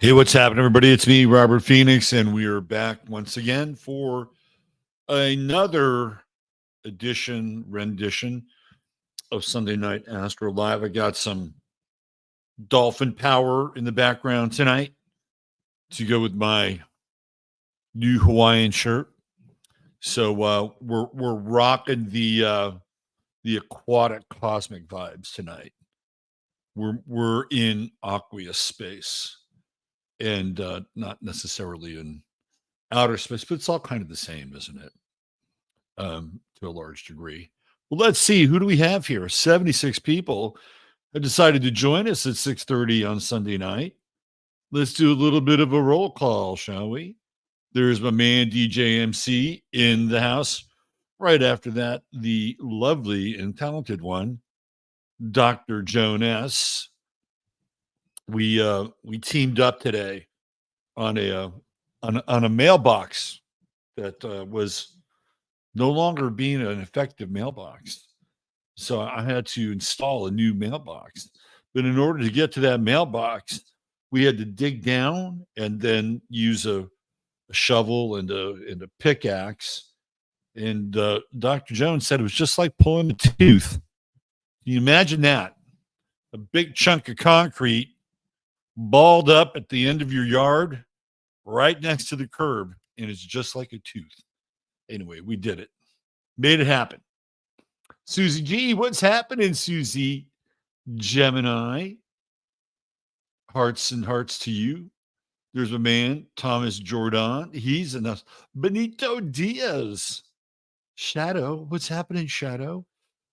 Hey, what's happening, everybody? It's me, Robert Phoenix, and we are back once again for another rendition of Sunday Night AstroLive. I got some dolphin power in the background tonight to go with my new Hawaiian shirt. So we're rocking the aquatic cosmic vibes tonight. We're in aqueous space and not necessarily in outer space, but it's all kind of the same, isn't it? To a large degree. Well, let's see. Who do we have here? 76 people have decided to join us at 6:30 on Sunday night. Let's do a little bit of a roll call, shall we? There's my man DJ MC in the house. Right after that, the lovely and talented one, Dr. Joan S. We teamed up today on a mailbox that was no longer being an effective mailbox. So I had to install a new mailbox. But in order to get to that mailbox, we had to dig down and then use a shovel and a pickaxe. And Dr. Jones said it was just like pulling a tooth. Can you imagine that? A big chunk of concrete balled up at the end of your yard right next to the curb, and it's just like a tooth. Anyway, we did it. Made it happen. Susie G, what's happening, Susie? Gemini. Hearts and hearts to you. There's a man, Thomas Jordan. He's in us. Benito Diaz. Shadow. What's happening, Shadow?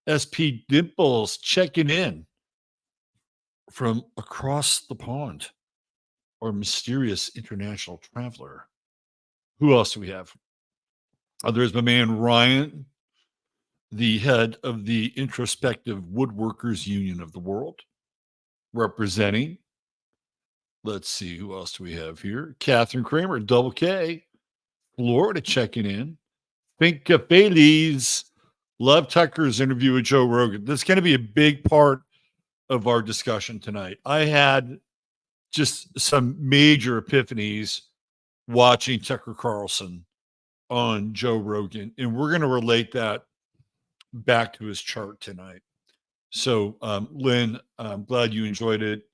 SP Dimples checking in from across the pond. Or mysterious international traveler. Who else do we have? There's my man, Ryan, the head of the Introspective Woodworkers Union of the World, representing. Let's see, who else do we have here? Catherine Kramer, Double K, Florida, checking in. Finca Feliz, love Tucker's interview with Joe Rogan. This is going to be a big part of our discussion tonight. I had just some major epiphanies watching Tucker Carlson on Joe Rogan, and we're going to relate that back to his chart tonight. So, Lynn, I'm glad you enjoyed it.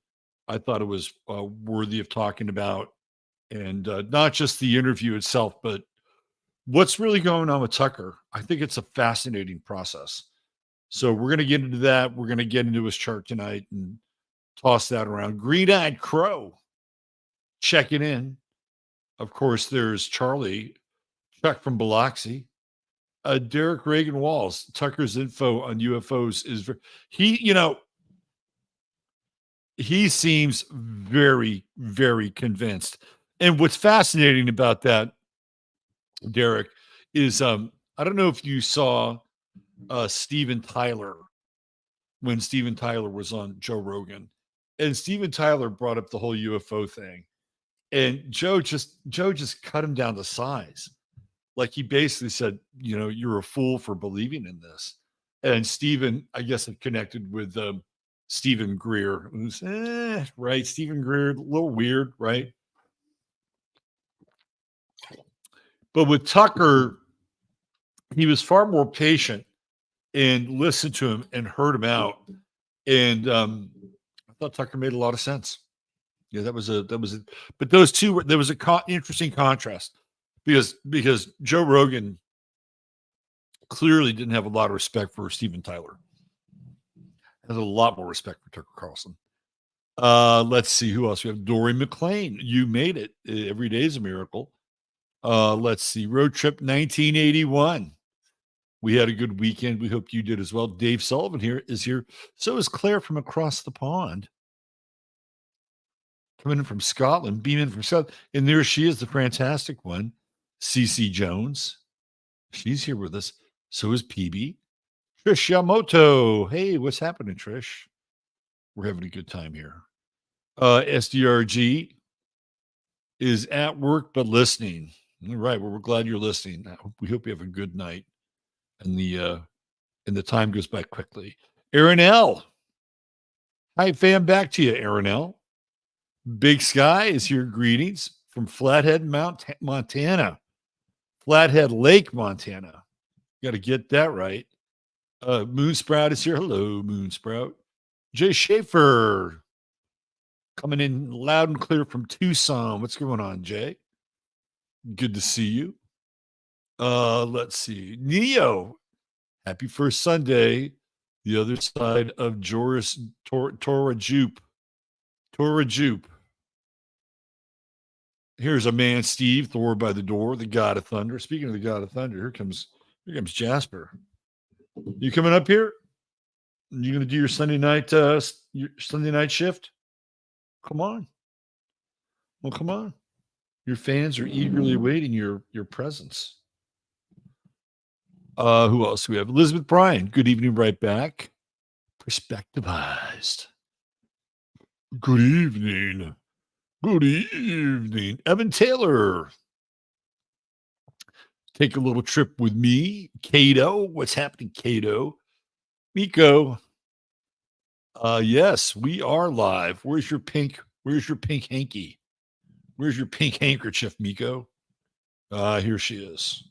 I thought it was worthy of talking about, and not just the interview itself, but what's really going on with Tucker. I think it's a fascinating process. So we're going to get into that. We're going to get into his chart tonight and toss that around. Green-eyed Crow checking in. Of course, there's Charlie, Chuck from Biloxi. Derek Reagan Walls, Tucker's info on UFOs is he seems very, very convinced. And what's fascinating about that, Derek, is I don't know if you saw Steven Tyler when Steven Tyler was on Joe Rogan, and Steven Tyler brought up the whole UFO thing, and Joe just cut him down to size. Like he basically said, you're a fool for believing in this. And Stephen, I guess, had connected with Stephen Greer, who's right. Stephen Greer, a little weird, right? But with Tucker, he was far more patient and listened to him and heard him out. And I thought Tucker made a lot of sense. Yeah, that was it. But those two, there was a interesting contrast. Because Joe Rogan clearly didn't have a lot of respect for Steven Tyler. Has a lot more respect for Tucker Carlson. Let's see who else we have. Dory McLean, you made it. Every day is a miracle. Let's see. Road trip 1981. We had a good weekend. We hope you did as well. Dave Sullivan is here. So is Claire from across the pond. Coming in from Scotland, beaming from Scotland. And there she is, the fantastic one. CC Jones, she's here with us. So is PB. Trish Yamamoto. Hey, what's happening, Trish? We're having a good time here. SDRG is at work but listening. All right, well, we're glad you're listening. We hope you have a good night, and the time goes by quickly. Aaron L. Hi, fam. Back to you, Aaron L. Big Sky is here. Greetings from Flathead, Montana. Flathead Lake, Montana. Got to get that right. Moonsprout is here. Hello, Moonsprout. Jay Schaefer coming in loud and clear from Tucson. What's going on, Jay? Good to see you. Let's see. Neo, happy first Sunday. The other side of Joris Torah Jupe. Torah Jupe. Here's a man, Steve, Thor by the door, the God of Thunder. Speaking of the God of Thunder, here comes Jasper. You coming up here? You gonna do your Sunday night shift? Come on. Well, come on. Your fans are eagerly awaiting your presence. Who else do we have? Elizabeth Bryan. Good evening, right back. Perspectivized. Good evening. Good evening. Evan Taylor. Take a little trip with me. Cato. What's happening, Cato? Miko. Yes, we are live. Where's your pink hanky? Where's your pink handkerchief, Miko? Here she is.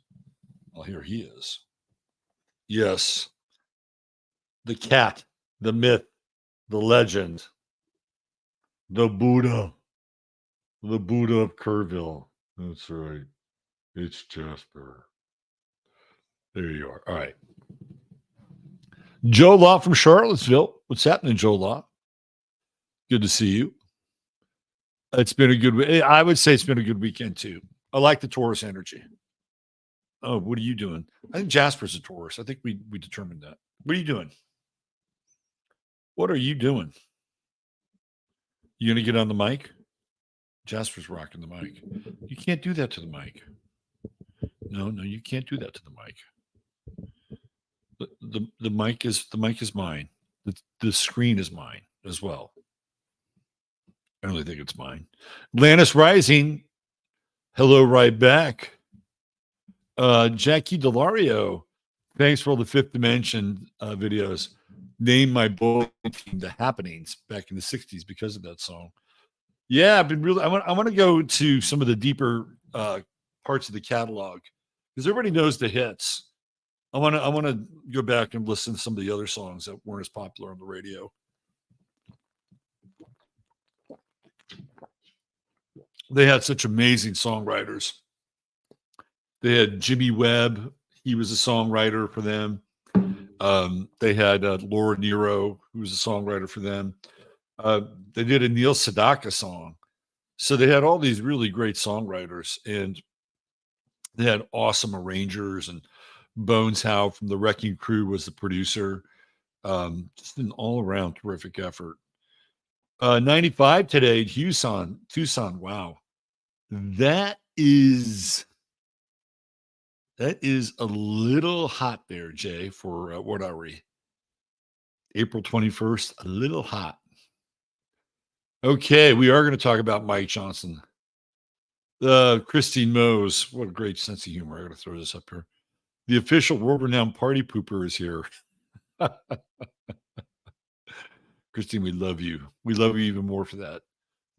Oh, here he is. Yes. The cat, the myth, the legend, the Buddha of Kerrville. That's right. It's Jasper. There you are. All right. Joe Law from Charlottesville. What's happening, Joe Law? Good to see you. It's been a good week. I would say it's been a good weekend, too. I like the Taurus energy. Oh, what are you doing? I think Jasper's a Taurus. I think we determined that. What are you doing? What are you doing? You going to get on the mic? Jasper's rocking the mic. You can't do that to the mic. No, you can't do that to the mic. The mic is mine. The screen is mine as well. I only think it's mine. Atlantis Rising. Hello, right back. Jackie Delario. Thanks for all the Fifth Dimension videos. Name my boy team The Happenings back in the 60s because of that song. Yeah, I've been really. I want to go to some of the deeper parts of the catalog because everybody knows the hits. I want to go back and listen to some of the other songs that weren't as popular on the radio. They had such amazing songwriters. They had Jimmy Webb. He was a songwriter for them. They had Laura Nero, who was a songwriter for them. They did a Neil Sedaka song. So they had all these really great songwriters, and they had awesome arrangers, and Bones Howe from the Wrecking Crew was the producer. Just an all-around terrific effort. 95 today, Tucson. Wow. That is a little hot there, Jay, for what are we? April 21st, a little hot. Okay, we are going to talk about Mike Johnson. Christine Mose, what a great sense of humor. I got to throw this up here. The official world-renowned party pooper is here. Christine, we love you. We love you even more for that.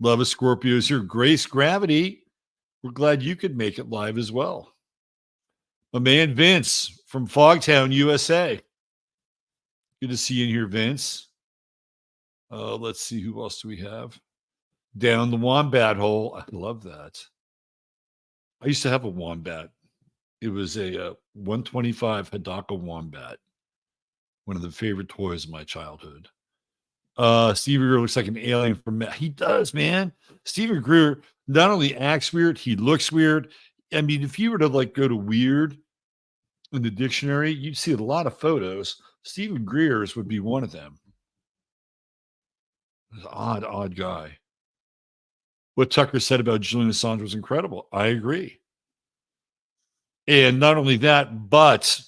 Love of Scorpios here. Grace Gravity. We're glad you could make it live as well. My man Vince from Fogtown, USA. Good to see you in here, Vince. Let's see, who else do we have? Down the Wombat Hole. I love that. I used to have a Wombat. It was a 125 Hidaka Wombat. One of the favorite toys of my childhood. Stevie Greer looks like an alien from. He does, man. Stevie Greer not only acts weird, he looks weird. I mean, if you were to go to weird in the dictionary, you'd see a lot of photos. Stephen Greer's would be one of them. He's an odd guy. What Tucker said about Julian Assange was incredible. I agree. And not only that, but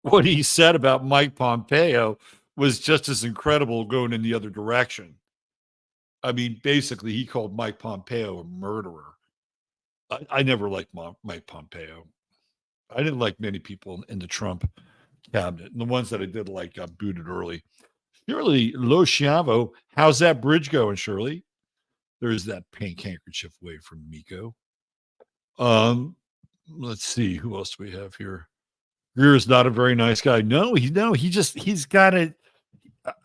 what he said about Mike Pompeo was just as incredible going in the other direction. I mean, basically, he called Mike Pompeo a murderer. I never liked Mike Pompeo. I didn't like many people in the Trump cabinet. And the ones that I did like got booted early. Shirley Lo Chiavo, how's that bridge going, Shirley? There's that pink handkerchief wave from Miko. Let's see who else do we have here. Greer is not a very nice guy. No, he's got it.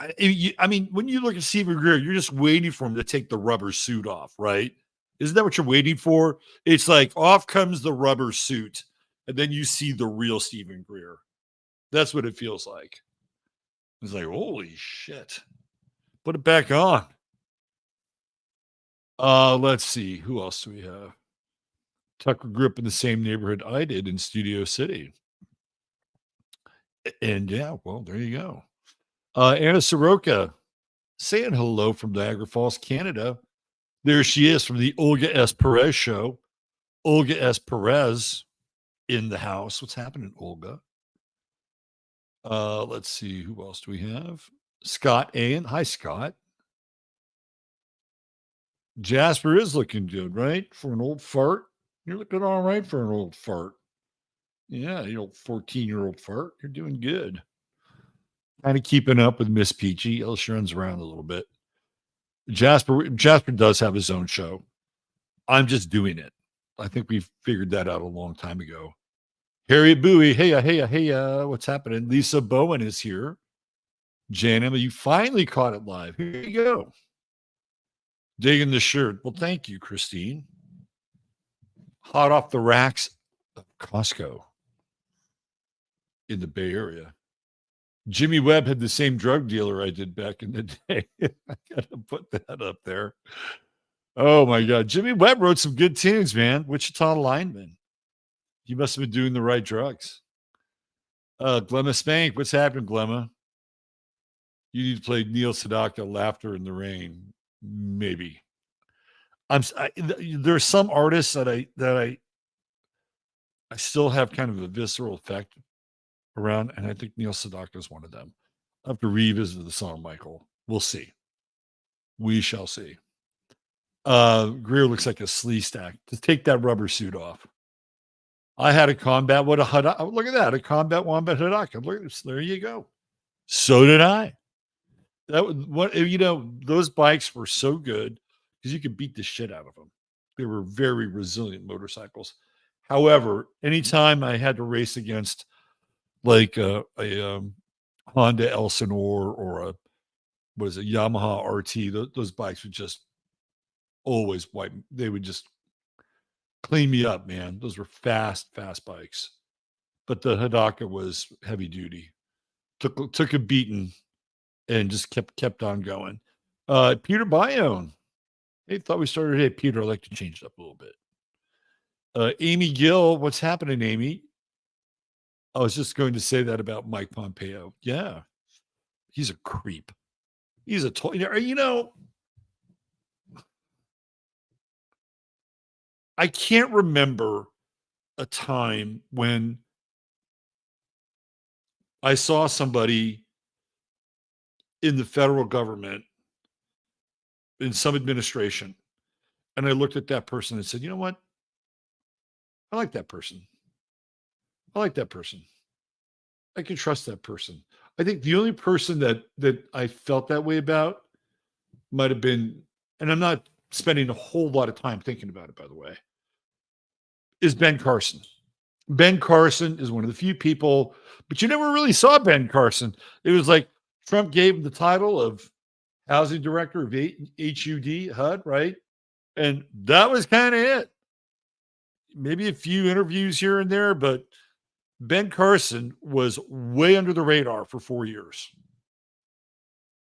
I mean, when you look at Stephen Greer, you're just waiting for him to take the rubber suit off, right? Isn't that what you're waiting for? It's like off comes the rubber suit, and then you see the real Stephen Greer. That's what it feels like. It's like, holy shit. Put it back on. Let's see. Who else do we have? Tucker grew up in the same neighborhood I did in Studio City. And yeah, well, there you go. Anna Soroka saying hello from Niagara Falls, Canada. There she is from the Olga S. Perez show. Olga S. Perez in the house. What's happening, Olga? Let's see. Who else do we have? Scott Ayan. Hi, Scott. Jasper is looking good, right? For an old fart. You're looking all right for an old fart. Yeah, you old 14-year-old fart. You're doing good. Kind of keeping up with Miss Peachy. She runs around a little bit. Jasper does have his own show. I'm just doing it. I think we figured that out a long time ago. Harriet Bowie, hey, what's happening? Lisa Bowen is here. Jana, you finally caught it live. Here you go. Digging the shirt. Well, thank you, Christine. Hot off the racks of Costco in the Bay Area. Jimmy Webb had the same drug dealer I did back in the day. I got to put that up there. Oh, my God. Jimmy Webb wrote some good tunes, man. Wichita lineman. You must have been doing the right drugs. Glemma Spank. What's happening, Glemma? You need to play Neil Sedaka, Laughter in the Rain. Maybe. There's some artists that I still have kind of a visceral effect around, and I think Neil Sedaka is one of them. I'll have to revisit the song, Michael. We'll see. We shall see. Greer looks like a slee stack. Just take that rubber suit off. I had a combat. Look at that. A combat wombat Hadaka. Look at this. There you go. So did I. That was what, those bikes were so good because you could beat the shit out of them. They were very resilient motorcycles. However, anytime I had to race against like a Honda Elsinore or a Yamaha RT, those bikes would just always wipe. They would just clean me up, man. Those were fast bikes. But the Hadaka was heavy duty. Took a beating and just kept on going. Peter Bayonne. Hey, thought we started. Hey, Peter, I'd like to change it up a little bit. Amy Gill, what's happening, Amy? I was just going to say that about Mike Pompeo. Yeah, he's a creep. He's a I can't remember a time when I saw somebody in the federal government in some administration, and I looked at that person and said, you know what? I like that person. I like that person. I can trust that person. I think the only person that I felt that way about might have been, and I'm not spending a whole lot of time thinking about it, by the way, is Ben Carson. Ben Carson is one of the few people, but you never really saw Ben Carson. It was like Trump gave him the title of housing director of HUD, right? And that was kind of it. Maybe a few interviews here and there, but Ben Carson was way under the radar for 4 years.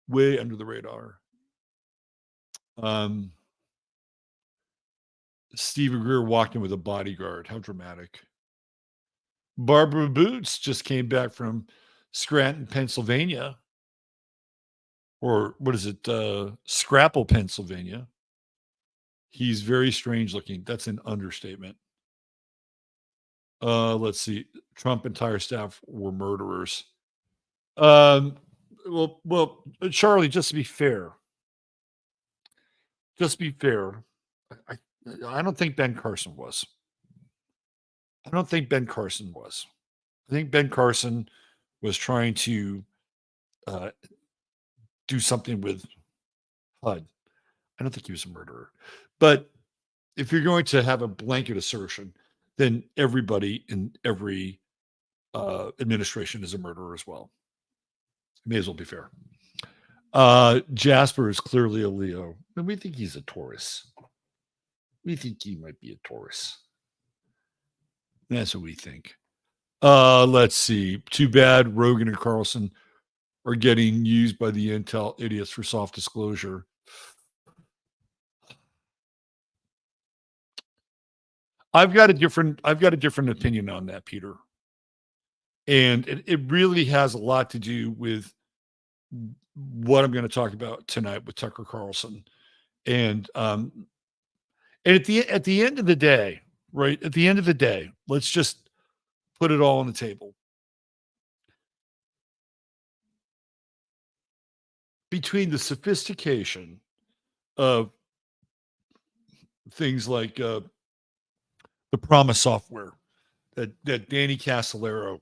Way under the radar. Stephen Greer walked in with a bodyguard. How dramatic. Barbara Boots just came back from Scranton, Pennsylvania. Or what is it? Scrapple, Pennsylvania. He's very strange looking. That's an understatement. Let's see. Trump entire staff were murderers. Well, Charlie, just to be fair, I don't think Ben Carson was. I think Ben Carson was trying to do something with HUD. I don't think he was a murderer. But if you're going to have a blanket assertion, then everybody in every administration is a murderer as well. May as well be fair. Jasper is clearly a Leo, and we think he's a Taurus. We think he might be a Taurus. That's what we think. Let's see. Too bad Rogan and Carlson are getting used by the intel idiots for soft disclosure. I've got a different opinion on that, Peter. And it really has a lot to do with what I'm going to talk about tonight with Tucker Carlson. And at the end of the day, right? At the end of the day, let's just put it all on the table. Between the sophistication of things like the Promise software that Danny Casolaro,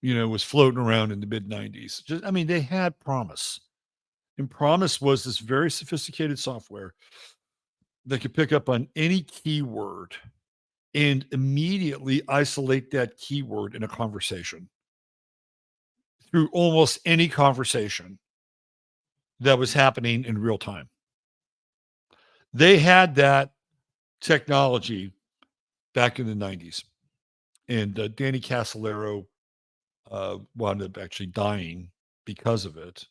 was floating around in the mid 90s. They had Promise. And Promise was this very sophisticated software that could pick up on any keyword and immediately isolate that keyword in a conversation through almost any conversation that was happening in real time. They had that technology back in the 90s. And Danny Casolaro wound up actually dying because of it.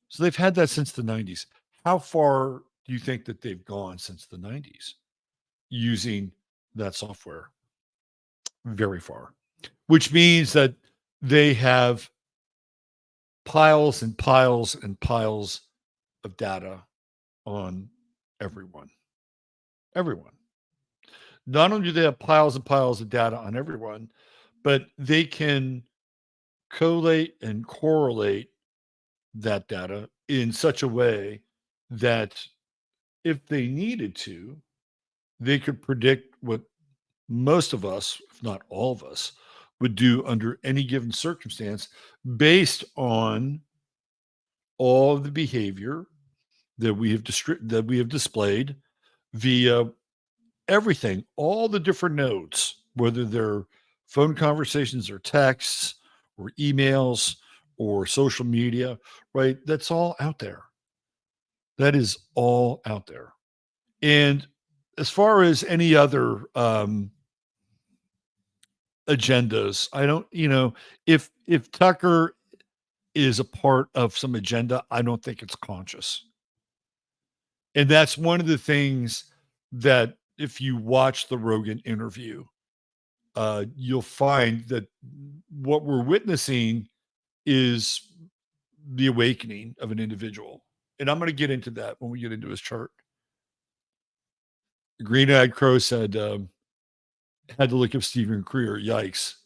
So they've had that since the 90s. How far do you think that they've gone since the 90s using that software? Very far, which means that they have piles and piles and piles of data on everyone. Everyone. Not only do they have piles and piles of data on everyone, but they can collate and correlate that data in such a way that if they needed to, they could predict what most of us, if not all of us, would do under any given circumstance based on all of the behavior that we have displayed via everything, all the different nodes, whether they're phone conversations or texts or emails or social media, right? That's all out there. That is all out there. And as far as any other agendas, I don't, if Tucker is a part of some agenda, I don't think it's conscious. And that's one of the things that if you watch the Rogan interview, you'll find that what we're witnessing is the awakening of an individual. And I'm going to get into that when we get into his chart. Green-eyed Crow said, had to look up Stephen Greer. Yikes.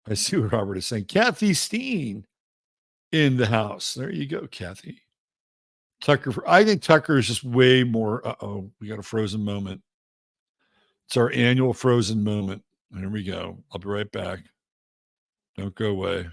I see what Robert is saying. Kathy Steen in the house. There you go, Kathy. Tucker. I think Tucker is just way more. We got a frozen moment. It's our annual frozen moment. There we go. I'll be right back. Don't go away.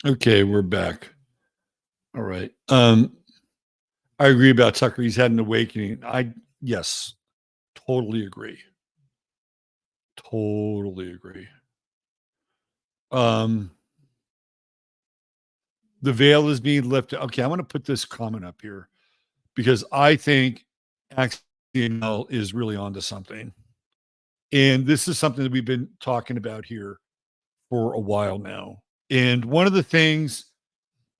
Okay, we're back. All right. I agree about Tucker. He's had an awakening. Yes, totally agree. Totally agree. The veil is being lifted. Okay, I want to put this comment up here because I think Axiom is really onto something. And this is something that we've been talking about here for a while now. And one of the things,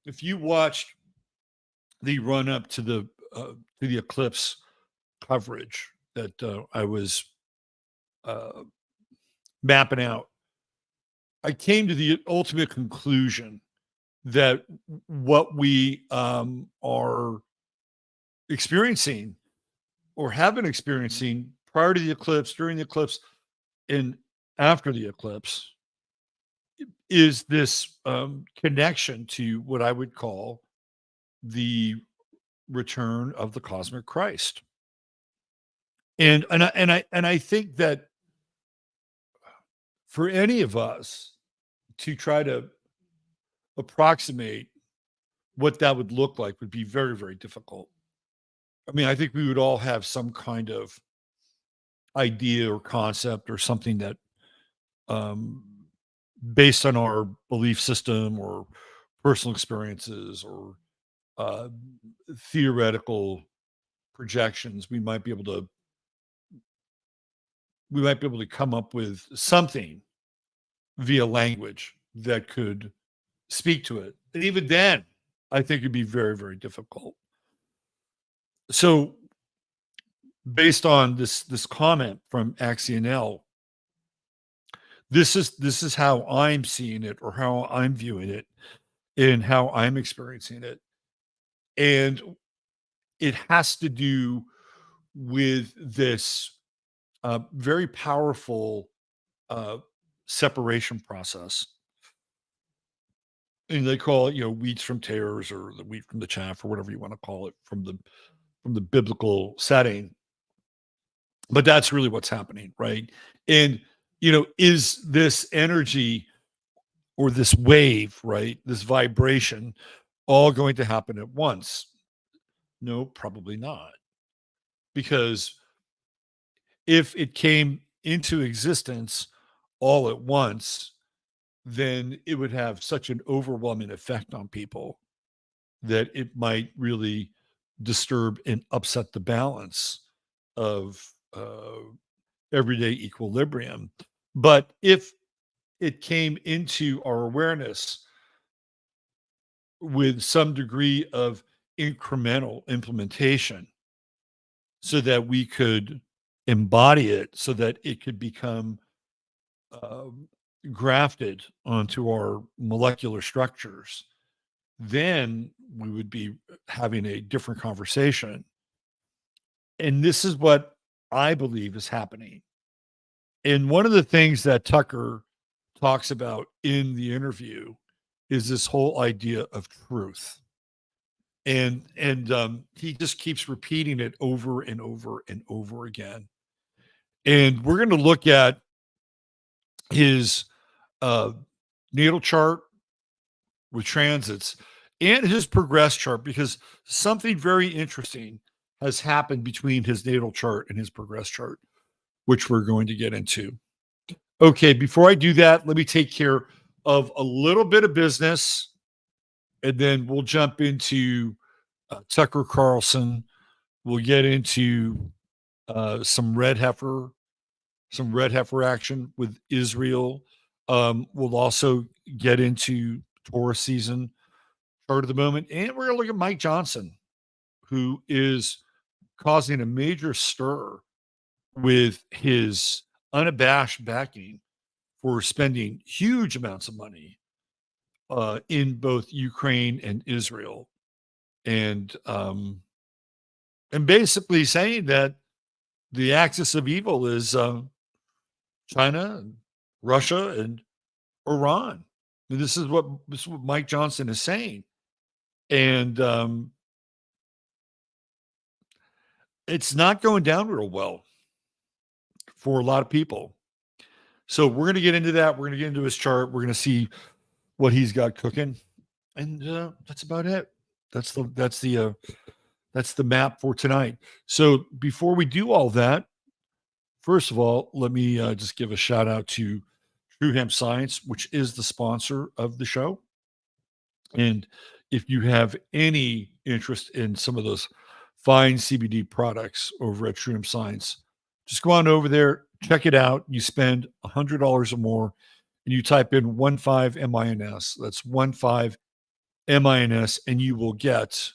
if you watched the run up to the eclipse coverage that I was mapping out, I came to the ultimate conclusion that what we are experiencing or have been experiencing prior to the eclipse, during the eclipse, and after the eclipse is this connection to what I would call the return of the cosmic Christ. And I think that for any of us to try to approximate what that would look like would be very, very difficult. I mean, I think we would all have some kind of idea or concept or something that, um, based on our belief system or personal experiences or uh, theoretical projections, we might be able to come up with something via language that could speak to it. And even then, I think it'd be very, very difficult. So, based on this comment from Axianel, this is how I'm seeing it, or how I'm viewing it, and how I'm experiencing it. And it has to do with this very powerful uh, separation process. And they call it, weeds from tares, or the wheat from the chaff, or whatever you want to call it, from the biblical setting. But that's really what's happening, right? And is this energy, or this wave, right? This vibration, all going to happen at once? No, probably not. Because if it came into existence all at once, then it would have such an overwhelming effect on people that it might really disturb and upset the balance of everyday equilibrium. But if it came into our awareness with some degree of incremental implementation, so that we could embody it, so that it could become um, grafted onto our molecular structures, then we would be having a different conversation. And this is what I believe is happening. And one of the things that Tucker talks about in the interview is this whole idea of truth. And he just keeps repeating it over and over and over again. And we're going to look at his uh, natal chart with transits and his progress chart, because something very interesting has happened between his natal chart and his progress chart, which we're going to get into. Okay, before I do that, let me take care of a little bit of business, and then we'll jump into Tucker Carlson. We'll get into some red heifer action with Israel. We'll also get into Taurus season chart of the moment, and we're going to look at Mike Johnson, who is causing a major stir with his unabashed backing for spending huge amounts of money in both Ukraine and Israel, and basically saying that the axis of evil is China and Russia and Iran. And this is what Mike Johnson is saying, and it's not going down real well for a lot of people. So we're going to get into that. We're going to get into his chart. We're going to see what he's got cooking, and that's about it. That's the map for tonight. So before we do all that, first of all, let me just give a shout out to True Hemp Science, which is the sponsor of the show. And if you have any interest in some of those fine CBD products over at True Hemp Science, just go on over there, check it out. You spend $100 or more, and you type in 15MINS. That's 15MINS, and you will get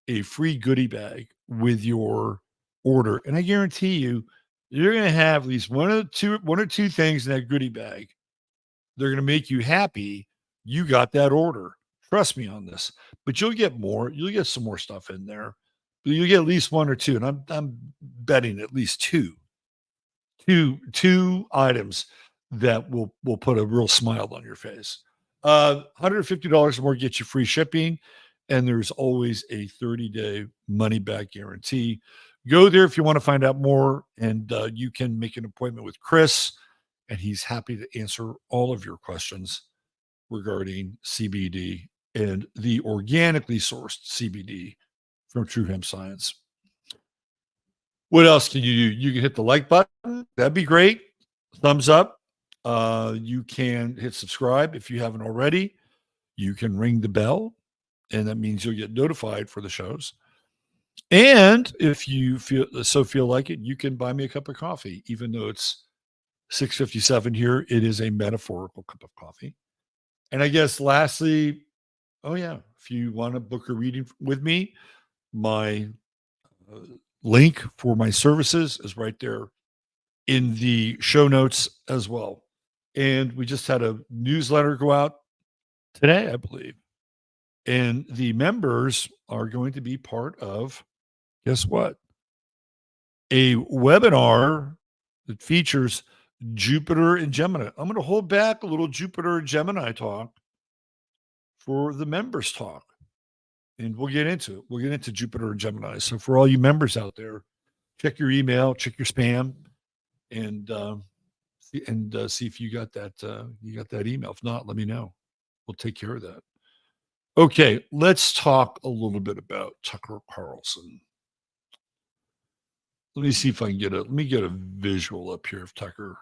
a free goodie bag with your order. And I guarantee you, you're going to have at least one or two things in that goodie bag. They're going to make you happy. You got that order. Trust me on this. But you'll get more. You'll get some more stuff in there. You get at least one or two, and I'm betting at least two items that will put a real smile on your face. $150 or more gets you free shipping, and there's always a 30-day money back guarantee. Go there if you want to find out more, and you can make an appointment with Chris, and he's happy to answer all of your questions regarding CBD and the organically sourced CBD from True Hemp Science. What else can you do? You can hit the like button. That'd be great. Thumbs up. You can hit subscribe if you haven't already. You can ring the bell, and that means you'll get notified for the shows. And if you feel like it, you can buy me a cup of coffee, even though it's 6:57 here. It is a metaphorical cup of coffee. And I guess lastly, oh yeah, if you want to book a reading with me, my link for my services is right there in the show notes as well. And we just had a newsletter go out today, I believe. And the members are going to be part of, guess what? A webinar that features Jupiter and Gemini. I'm going to hold back a little Jupiter and Gemini talk for the members talk. And we'll get into it. We'll get into Jupiter and Gemini. So for all you members out there, check your email, check your spam, and see if you got that email. If not, let me know. We'll take care of that. Okay, let's talk a little bit about Tucker Carlson. Let me see if I can get a visual up here of Tucker.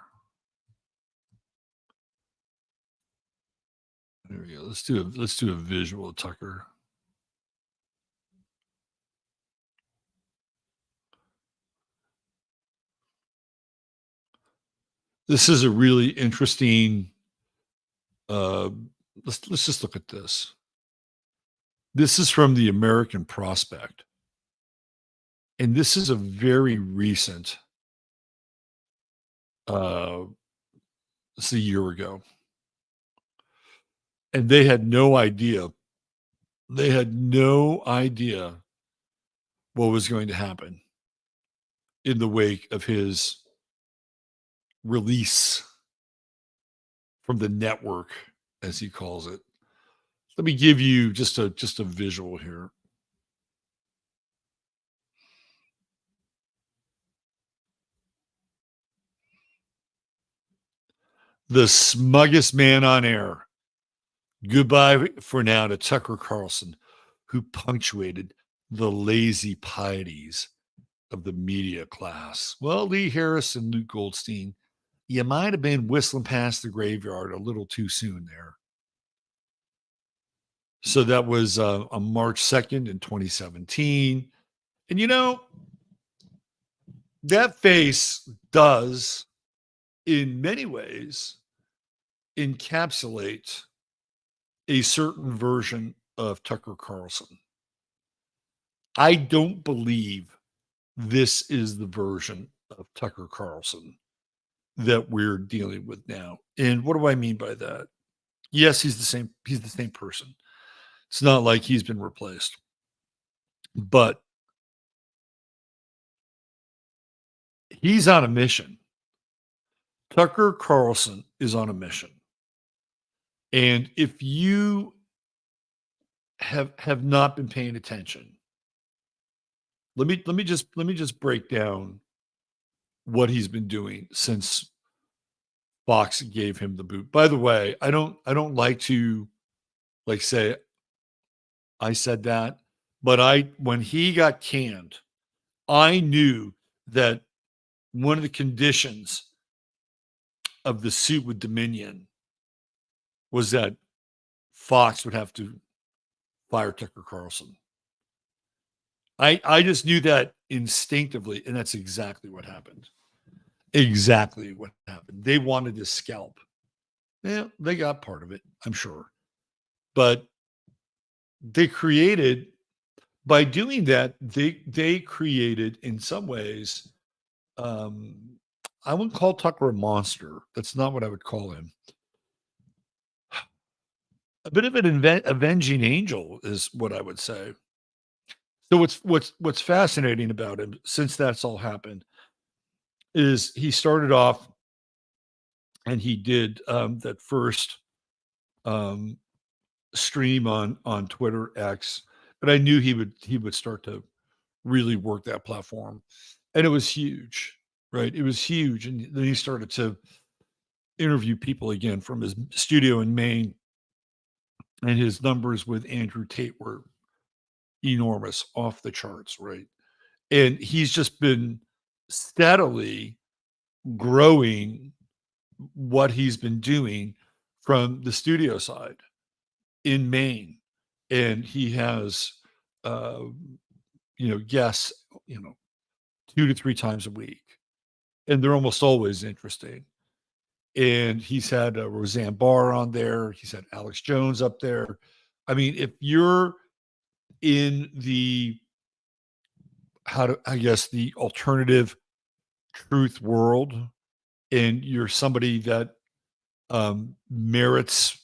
There we go. Let's do a visual of Tucker. This is a really interesting. Let's just look at this. This is from the American Prospect, and this is a very recent. It's a year ago, and they had no idea. They had no idea what was going to happen in the wake of his release from the network, as he calls it. Let me give you just a visual here. The smuggest man on air. Goodbye for now to Tucker Carlson, who punctuated the lazy pieties of the media class. Well, Lee Harris and Luke Goldstein, you might have been whistling past the graveyard a little too soon there. So that was on March 2nd in 2017. And you know, that face does, in many ways, encapsulate a certain version of Tucker Carlson. I don't believe this is the version of Tucker Carlson that we're dealing with now. And what do I mean by that? Yes, he's the same person. It's not like he's been replaced. But he's on a mission. Tucker Carlson is on a mission. And if you have not been paying attention, let me just break down what he's been doing since Fox gave him the boot. By the way, I don't like to say I said that, but when he got canned, I knew that one of the conditions of the suit with Dominion was that Fox would have to fire Tucker Carlson. I just knew that instinctively, and that's exactly what happened. Exactly what happened. They wanted his scalp. Yeah, they got part of it, I'm sure. But they created, by doing that, they created, in some ways, I wouldn't call Tucker a monster. That's not what I would call him. A bit of an avenging angel is what I would say. So what's fascinating about him since that's all happened is he started off and he did that first um, stream on Twitter X, but I knew he would start to really work that platform, and it was huge, right? It was huge, and then he started to interview people again from his studio in Maine, and his numbers with Andrew Tate were enormous, off the charts, right? And he's just been steadily growing what he's been doing from the studio side in Maine, and he has, uh, guests, 2 to 3 times a week, and they're almost always interesting. And he's had Roseanne Barr on there. He's had Alex Jones up there. I mean, if you're in the the alternative truth world, and you're somebody that merits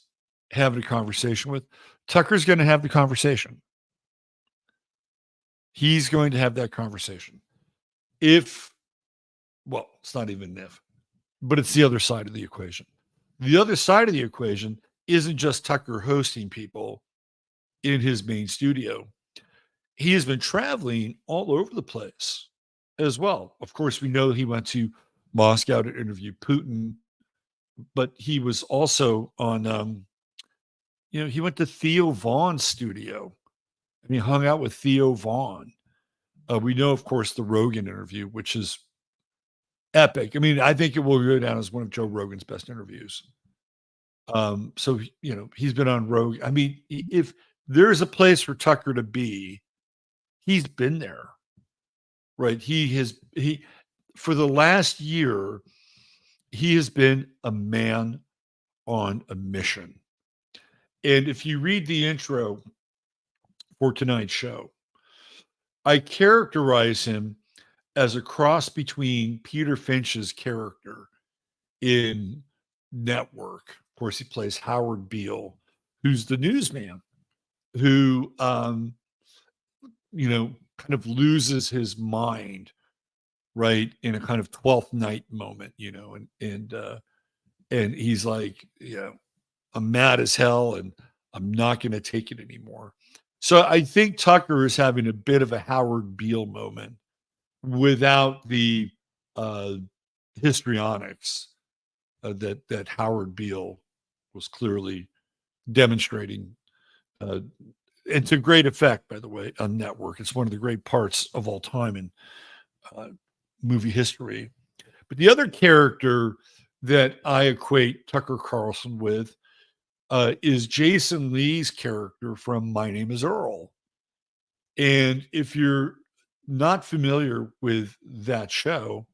having a conversation with, Tucker's going to have the conversation. He's going to have that conversation. It's not even if, but it's the other side of the equation. The other side of the equation isn't just Tucker hosting people in his main studio. He has been traveling all over the place as well. Of course, we know he went to Moscow to interview Putin, but he was also on, he went to Theo Vaughn's studio and he hung out with Theo Vaughn. We know, of course, the Rogan interview, which is epic. I mean, I think it will go down as one of Joe Rogan's best interviews. So, he's been on Rogan. I mean, if there's a place for Tucker to be, he's been there, right? For the last year, he has been a man on a mission. And if you read the intro for tonight's show, I characterize him as a cross between Peter Finch's character in Network. Of course, he plays Howard Beale, who's the newsman, who, kind of loses his mind, right, in a kind of 12th night moment, and he's like, I'm mad as hell, and I'm not going to take it anymore. So I think Tucker is having a bit of a Howard Beale moment without the uh, histrionics that Howard Beale was clearly demonstrating, and to great effect, by the way, on Network. It's one of the great parts of all time in movie history. But the other character that I equate Tucker Carlson with is Jason Lee's character from My Name Is Earl. And if you're not familiar with that show,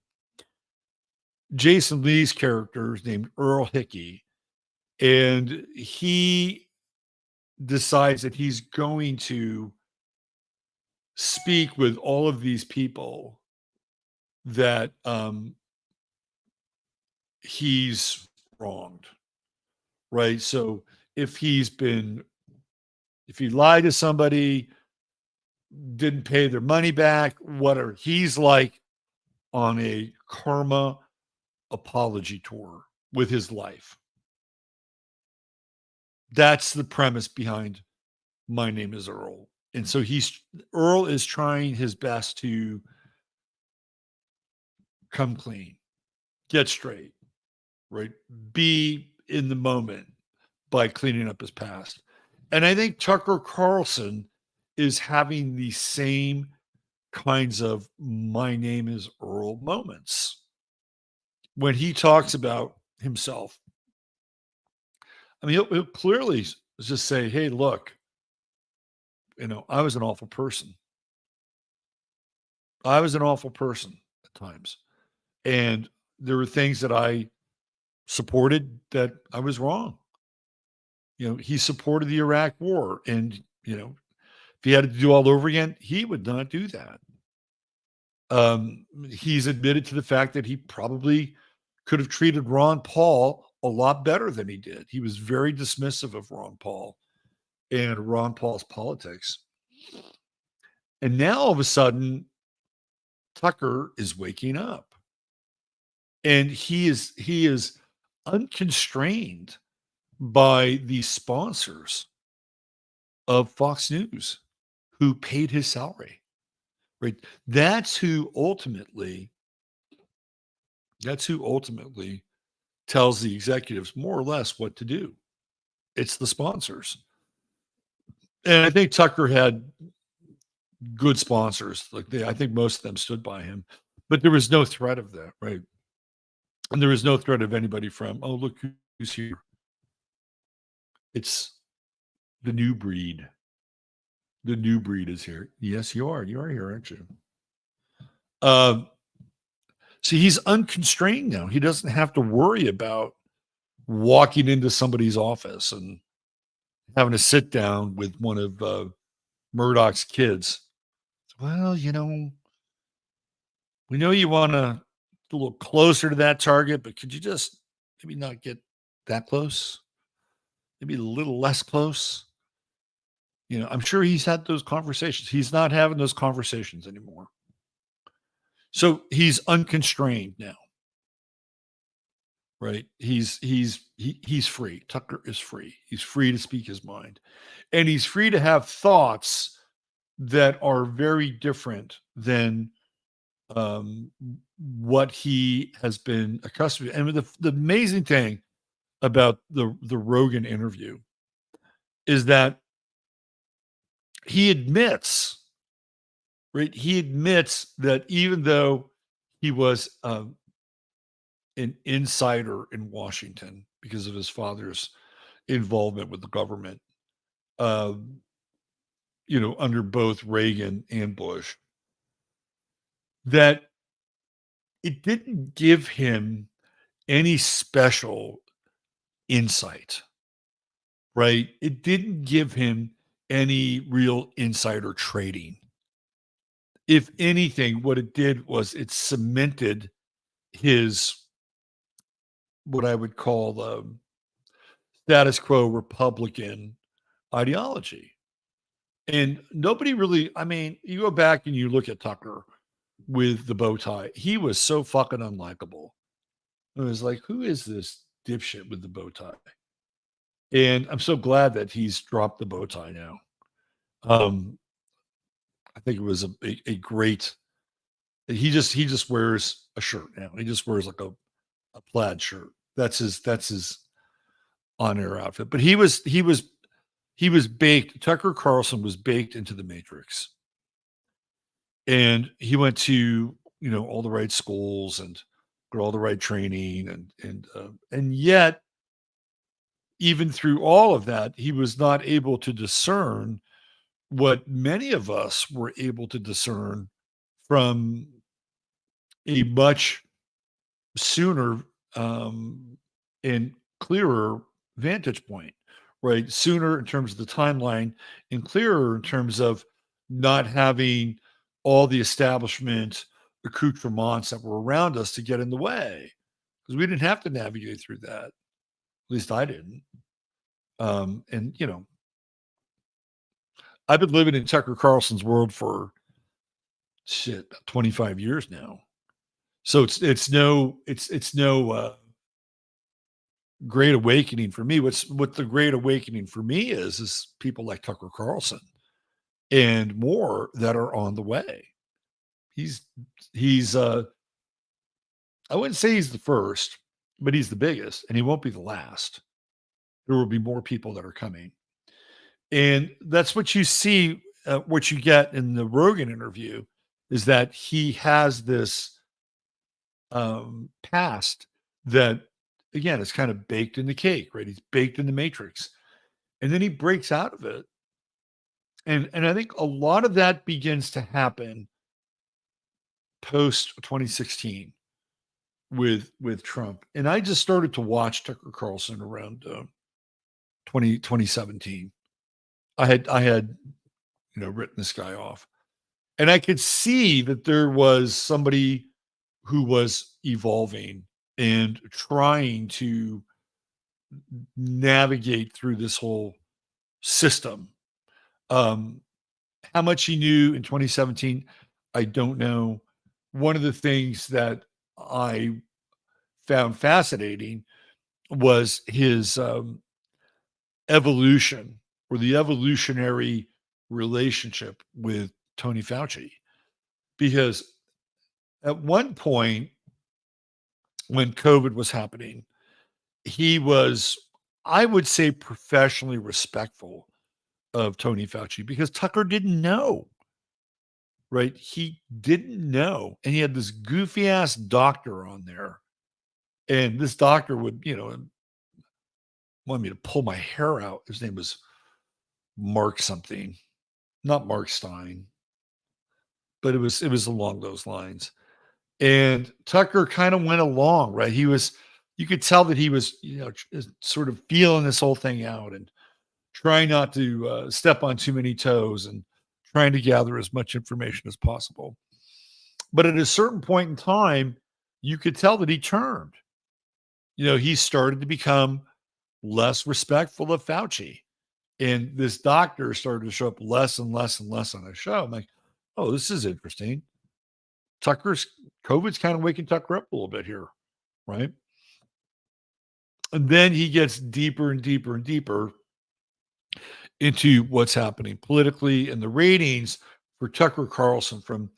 Jason Lee's character is named Earl Hickey, and he decides that he's going to speak with all of these people that he's wronged, right? So if he lied to somebody, didn't pay their money back, whatever, he's like on a karma apology tour with his life. That's the premise behind My Name Is Earl. And so Earl is trying his best to come clean, get straight, right? Be in the moment by cleaning up his past. And I think Tucker Carlson is having the same kinds of My Name Is Earl moments when he talks about himself. I mean, he'll clearly just say, hey, look, I was an awful person. I was an awful person at times. And there were things that I supported that I was wrong. He supported the Iraq war. And, if he had to do all over again, he would not do that. He's admitted to the fact that he probably could have treated Ron Paul a lot better than he did. He was very dismissive of Ron Paul and Ron Paul's politics. And now all of a sudden, Tucker is waking up. And he is unconstrained by the sponsors of Fox News who paid his salary. Right? That's who ultimately tells the executives more or less what to do. It's the sponsors. And I think Tucker had good sponsors. I think most of them stood by him, but there was no threat of that, right? And there was no threat of anybody from, oh, look who's here. It's the new breed. The new breed is here. Yes, you are. You are here, aren't you? See, he's unconstrained now. He doesn't have to worry about walking into somebody's office and having to sit down with one of Murdoch's kids. Well, we know you want to a little closer to that target, but could you just maybe not get that close? Maybe a little less close. I'm sure he's had those conversations. He's not having those conversations anymore. So he's unconstrained now, right? He's free. Tucker is free. He's free to speak his mind, and he's free to have thoughts that are very different than what he has been accustomed to. And the amazing thing about the Rogan interview is that he admits, right? He admits that even though he was an insider in Washington because of his father's involvement with the government, under both Reagan and Bush, that it didn't give him any special insight, right? It didn't give him any real insider trading. If anything, what it did was it cemented his, what I would call status quo Republican ideology. And nobody really, you go back and you look at Tucker with the bow tie, he was so fucking unlikable. It was like, who is this dipshit with the bow tie? And I'm so glad that he's dropped the bow tie now. I think it was a great. He just wears a shirt now. He just wears like a plaid shirt. That's his on-air outfit. But he was baked. Tucker Carlson was baked into the Matrix, and he went to all the right schools and got all the right training, and yet even through all of that, he was not able to discern what many of us were able to discern from a much sooner and clearer vantage point, right? Sooner in terms of the timeline and clearer in terms of not having all the establishment accoutrements that were around us to get in the way, because we didn't have to navigate through that. At least I didn't. And I've been living in Tucker Carlson's world for 25 years now. So it's no great awakening for me. What the great awakening for me is people like Tucker Carlson and more that are on the way. He's I wouldn't say he's the first, but he's the biggest, and he won't be the last. There will be more people that are coming. And that's what you see, what you get in the Rogan interview is that he has this past that, again, is kind of baked in the cake, right? He's baked in the Matrix. And then he breaks out of it. And I think a lot of that begins to happen post 2016 with Trump. And I just started to watch Tucker Carlson around 2017. I had written this guy off. And I could see that there was somebody who was evolving and trying to navigate through this whole system. How much he knew in 2017, I don't know. One of the things that I found fascinating was his evolution or the evolutionary relationship with Tony Fauci. Because at one point, when COVID was happening, he was, I would say, professionally respectful of Tony Fauci because Tucker didn't know, right? He didn't know. And he had this goofy ass doctor on there. And this doctor would, want me to pull my hair out. His name was Mark something, not Mark Stein, but it was along those lines. And Tucker kind of went along, right? You could tell that he was, sort of feeling this whole thing out and trying not to step on too many toes and trying to gather as much information as possible. But at a certain point in time, you could tell that he turned. He started to become less respectful of Fauci. And this doctor started to show up less and less and less on his show. I'm like, oh, this is interesting. COVID's kind of waking Tucker up a little bit here, right? And then he gets deeper and deeper and deeper into what's happening politically, and the ratings for Tucker Carlson from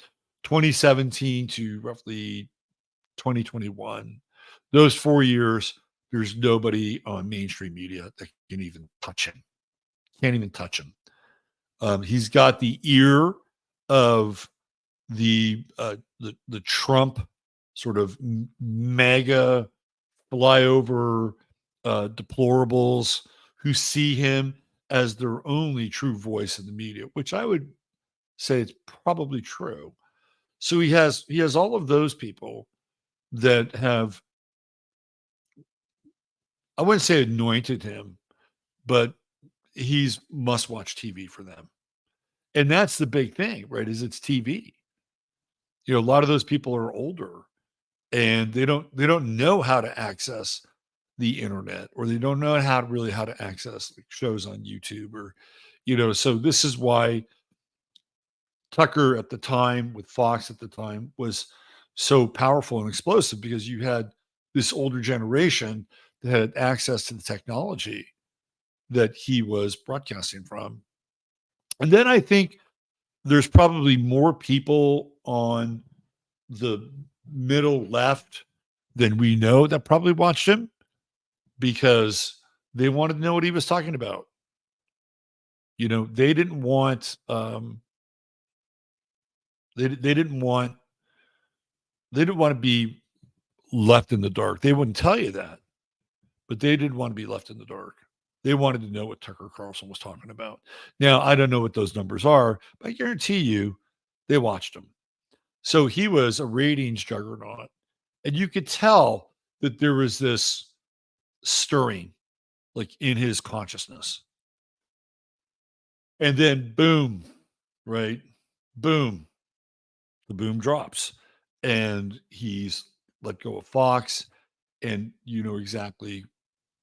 2017 to roughly 2021, those 4 years, there's nobody on mainstream media that can even touch him. Can't even touch him. He's got the ear of the Trump sort of mega flyover deplorables who see him as their only true voice in the media, which I would say it's probably true. So he has all of those people that have, I wouldn't say anointed him, but he's must-watch TV for them. And that's the big thing, right? Is it's TV. A lot of those people are older and they don't know how to access the internet, or they don't know how to access shows on YouTube, or so this is why Tucker at the time with Fox at the time was so powerful and explosive, because you had this older generation that had access to the technology that he was broadcasting from. And then I think there's probably more people on the middle left than we know that probably watched him because they wanted to know what he was talking about. They didn't want they didn't want to be left in the dark. They wouldn't tell you that, but they didn't want to be left in the dark. They wanted to know what Tucker Carlson was talking about. Now, I don't know what those numbers are, but I guarantee you they watched him. So he was a ratings juggernaut. And you could tell that there was this stirring like in his consciousness. And then boom, right? Boom. The boom drops. And he's let go of Fox. And you know exactly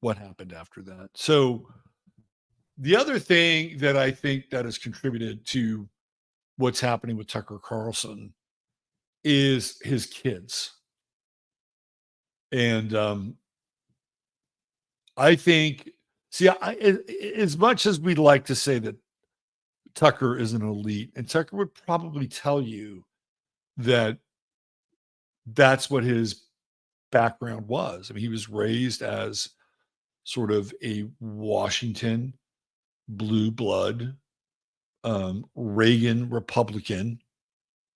what happened after that. So the other thing that I think that has contributed to what's happening with Tucker Carlson is his kids. And I think, as much as we'd like to say that Tucker is an elite, and Tucker would probably tell you that that's what his background was. I mean, he was raised as sort of a Washington blue blood, Reagan Republican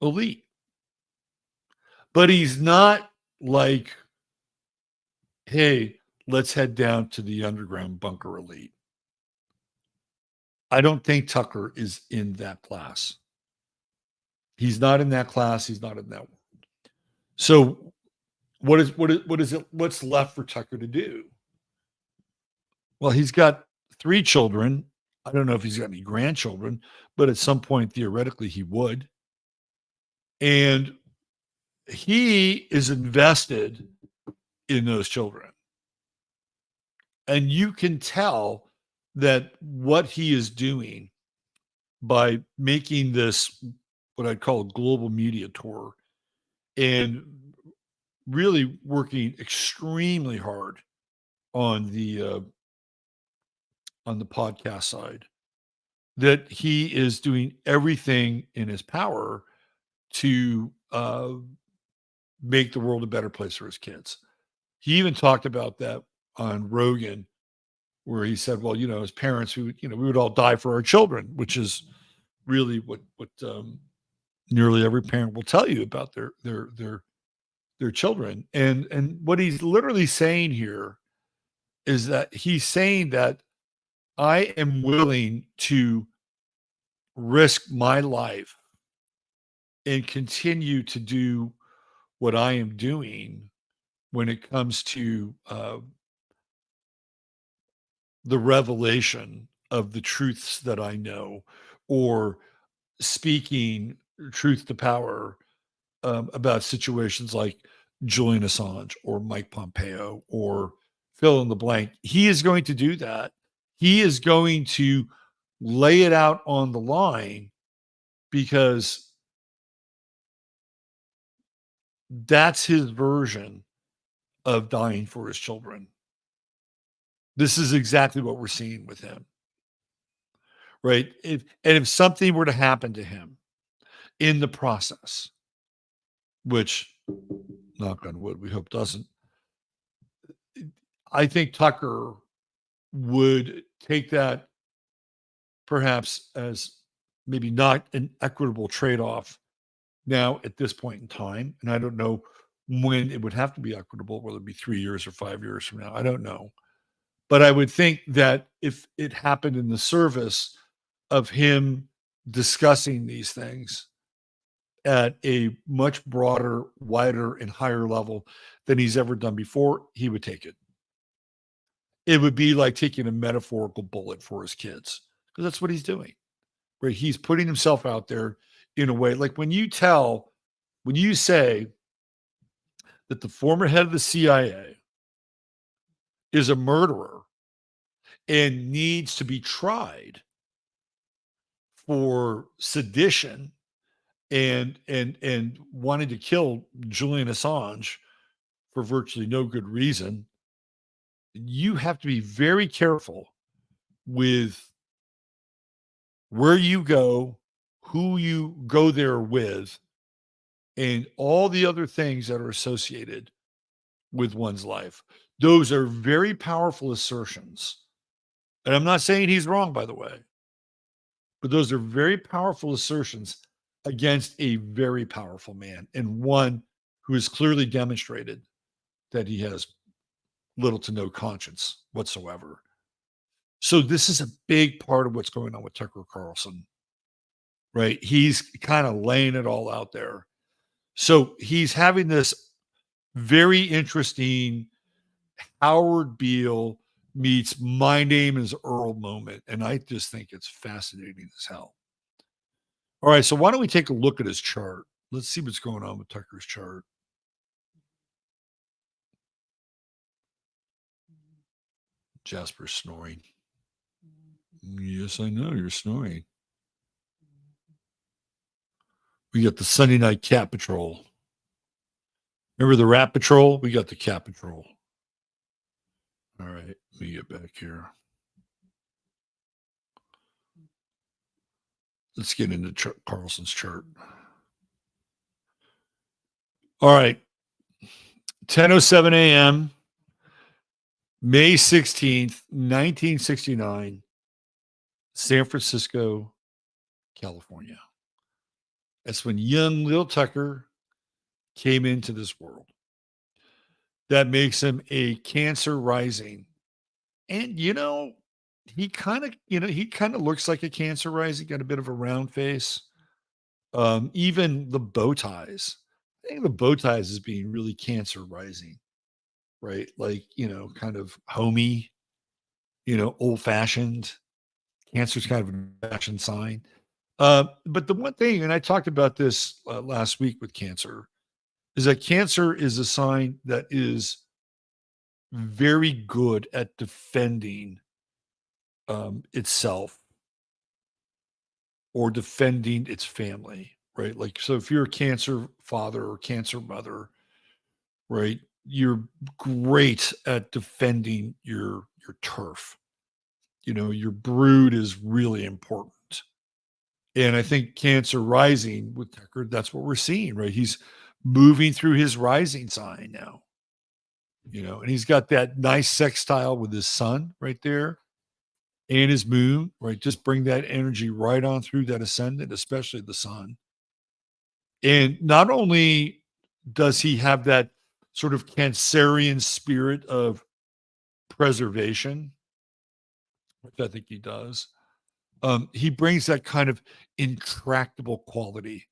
elite. But he's not like, hey, let's head down to the underground bunker elite. I don't think Tucker is in that class. He's not in that class. He's not in that world. So what's left for Tucker to do? Well, he's got 3 children. I don't know if he's got any grandchildren, but at some point, theoretically, he would. And he is invested in those children. And you can tell that what he is doing by making this what I'd call a global media tour and really working extremely hard on the podcast side, that he is doing everything in his power to make the world a better place for his kids. He even talked about that on Rogan, where he said, "Well, as parents, we would all die for our children," which is really what nearly every parent will tell you about their children. And what he's literally saying here is that he's saying that I am willing to risk my life and continue to do what I am doing when it comes to the revelation of the truths that I know, or speaking truth to power about situations like Julian Assange or Mike Pompeo or fill in the blank. He is going to do that. He is going to lay it out on the line because that's his version of dying for his children. This is exactly what we're seeing with him, right? If something were to happen to him in the process, which, knock on wood, we hope doesn't, I think Tucker would take that perhaps as maybe not an equitable trade-off now at this point in time. And I don't know when it would have to be equitable, whether it be 3 years or 5 years from now. I don't know. But I would think that if it happened in the service of him discussing these things at a much broader, wider, and higher level than he's ever done before, he would take it. It would be like taking a metaphorical bullet for his kids, because that's what he's doing, right? He's putting himself out there in a way like when you say that the former head of the CIA is a murderer and needs to be tried for sedition and wanting to kill Julian Assange for virtually no good reason, you have to be very careful with where you go, who you go there with, and all the other things that are associated with one's life. Those are very powerful assertions. And I'm not saying he's wrong, by the way, but those are very powerful assertions against a very powerful man, and one who has clearly demonstrated that he has little to no conscience whatsoever. So this is a big part of what's going on with Tucker Carlson, right? He's kind of laying it all out there. So he's having this very interesting Howard Beale meets My Name Is Earl moment. And I just think it's fascinating as hell. All right, so why don't we take a look at his chart? Let's see what's going on with Tucker's chart. Jasper's snoring. Yes, I know you're snoring. We got the Sunday Night Cat Patrol. Remember the Rat Patrol? We got the Cat Patrol. All right, let me get back here. Let's get into Carlson's chart. All right, 10:07 a.m., May 16th, 1969, San Francisco, California. That's when young Lil Tucker came into this world. That makes him a Cancer rising. And he kind of looks like a Cancer rising, got a bit of a round face. Even the bow ties. I think the bow ties is being really Cancer rising, right? Like, kind of homey, old fashioned. Cancer's kind of an fashion sign. But the one thing, and I talked about this last week with Cancer, is that Cancer is a sign that is very good at defending itself or defending its family, right? Like, so if you're a Cancer father or Cancer mother, right, you're great at defending your turf. Your brood is really important. And I think Cancer rising with Tucker, that's what we're seeing, right? He's moving through his rising sign now, and he's got that nice sextile with his sun right there and his moon, right? Just bring that energy right on through that ascendant, especially the sun. And not only does he have that sort of Cancerian spirit of preservation, which I think he does, he brings that kind of intractable quality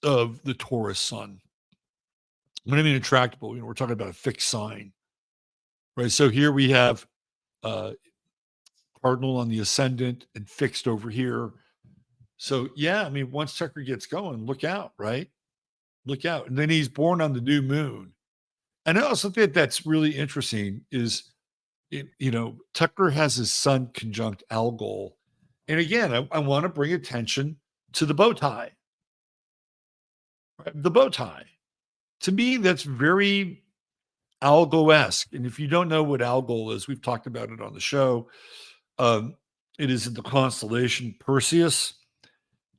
of the Taurus sun. When I mean intractable, we're talking about a fixed sign, right? So here we have uh, cardinal on the ascendant and fixed over here. So yeah, I mean, once Tucker gets going, look out, right? Look out. And then he's born on the new moon. And I also think that's really interesting is, Tucker has his sun conjunct Algol. And again, I want to bring attention to the bow tie. Right? The bow tie. To me, that's very Algol-esque. And if you don't know what Algol is, we've talked about it on the show. It is in the constellation Perseus,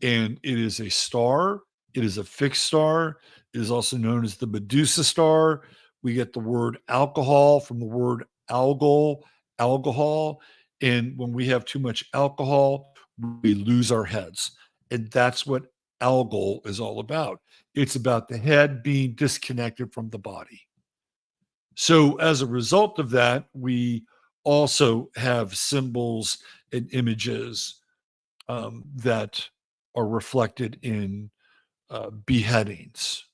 and it is a star. It is a fixed star. It is also known as the Medusa star. We get the word alcohol from the word alcohol. And when we have too much alcohol, we lose our heads. And that's what Algol is all about. It's about the head being disconnected from the body. So as a result of that, we also have symbols and images that are reflected in beheadings,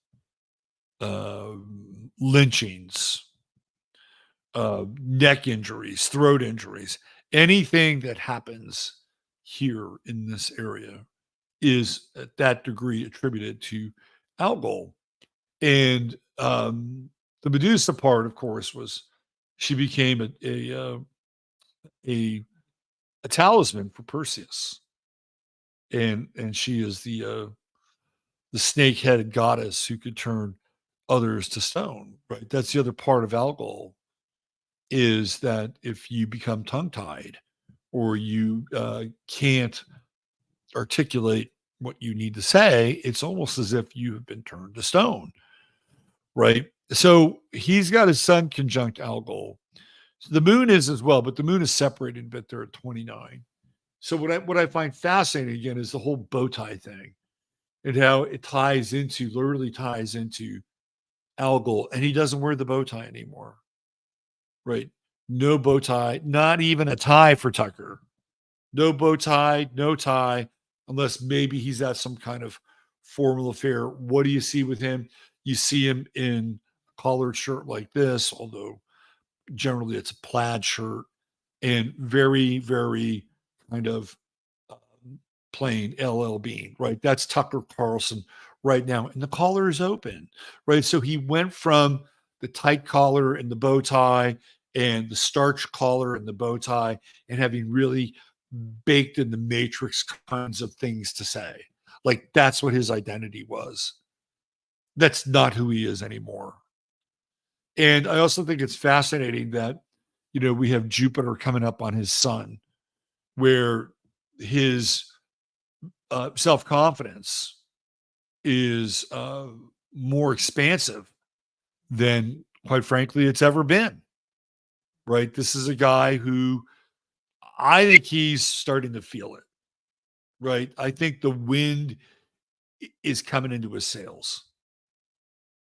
lynchings, neck injuries, throat injuries. Anything that happens here in this area is at that degree attributed to Algol. And the Medusa part, of course, was she became a talisman for Perseus, and she is the snake-headed goddess who could turn others to stone. Right, that's the other part of Algol, is that if you become tongue-tied or you can't articulate what you need to say, it's almost as if you have been turned to stone. Right, so he's got his sun conjunct Algol. So the moon is as well, but the moon is separated a bit there at 29. So what I find fascinating again is the whole bow tie thing and how it literally ties into Algol, and he doesn't wear the bow tie anymore. Right? No bow tie, not even a tie for Tucker. No bow tie, no tie, unless maybe he's at some kind of formal affair. What do you see with him? You see him in a collared shirt like this, although generally it's a plaid shirt, and very, very kind of plain LL Bean, right? That's Tucker Carlson right now. And the collar is open, right? So he went from the tight collar and the bow tie and the starch collar and the bow tie and having really baked in the matrix kinds of things to say. Like that's what his identity was. That's not who he is anymore. And I also think it's fascinating that, we have Jupiter coming up on his sun, where his self confidence is more expansive than, quite frankly, it's ever been. Right? This is a guy who I think he's starting to feel it. Right? I think the wind is coming into his sails.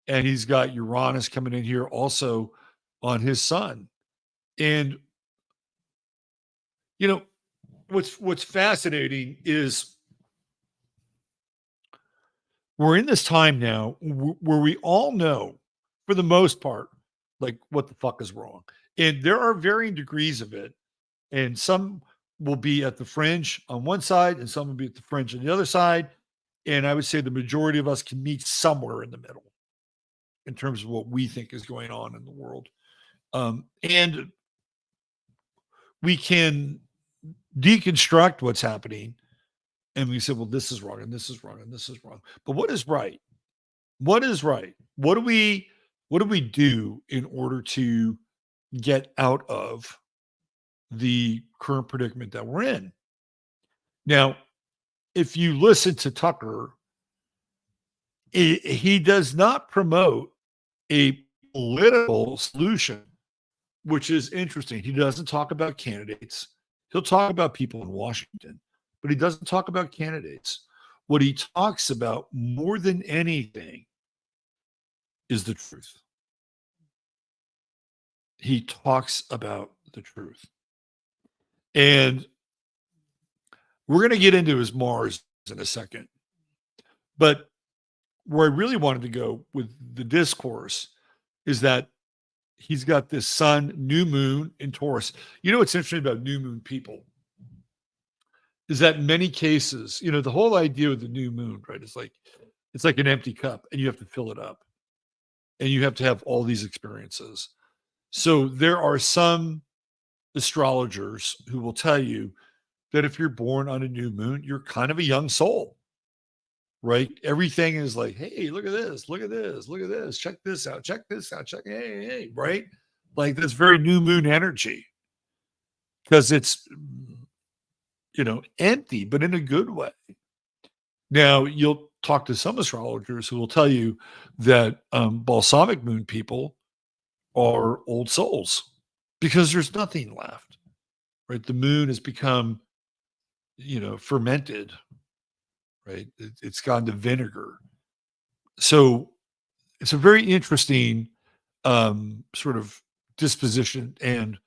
And he's got Uranus coming in here also on his sun. And what's fascinating is we're in this time now where we all know, for the most part, like what the fuck is wrong. And there are varying degrees of it. And some will be at the fringe on one side, and some will be at the fringe on the other side. And I would say the majority of us can meet somewhere in the middle in terms of what we think is going on in the world. And we can deconstruct what's happening And we said, well, this is wrong, and this is wrong, and this is wrong. But what is right? What is right? What do we do in order to get out of the current predicament that we're in? Now, if you listen to Tucker, he does not promote a political solution, which is interesting. He doesn't talk about candidates. He'll talk about people in Washington, but he doesn't talk about candidates. What he talks about more than anything is the truth. He talks about the truth. And we're going to get into his Mars in a second. But where I really wanted to go with the discourse is that he's got this sun, new moon in Taurus. You know what's interesting about new moon people is that in many cases, the whole idea of the new moon, right? It's like an empty cup and you have to fill it up and you have to have all these experiences. So there are some astrologers who will tell you that if you're born on a new moon, you're kind of a young soul, right? Everything is like, hey, look at this, look at this, look at this, check this out, check this out, hey, right? Like this very new moon energy because it's, empty, but in a good way. Now, you'll talk to some astrologers who will tell you that balsamic moon people are old souls because there's nothing left, right? The moon has become, fermented, right? It's gone to vinegar. So it's a very interesting sort of disposition and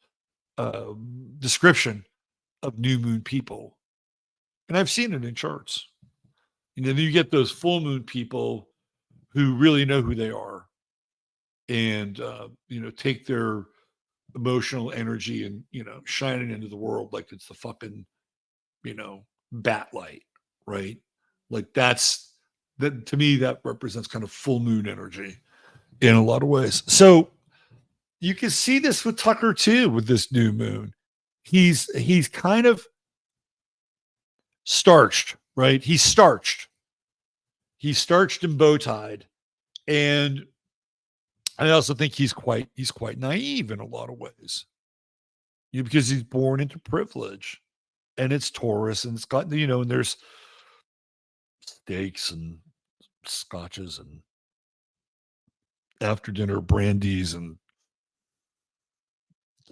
description of new moon people. And I've seen it in charts. And then you get those full moon people who really know who they are and, take their emotional energy and, shine it into the world like it's the fucking, bat light, right? Like that to me, that represents kind of full moon energy in a lot of ways. So you can see this with Tucker too, with this new moon. He's kind of starched, right? He's starched and bow tied. And I also think he's quite naive in a lot of ways. Because he's born into privilege. And it's Taurus and it's got, and there's steaks and scotches and after dinner brandies and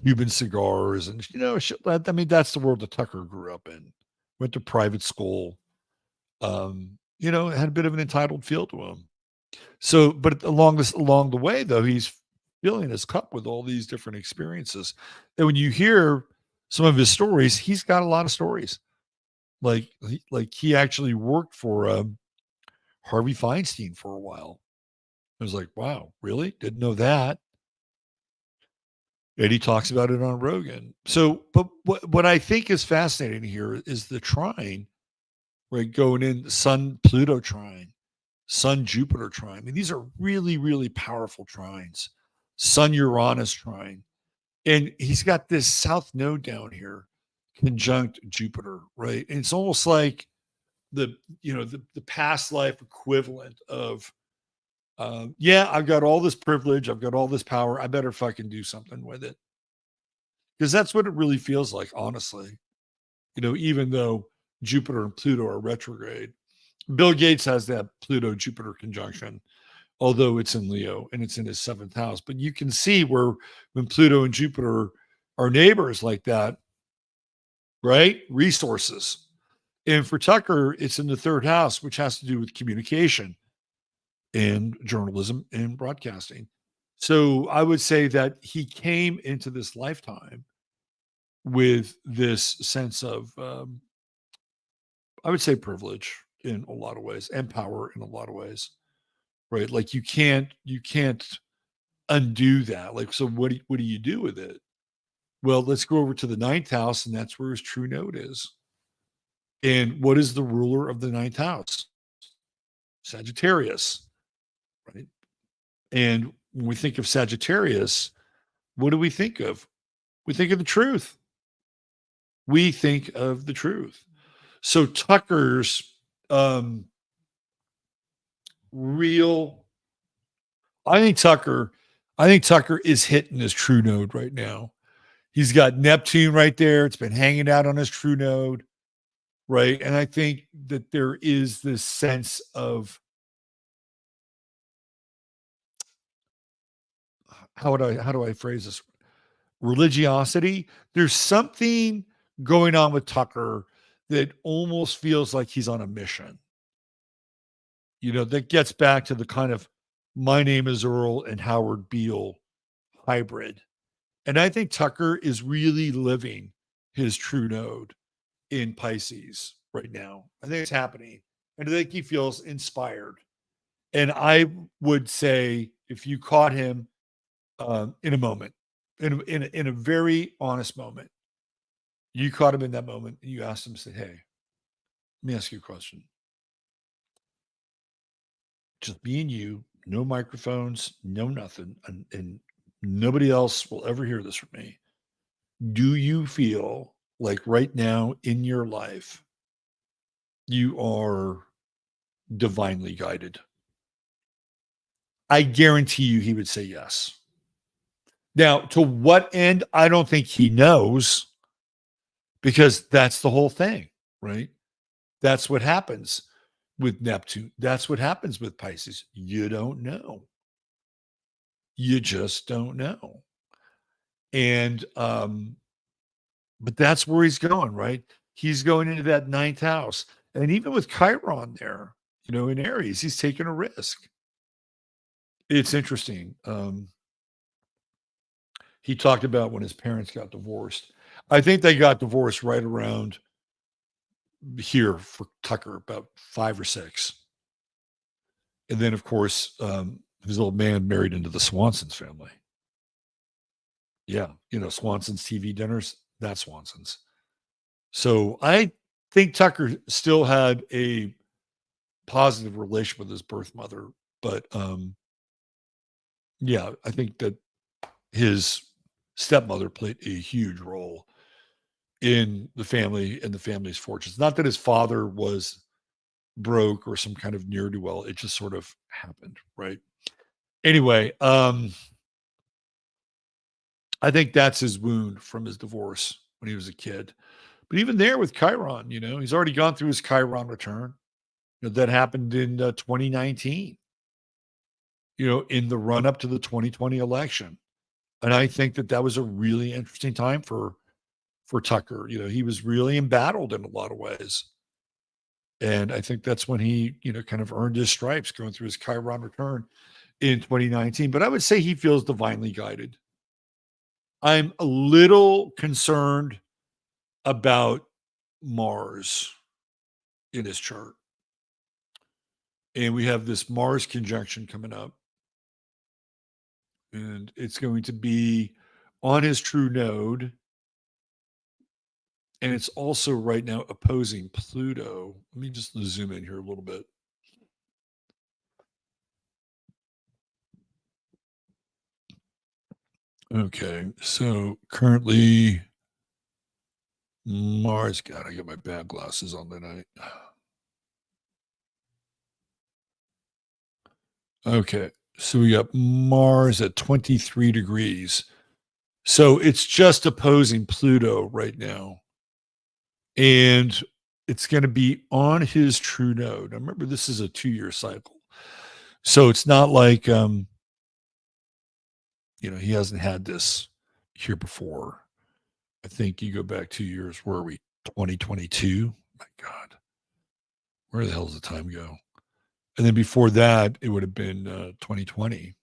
Cuban cigars and shit. I mean, that's the world that Tucker grew up in. Went to private school. Had a bit of an entitled feel to him. So, but along the way though, he's filling his cup with all these different experiences. And when you hear some of his stories, he's got a lot of stories. Like he actually worked for Harvey Feinstein for a while. I was like, wow, really? Didn't know that. And he talks about it on Rogan. So, but what I think is fascinating here is the trine, right? Going in Sun Pluto trine, Sun Jupiter trine. I mean, these are really, really powerful trines. Sun Uranus trine. And he's got this south node down here, conjunct Jupiter, right? And it's almost like the past life equivalent of I've got all this privilege, I've got all this power, I better fucking do something with it. Because that's what it really feels like, honestly. Even though Jupiter and Pluto are retrograde. Bill Gates has that Pluto-Jupiter conjunction, although it's in Leo and it's in his 7th house. But you can see where when Pluto and Jupiter are neighbors like that, right? Resources. And for Tucker, it's in the 3rd house, which has to do with communication and journalism and broadcasting. So I would say that he came into this lifetime with this sense of, I would say, privilege in a lot of ways and power in a lot of ways, right? Like you can't undo that. Like, so what do you do with it? Well, let's go over to the 9th house, and that's where his true node is. And what is the ruler of the 9th house? Sagittarius, right? And when we think of Sagittarius, what do we think of? We think of the truth. We think of the truth. So Tucker's real, I think Tucker, is hitting his true node right now. He's got Neptune right there. It's been hanging out on his true node, right? And I think that there is this sense of how do I phrase this? Religiosity. There's something going on with Tucker that almost feels like he's on a mission. That gets back to the kind of My Name Is Earl and Howard Beale hybrid. And I think Tucker is really living his true node in Pisces right now. I think it's happening. And I think he feels inspired. And I would say if you caught him in a moment, in a very honest moment, you caught him in that moment, and you asked him, say, hey, let me ask you a question. Just me and you, no microphones, no nothing, and nobody else will ever hear this from me. Do you feel like right now in your life, you are divinely guided? I guarantee you he would say yes. Now, to what end? I don't think he knows, because that's the whole thing, right? That's what happens with Neptune. That's what happens with Pisces. You don't know. You just don't know. And but that's where he's going, right? He's going into that ninth house. And even with Chiron there, in Aries, he's taking a risk. It's interesting. He talked about when his parents got divorced. I think they got divorced right around here for Tucker, about 5 or 6. And then, of course, his old man married into the Swanson's family. Yeah, Swanson's TV dinners, that's Swanson's. So I think Tucker still had a positive relation with his birth mother, but yeah, I think that his stepmother played a huge role in the family and the family's fortunes. Not that his father was broke or some kind of ne'er-do-well. It just sort of happened, right? Anyway, I think that's his wound from his divorce when he was a kid. But even there with Chiron, he's already gone through his Chiron return. That happened in 2019, in the run up to the 2020 election. And I think that was a really interesting time for Tucker. He was really embattled in a lot of ways. And I think that's when he, kind of earned his stripes going through his Chiron return in 2019. But I would say he feels divinely guided. I'm a little concerned about Mars in his chart. And we have this Mars conjunction coming up. And it's going to be on his true node. And it's also right now opposing Pluto. Let me just zoom in here a little bit. Okay, so currently Mars, God, I got my bad glasses on tonight. Okay, so we got Mars at 23 degrees. So it's just opposing Pluto right now. And it's going to be on his true node. Now, remember, this is a 2-year cycle. So it's not like, he hasn't had this here before. I think you go back 2 years, where are we? 2022? My God. Where the hell does the time go? And then before that, it would have been 2020,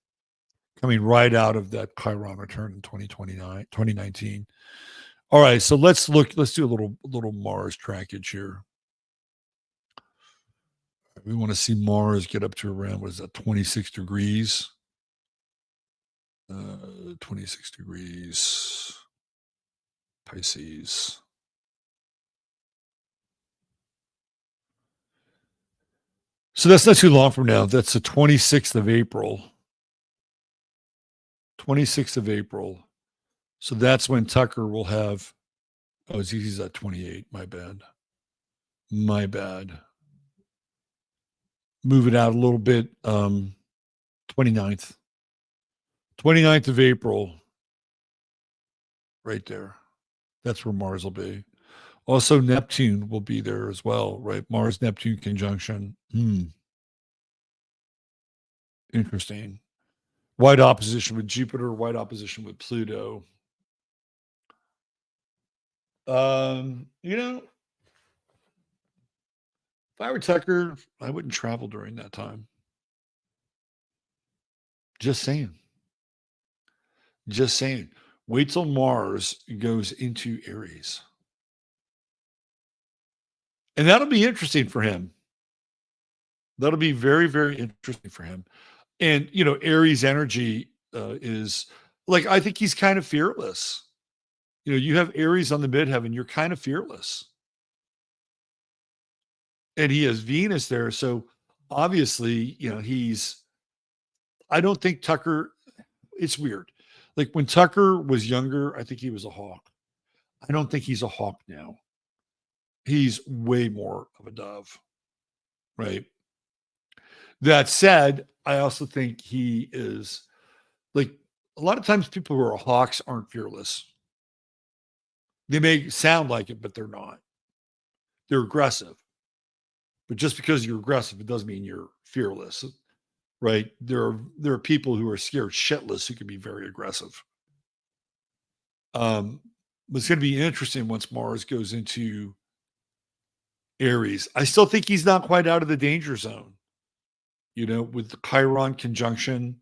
coming right out of that Chiron return in 2019. All right, so let's do a little Mars trackage here. We want to see Mars get up to around, what is that, 26 degrees? 26 degrees, Pisces. So that's not too long from now. That's the 26th of April. 26th of April. So that's when Tucker will have, he's at 28, my bad. My bad. Move it out a little bit. 29th. 29th of April, right there. That's where Mars will be. Also, Neptune will be there as well, right? Mars Neptune conjunction. Interesting. Wide opposition with Jupiter, wide opposition with Pluto. You know, if I were Tucker, I wouldn't travel during that time. Just saying. Just saying. Wait till Mars goes into Aries. And that'll be interesting for him. That'll be very, very interesting for him. And, Aries energy is like, I think he's kind of fearless. You have Aries on the midheaven, you're kind of fearless. And he has Venus there. So obviously, I don't think Tucker, it's weird. Like when Tucker was younger, I think he was a hawk. I don't think he's a hawk now. He's way more of a dove, right? That said, I also think he is like a lot of times people who are hawks aren't fearless. They may sound like it, but they're not. They're aggressive. But just because you're aggressive, it doesn't mean you're fearless, right? There are people who are scared shitless who can be very aggressive. But it's going to be interesting once Mars goes into Aries. I still think he's not quite out of the danger zone. With the Chiron conjunction,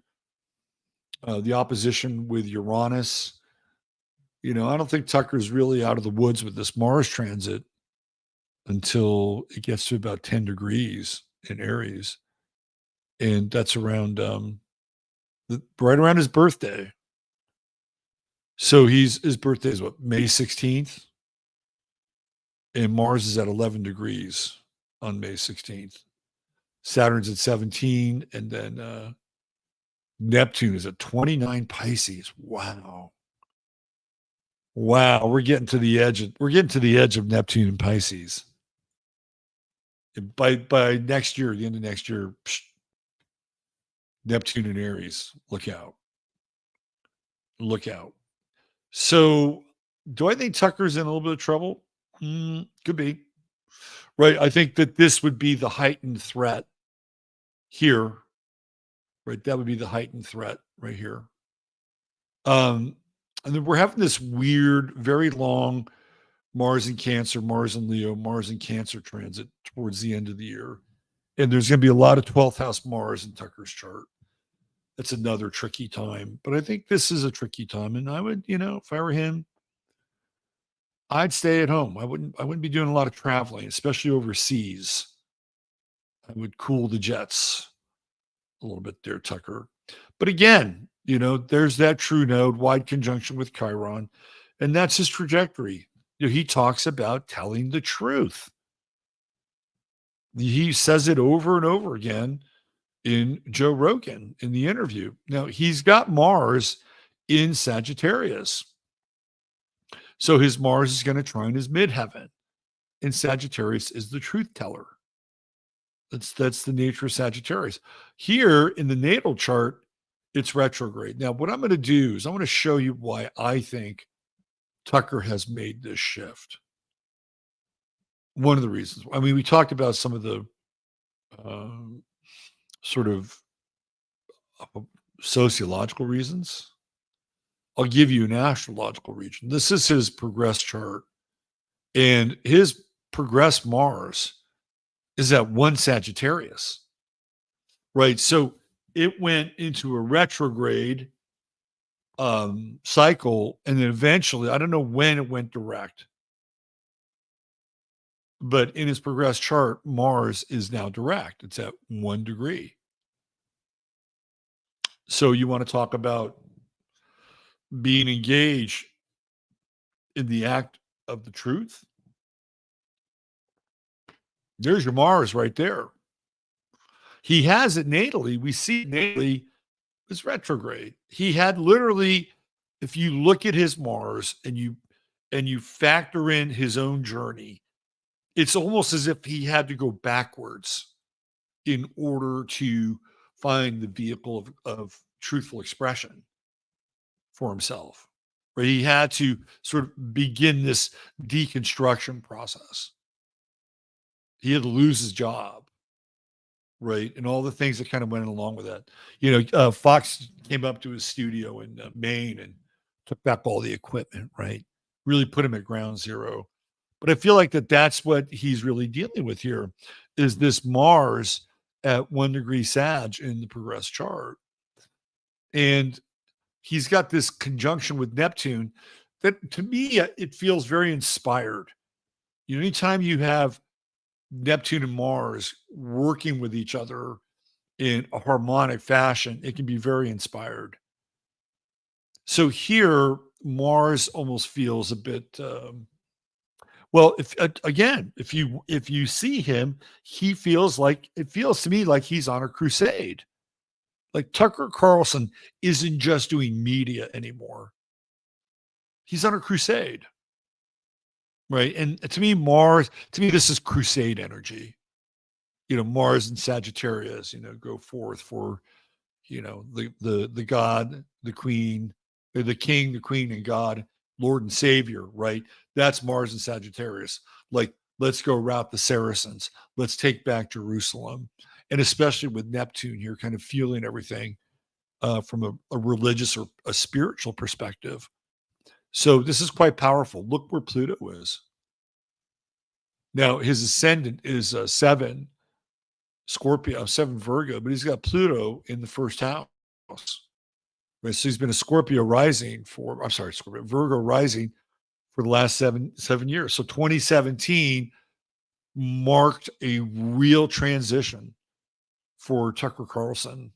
the opposition with Uranus. I don't think Tucker's really out of the woods with this Mars transit until it gets to about 10 degrees in Aries. And that's around right around his birthday. So his birthday is what, May 16th? And Mars is at 11 degrees on May 16th. Saturn's at 17, and then Neptune is at 29 Pisces. Wow. We're getting to the edge of Neptune and Pisces. And by next year, the end of next year, Neptune and Aries, look out. Look out. So, do I think Tucker's in a little bit of trouble? Could be. Right. I think that this would be the heightened threat here. Right. That would be the heightened threat right here. And then we're having this weird, very long Mars in Cancer, Mars in Leo, Mars in Cancer transit towards the end of the year. And there's going to be a lot of 12th house Mars in Tucker's chart. That's another tricky time. But I think this is a tricky time. And I would, if I were him, I'd stay at home. I wouldn't be doing a lot of traveling, especially overseas. I would cool the jets a little bit there, Tucker. But again, there's that true node, wide conjunction with Chiron, and that's his trajectory. He talks about telling the truth. He says it over and over again in Joe Rogan in the interview. Now, he's got Mars in Sagittarius. So his Mars is going to trine his midheaven. And Sagittarius is the truth teller. That's the nature of Sagittarius. Here in the natal chart, it's retrograde. Now, what I'm going to do is I'm going to show you why I think Tucker has made this shift. One of the reasons. I mean, we talked about some of the sort of sociological reasons. I'll give you an astrological region. This is his progress chart. And his progress Mars is at 1 Sagittarius, right? So it went into a retrograde cycle, and then eventually, I don't know when it went direct, but in his progress chart, Mars is now direct. It's at 1 degree. So you want to talk about being engaged in the act of the truth? There's your Mars right there. He has it natally. We see natally it's retrograde. He had literally, if you look at his Mars and you factor in his own journey, it's almost as if he had to go backwards in order to find the vehicle of truthful expression for himself. Right? He had to sort of begin this deconstruction process. He had to lose his job, right? And all the things that kind of went along with that. Fox came up to his studio in Maine and took back all the equipment, right? Really put him at ground zero. But I feel like that's what he's really dealing with here is this Mars at 1 degree Sag in the progress chart. And he's got this conjunction with Neptune that to me, it feels very inspired. Anytime you have Neptune and Mars working with each other in a harmonic fashion, it can be very inspired. So here, Mars almost feels a bit, well, if you see him, it feels to me like he's on a crusade. Like Tucker Carlson isn't just doing media anymore. He's on a crusade. Right. And to me, this is crusade energy. Mars and Sagittarius, go forth for, the God, the Queen, the King, the Queen, and God, Lord and Savior, right? That's Mars and Sagittarius. Like, let's go rout the Saracens. Let's take back Jerusalem. And especially with Neptune here, kind of fueling everything from a religious or a spiritual perspective. So this is quite powerful. Look where Pluto is. Now, his ascendant is 7 Scorpio, 7 Virgo, but he's got Pluto in the first house. Right? So he's been a Virgo rising for the last seven years. So 2017 marked a real transition for Tucker Carlson.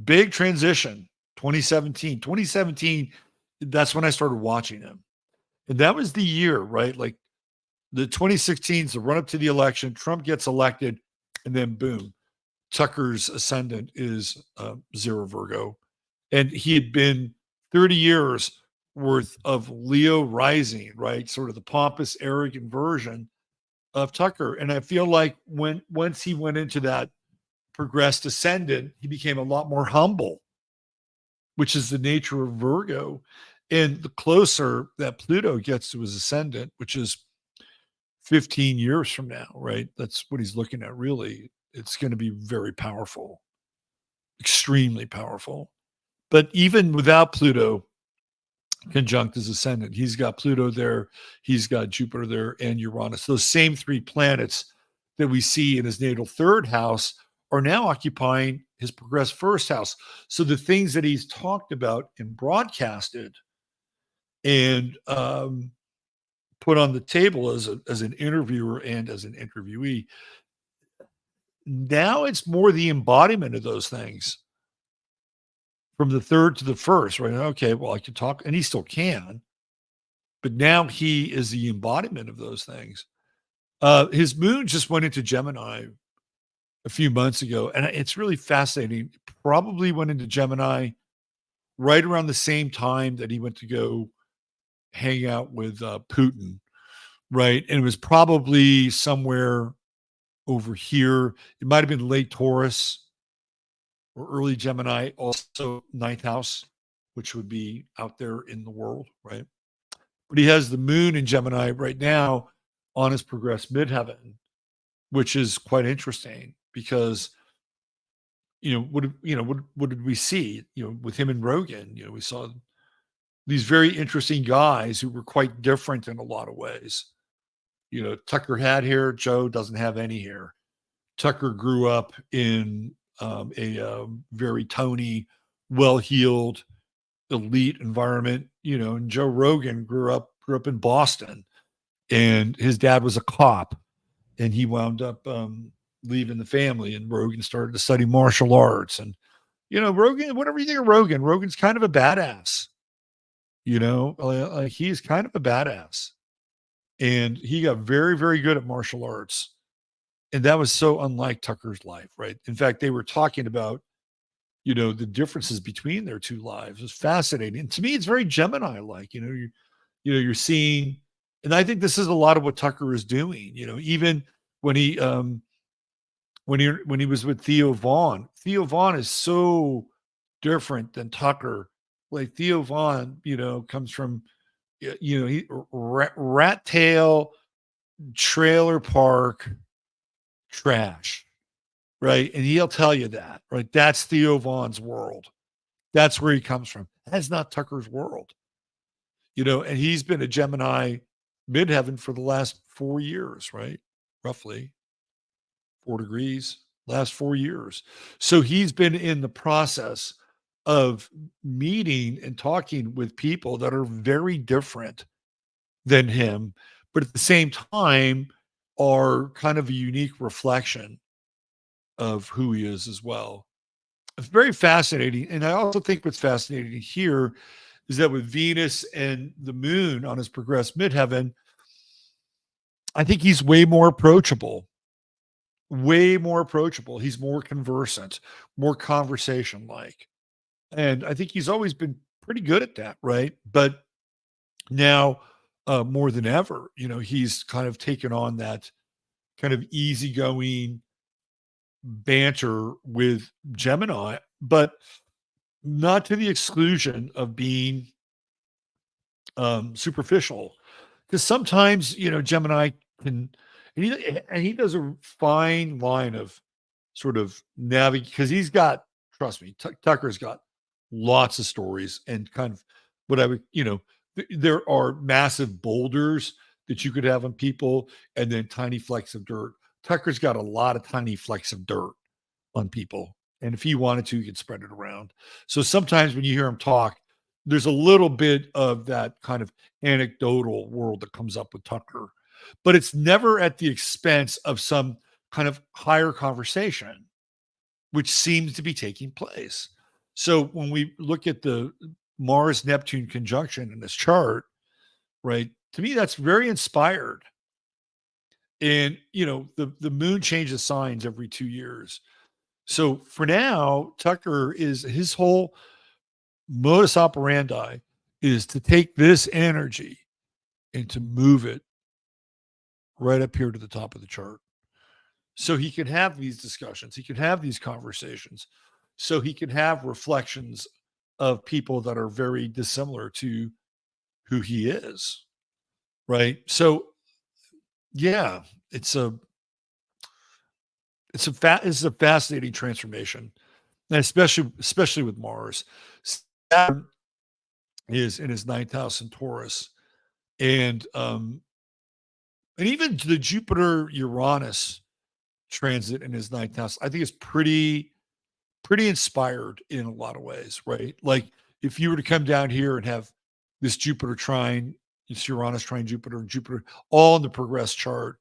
Big transition, 2017. 2017, that's when I started watching him. And that was the year, right? Like the 2016 is the run up to the election. Trump gets elected, and then boom, Tucker's ascendant is 0 Virgo. And he had been 30 years worth of Leo rising, right? Sort of the pompous, arrogant version of Tucker. And I feel like once he went into that progressed ascendant, he became a lot more humble, which is the nature of Virgo. And the closer that Pluto gets to his ascendant, which is 15 years from now, right? That's what he's looking at, really. It's going to be very powerful, extremely powerful. But even without Pluto conjunct his ascendant, he's got Pluto there, he's got Jupiter there, and Uranus. Those same 3 planets that we see in his natal 3rd house are now occupying his progressed 1st house. So the things that he's talked about and broadcasted and put on the table as an interviewer and as an interviewee, now it's more the embodiment of those things from the 3rd to the 1st, right? Okay, well, I can talk, and he still can, but now he is the embodiment of those things. His moon just went into Gemini a few months ago, and it's really fascinating. Probably went into Gemini right around the same time that he went to go hang out with Putin, right? And it was probably somewhere over here. It might have been late Taurus or early Gemini, also 9th house, which would be out there in the world, right? But he has the moon in Gemini right now on his progressed midheaven, which is quite interesting because, what did we see, with him and Rogan? We saw these very interesting guys who were quite different in a lot of ways. Tucker had hair, Joe doesn't have any hair. Tucker grew up in a very tony, well-heeled, elite environment, and Joe Rogan grew up in Boston, and his dad was a cop, and he wound up leaving the family, and Rogan started to study martial arts. And, Rogan, whatever you think of Rogan's kind of a badass, he's kind of a badass, and he got very, very good at martial arts. And that was so unlike Tucker's life, right? In fact, they were talking about, the differences between their 2 lives. It's fascinating. And to me, it's very Gemini-like. You're seeing And I think this is a lot of what Tucker is doing. Even when he was with Theo Vaughn. Theo Vaughn is so different than Tucker. Like Theo Vaughn, comes from rat tail trailer park trash, right? And he'll tell you that, right? That's Theo Vaughn's world. That's where he comes from. That's not Tucker's world, and he's been a Gemini midheaven for the last 4 years, right? Roughly 4 degrees, last 4 years. So he's been in the process of meeting and talking with people that are very different than him, but at the same time are kind of a unique reflection of who he is as well. It's very fascinating. And I also think what's fascinating here is that with Venus and the moon on his progressed midheaven, I think he's way more approachable. Way more approachable. He's more conversant, more conversation like. And I think he's always been pretty good at that, right? But now, more than ever, he's kind of taken on that kind of easygoing banter with Gemini, but not to the exclusion of being superficial. Because sometimes, Gemini can, and he does a fine line of sort of navigate, because he's got, trust me, Tucker's got lots of stories and kind of what I would, there are massive boulders that you could have on people and then tiny flecks of dirt. Tucker's got a lot of tiny flecks of dirt on people. And if he wanted to, he could spread it around. So sometimes when you hear him talk, there's a little bit of that kind of anecdotal world that comes up with Tucker, but it's never at the expense of some kind of higher conversation, which seems to be taking place. So when we look at the Mars Neptune conjunction in this chart, right, to me, that's very inspired. And, the moon changes signs every 2 years. So for now, Tucker is his whole modus operandi is to take this energy and to move it right up here to the top of the chart. So he can have these discussions, he can have these conversations, so he can have reflections of people that are very dissimilar to who he is. Right. So yeah, it's a fascinating transformation. And especially with Mars. Saturn is in his ninth house in Taurus. And even the Jupiter Uranus transit in his ninth house, I think is pretty inspired in a lot of ways, right? Like if you were to come down here and have this Jupiter trine, this Uranus trine Jupiter and Jupiter all in the progress chart,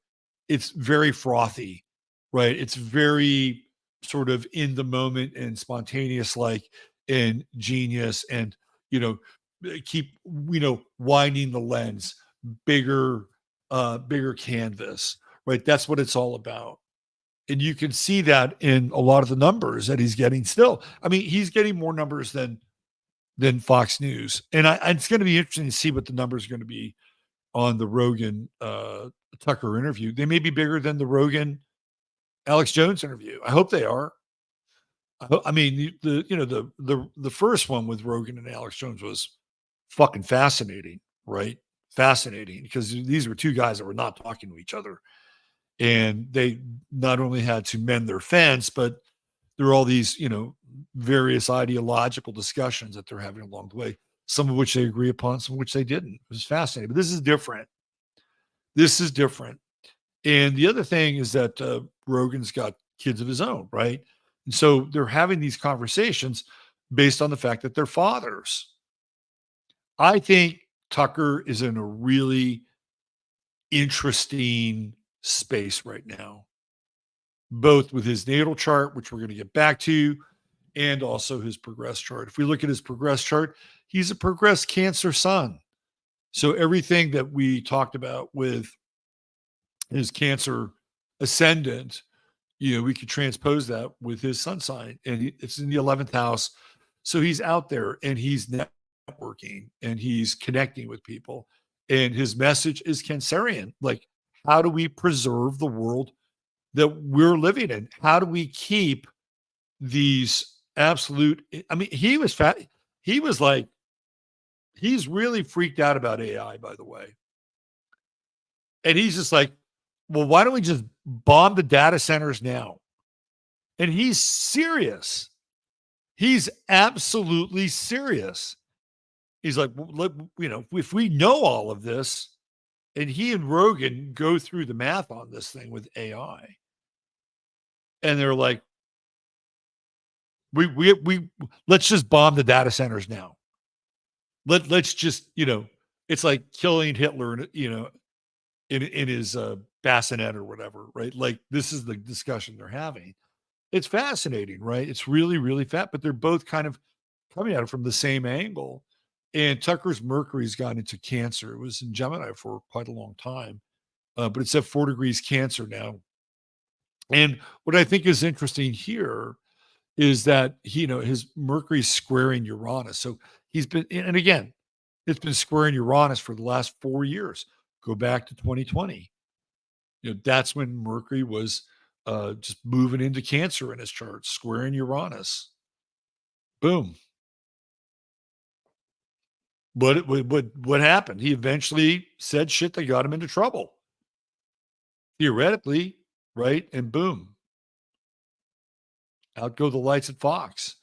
it's very frothy, right? It's very sort of in the moment and spontaneous, like, and genius, and keep winding the lens, bigger canvas, right? That's what it's all about. And you can see that in a lot of the numbers that he's getting still. I mean, he's getting more numbers than Fox News. And it's going to be interesting to see what the numbers are going to be on the Rogan Tucker interview. They may be bigger than the Rogan Alex Jones interview. I hope they are. I mean, the first one with Rogan and Alex Jones was fucking fascinating, right? Fascinating, because these were two guys that were not talking to each other. And they not only had to mend their fence, but there are all these, various ideological discussions that they're having along the way, some of which they agree upon, some of which they didn't. It was fascinating. But this is different. And the other thing is that Rogan's got kids of his own, right? And so they're having these conversations based on the fact that they're fathers. I think Tucker is in a really interesting space right now, both with his natal chart, which we're going to get back to, and also his progress chart. If we look at his progress chart, he's a progressed Cancer sun. So everything that we talked about with his Cancer ascendant, we could transpose that with his sun sign, and it's in the 11th house. So he's out there and he's networking and he's connecting with people. And his message is Cancerian. Like, how do we preserve the world that we're living in? How do we keep these absolute? I mean, he was fat. He was like, he's really freaked out about AI, by the way. And he's just like, well, why don't we just bomb the data centers now? And he's serious. He's absolutely serious. He's like, well, look, if we know all of this, and he and Rogan go through the math on this thing with AI, and they're like, we let's just bomb the data centers now. Let's just, it's like killing Hitler, in his bassinet or whatever, right? Like, this is the discussion they're having. It's fascinating, right? It's really, really fat, but they're both kind of coming at it from the same angle. And Tucker's Mercury's gone into Cancer. It was in Gemini for quite a long time, but it's at 4 degrees Cancer now. And what I think is interesting here is that his Mercury's squaring Uranus. So he's been, and again, it's been squaring Uranus for the last 4 years. Go back to 2020. That's when Mercury was just moving into Cancer in his chart, squaring Uranus. Boom. What happened? He eventually said shit that got him into trouble. Theoretically, right? And boom. Out go the lights at Fox.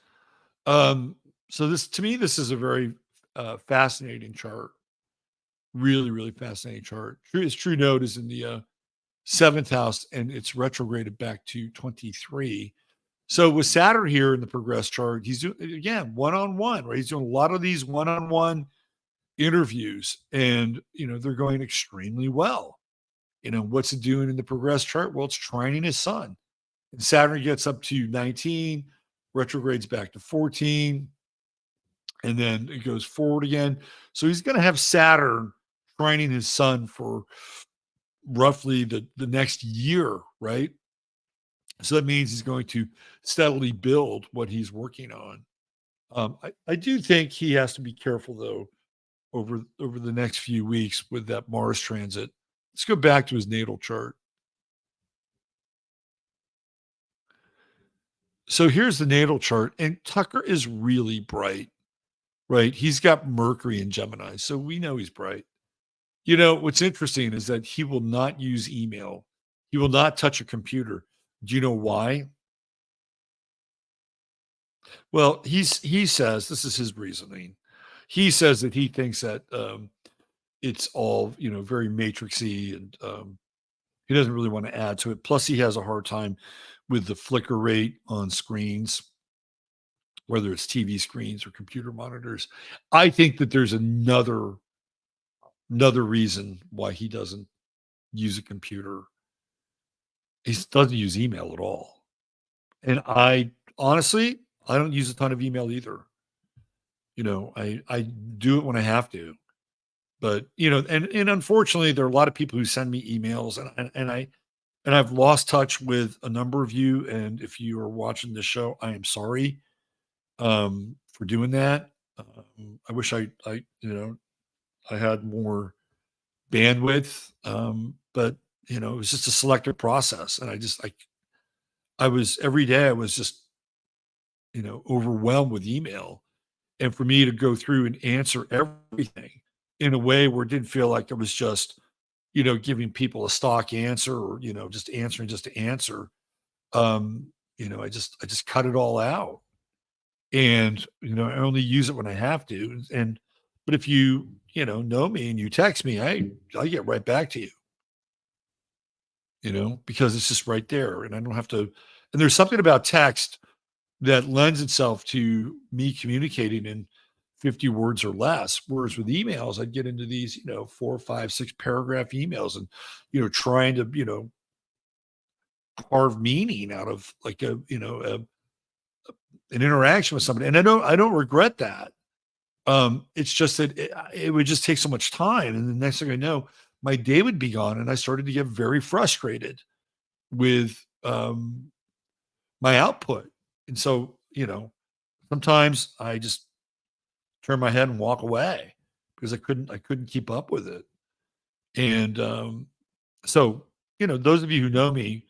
So to me, this is a very fascinating chart. Really, really fascinating chart. His true node is in the 7th house, and it's retrograded back to 23. So with Saturn here in the progress chart, he's doing, again, one-on-one, right? He's doing a lot of these one-on-one interviews, and they're going extremely well. What's it doing in the progress chart? Well, it's trining his sun. And Saturn gets up to 19, retrogrades back to 14, and then it goes forward again. So he's going to have Saturn trining his sun for roughly the next year, right? So that means he's going to steadily build what he's working on. I do think he has to be careful, though, over the next few weeks with that Mars transit. Let's go back to his natal chart. So here's the natal chart, and Tucker is really bright, right? He's got Mercury in Gemini, so we know he's bright. What's interesting is that he will not use email. He will not touch a computer. Do you know why? Well, he says, this is his reasoning. He says that he thinks that it's all, very matrixy, and he doesn't really want to add to it. Plus, he has a hard time with the flicker rate on screens, whether it's TV screens or computer monitors. I think that there's another reason why he doesn't use a computer. He doesn't use email at all. And I honestly don't use a ton of email either. I do it when I have to. But, and unfortunately, there are a lot of people who send me emails, and I've lost touch with a number of you. And if you are watching this show, I am sorry for doing that. I wish I had more bandwidth, but it was just a selective process, and I was every day I was just overwhelmed with email, and for me to go through and answer everything in a way where it didn't feel like it was just giving people a stock answer, or just answering just to answer. I just cut it all out, and I only use it when I have to. But if you know me and you text me, I get right back to you. Because it's just right there, and I don't have to. And there's something about text that lends itself to me communicating in 50 words or less. Whereas with emails, I'd get into these, 4, 5, 6 paragraph emails, and, trying to, carve meaning out of like an interaction with somebody. And I don't regret that. It's just that it would just take so much time. And the next thing I know, my day would be gone. And I started to get very frustrated with my output. And so, sometimes I just turn my head and walk away because I couldn't keep up with it. And so, those of you who know me,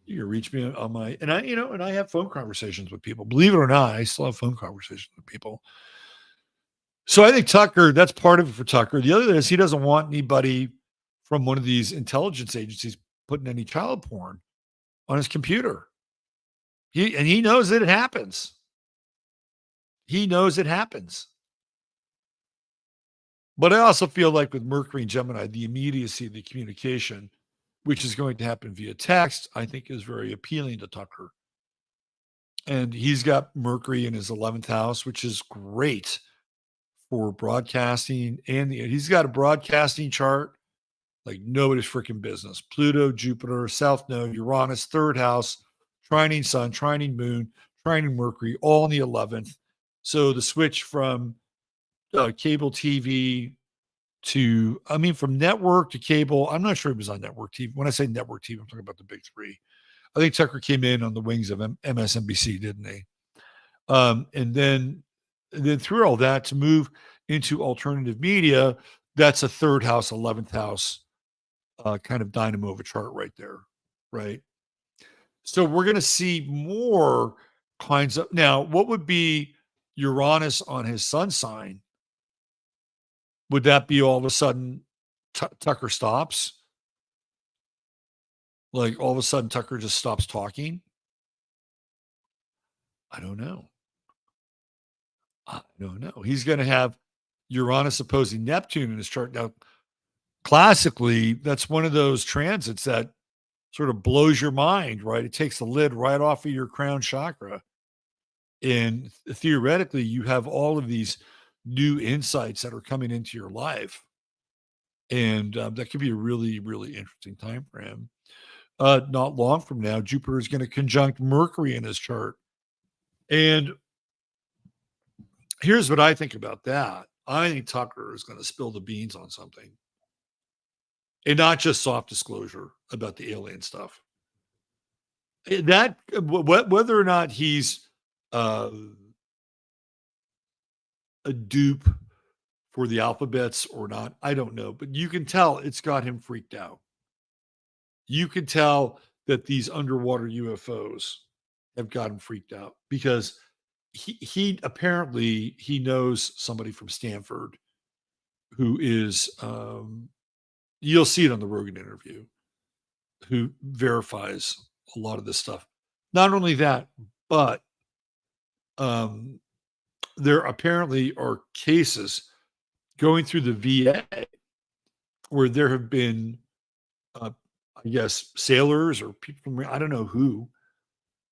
you can reach me on my, and I have phone conversations with people. Believe it or not, I still have phone conversations with people. So I think Tucker, that's part of it for Tucker. The other is he doesn't want anybody from one of these intelligence agencies putting any child porn on his computer. He knows that it happens. He knows it happens. But I also feel like with Mercury and Gemini, the immediacy of the communication, which is going to happen via text, I think is very appealing to Tucker. And he's got Mercury in his 11th house, which is great for broadcasting. And he's got a broadcasting chart like nobody's freaking business. Pluto, Jupiter, South Node, Uranus, third house, trining Sun, trining Moon, trining Mercury, all in the 11th. So the switch from cable TV from network to cable, I'm not sure it was on network TV. When I say network TV, I'm talking about the big three. I think Tucker came in on the wings of MSNBC, didn't he? And then through all that to move into alternative media, that's a third house, 11th house kind of dynamo of a chart right there, right? So we're going to see more kinds of, now what would be Uranus on his sun sign? Would that be all of a sudden Tucker stops? Like all of a sudden Tucker just stops talking? I don't know. He's going to have Uranus opposing Neptune in his chart. Now, classically, that's one of those transits that sort of blows your mind, right? It takes the lid right off of your crown chakra. And theoretically, you have all of these new insights that are coming into your life. And that could be a really, really interesting time for him. Not long from now, Jupiter is going to conjunct Mercury in his chart. And here's what I think about that. I think Tucker is going to spill the beans on something. And not just soft disclosure about the alien stuff. That whether or not he's a dupe for the alphabets or not, I don't know. But you can tell it's got him freaked out. You can tell that these underwater UFOs have got him freaked out because he apparently he knows somebody from Stanford who is you'll see it on the Rogan interview, who verifies a lot of this stuff. Not only that, but there apparently are cases going through the VA where there have been, I guess, sailors or people from, I don't know who,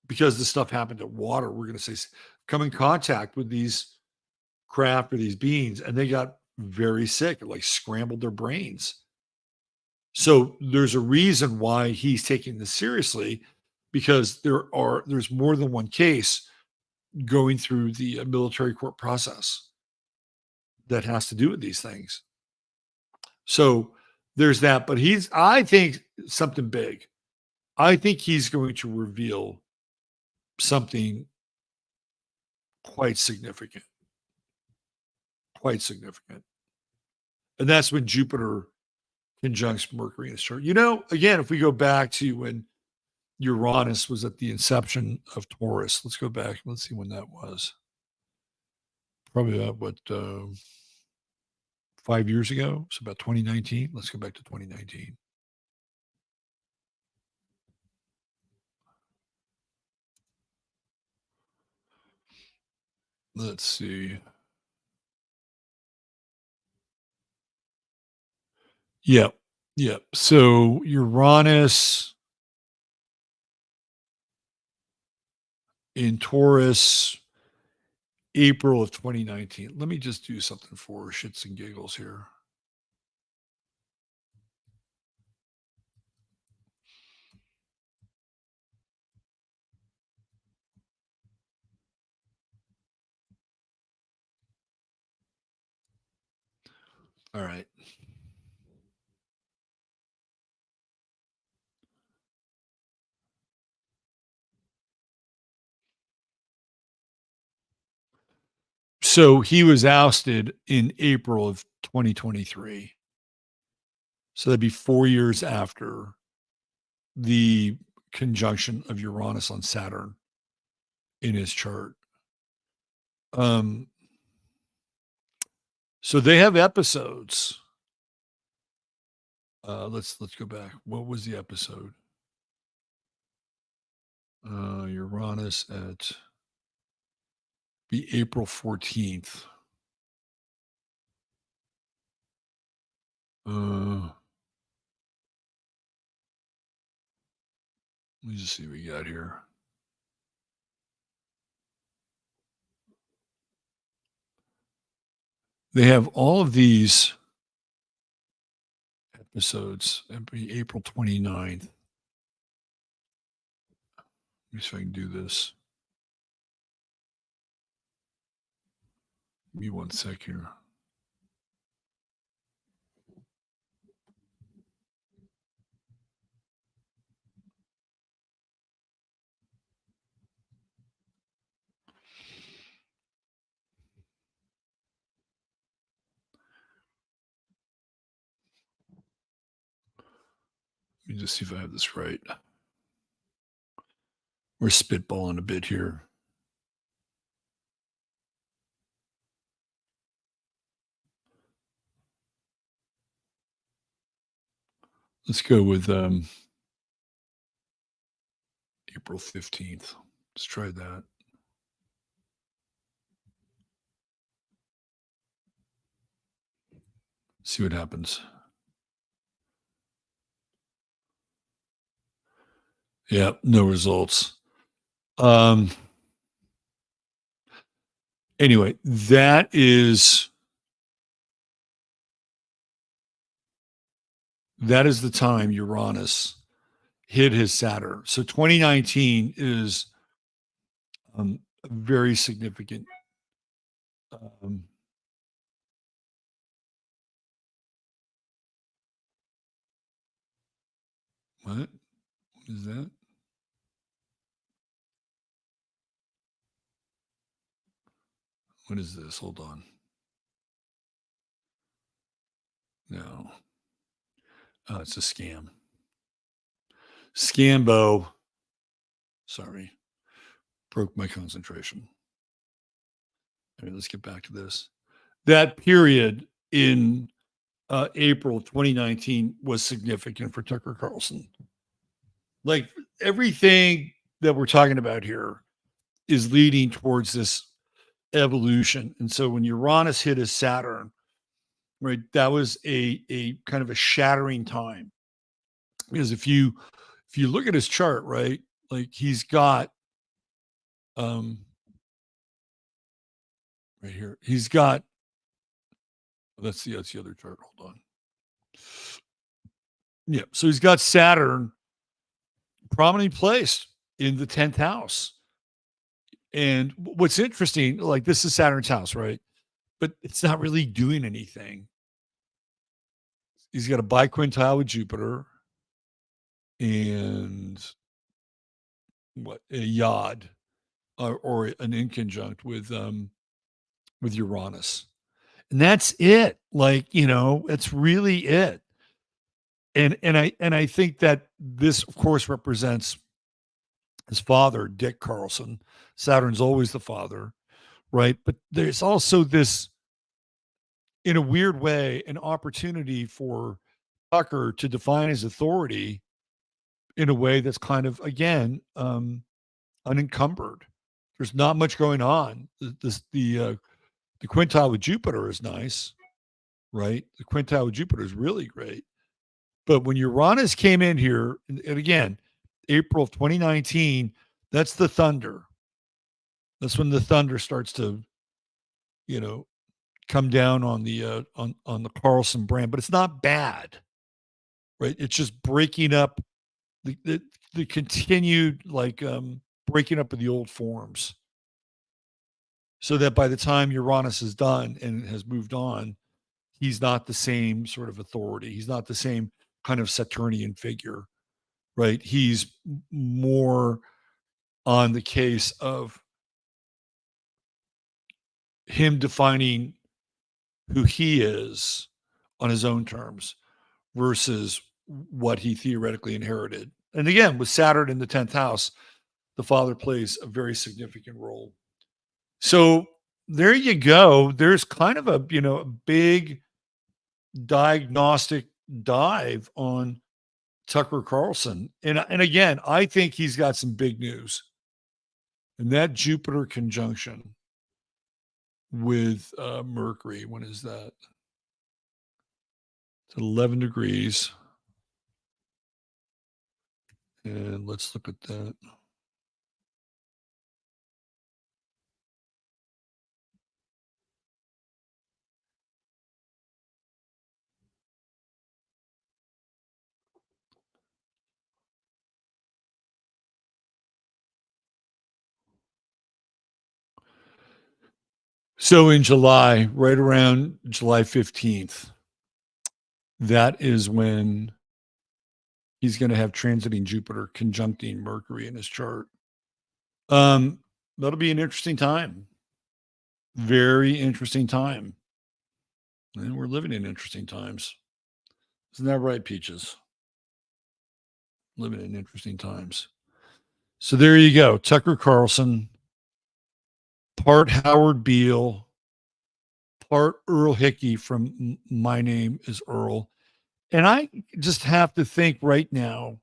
because this stuff happened at water, we're going to say, come in contact with these craft or these beings, and they got very sick, like scrambled their brains. So there's a reason why he's taking this seriously, because there's more than one case going through the military court process that has to do with these things. So there's that, but I think something big. I think he's going to reveal something quite significant. Quite significant. And that's when Jupiter conjuncts Mercury in his chart. Again, if we go back to when Uranus was at the inception of Taurus, let's go back. Let's see when that was. Probably about 5 years ago. So about 2019. Let's go back to 2019. Let's see. Yep. Yep. So Uranus in Taurus, April of 2019. Let me just do something for shits and giggles here. All right. So he was ousted in April of 2023. So that'd be 4 years after the conjunction of Uranus on Saturn in his chart. Um, so they have episodes. Let's go back. What was the episode? Uranus at be April 14th. Let me just see what we got here. They have all of these episodes. It'd be April 29th. Let me see if I can do this. Give me 1 sec here. Let me just see if I have this right. We're spitballing a bit here. Let's go with April 15th. Let's try that. See what happens. Yeah, no results. Anyway, that is the time Uranus hit his Saturn. So 2019 is a very significant what is that? What is this? Hold on. No. Oh, it's a scam. Scambo. Sorry. Broke my concentration. All right, let's get back to this. That period in April 2019 was significant for Tucker Carlson. Like everything that we're talking about here is leading towards this evolution. And so when Uranus hit his Saturn, right, that was a kind of a shattering time. Because if you look at his chart, right, like he's got right here, he's got that's the other chart. Hold on. Yeah, so he's got Saturn prominently placed in the 10th house. And what's interesting, like this is Saturn's house, right? But it's not really doing anything. He's got a biquintile with Jupiter and what a yod or an inconjunct with Uranus. And that's it. Like, it's really it. And I think that this, of course, represents his father, Dick Carlson. Saturn's always the father, right? But there's also this, in a weird way, an opportunity for Tucker to define his authority in a way that's kind of, again, unencumbered. There's not much going on. The quintile with Jupiter is nice, right? The quintile with Jupiter is really great. But when Uranus came in here, and again, April of 2019, that's the thunder. That's when the thunder starts to, come down on the on the Carlson brand. But it's not bad, right? It's just breaking up the continued breaking up of the old forms, so that by the time Uranus is done and has moved on, he's not the same sort of authority. He's not the same kind of Saturnian figure, right? He's more on the case of him defining who he is on his own terms, versus what he theoretically inherited. And again, with Saturn in the 10th house, the father plays a very significant role. So there you go. There's kind of a big diagnostic dive on Tucker Carlson. And again, I think he's got some big news. And that Jupiter conjunction with Mercury, when is that? It's 11 degrees. And let's look at that. So in July, right around July 15th, that is when he's going to have transiting Jupiter conjuncting Mercury in his chart. That'll be an interesting time. Very interesting time. And we're living in interesting times. Isn't that right, Peaches? Living in interesting times. So there you go. Tucker Carlson, part Howard Beale, part Earl Hickey from My Name Is Earl. And I just have to think right now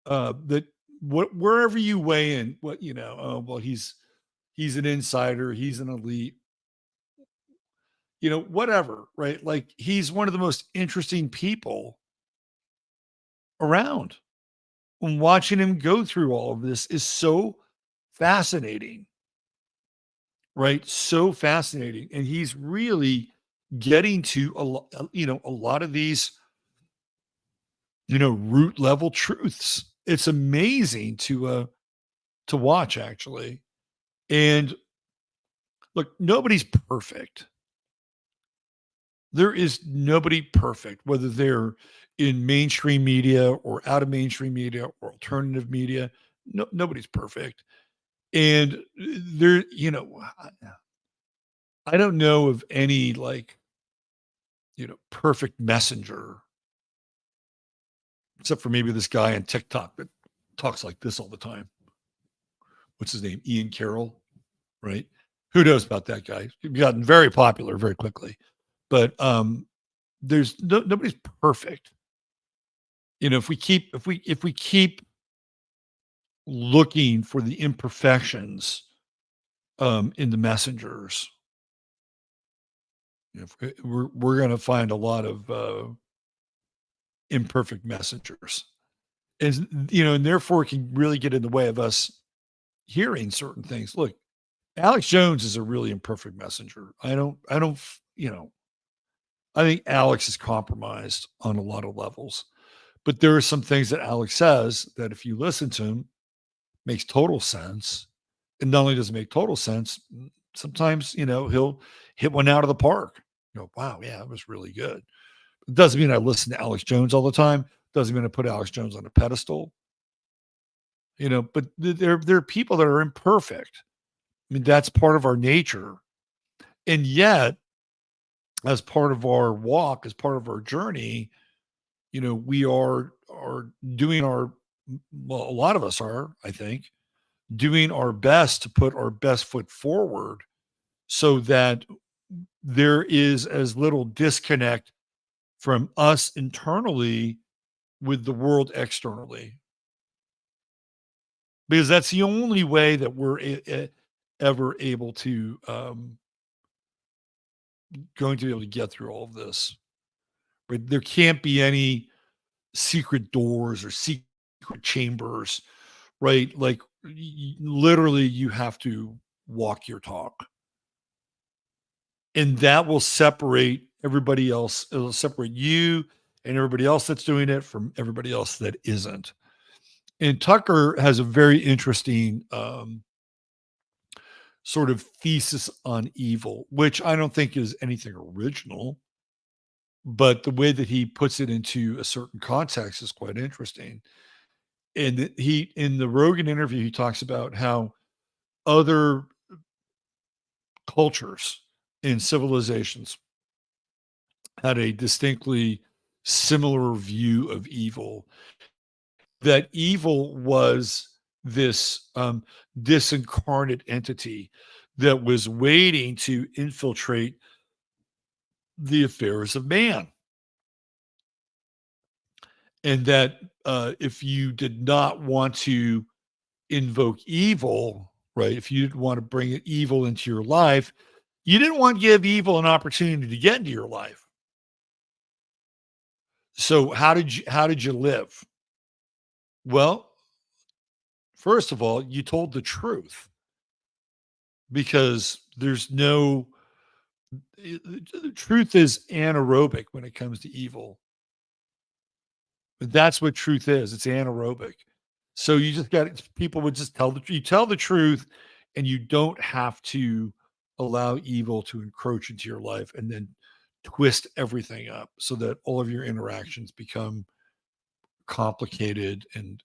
that wherever you weigh in, well, he's an insider, he's an elite, whatever, right? Like he's one of the most interesting people around. And watching him go through all of this is so fascinating, right? So fascinating. And he's really getting to a lot of these, root level truths. It's amazing to watch actually. And look, nobody's perfect. There is nobody perfect, whether they're in mainstream media or out of mainstream media or alternative media. No, nobody's perfect. And there, I don't know of any perfect messenger, except for maybe this guy on TikTok that talks like this all the time. What's his name? Ian Carroll, right? Who knows about that guy? He's gotten very popular very quickly. But there's nobody's perfect. If we keep looking for the imperfections in the messengers, we're going to find a lot of imperfect messengers, and therefore it can really get in the way of us hearing certain things. Look, Alex Jones is a really imperfect messenger. I don't, I think Alex is compromised on a lot of levels, but there are some things that Alex says that if you listen to him, makes total sense. And not only does it make total sense, sometimes, he'll hit one out of the park. Wow, yeah, that was really good. It doesn't mean I listen to Alex Jones all the time. Doesn't mean I put Alex Jones on a pedestal. But there are people that are imperfect. I mean, that's part of our nature. And yet, as part of our walk, as part of our journey, we are doing a lot of us are, I think, doing our best to put our best foot forward so that there is as little disconnect from us internally with the world externally. Because that's the only way that we're ever able to going to be able to get through all of this. Right? There can't be any secret doors or secret chambers, right? Like literally you have to walk your talk. And that will separate everybody else. It'll separate you and everybody else that's doing it from everybody else that isn't. And Tucker has a very interesting sort of thesis on evil, which I don't think is anything original, but the way that he puts it into a certain context is quite interesting. And in the Rogan interview, he talks about how other cultures and civilizations had a distinctly similar view of evil, that evil was this disincarnate entity that was waiting to infiltrate the affairs of man. And that if you did not want to invoke evil, right, if you didn't want to bring evil into your life, you didn't want to give evil an opportunity to get into your life. So how did you live? Well, first of all, you told the truth, because there's no the truth is anaerobic when it comes to evil. That's what truth is. It's anaerobic. So you just got people would just you tell the truth, and you don't have to allow evil to encroach into your life and then twist everything up so that all of your interactions become complicated and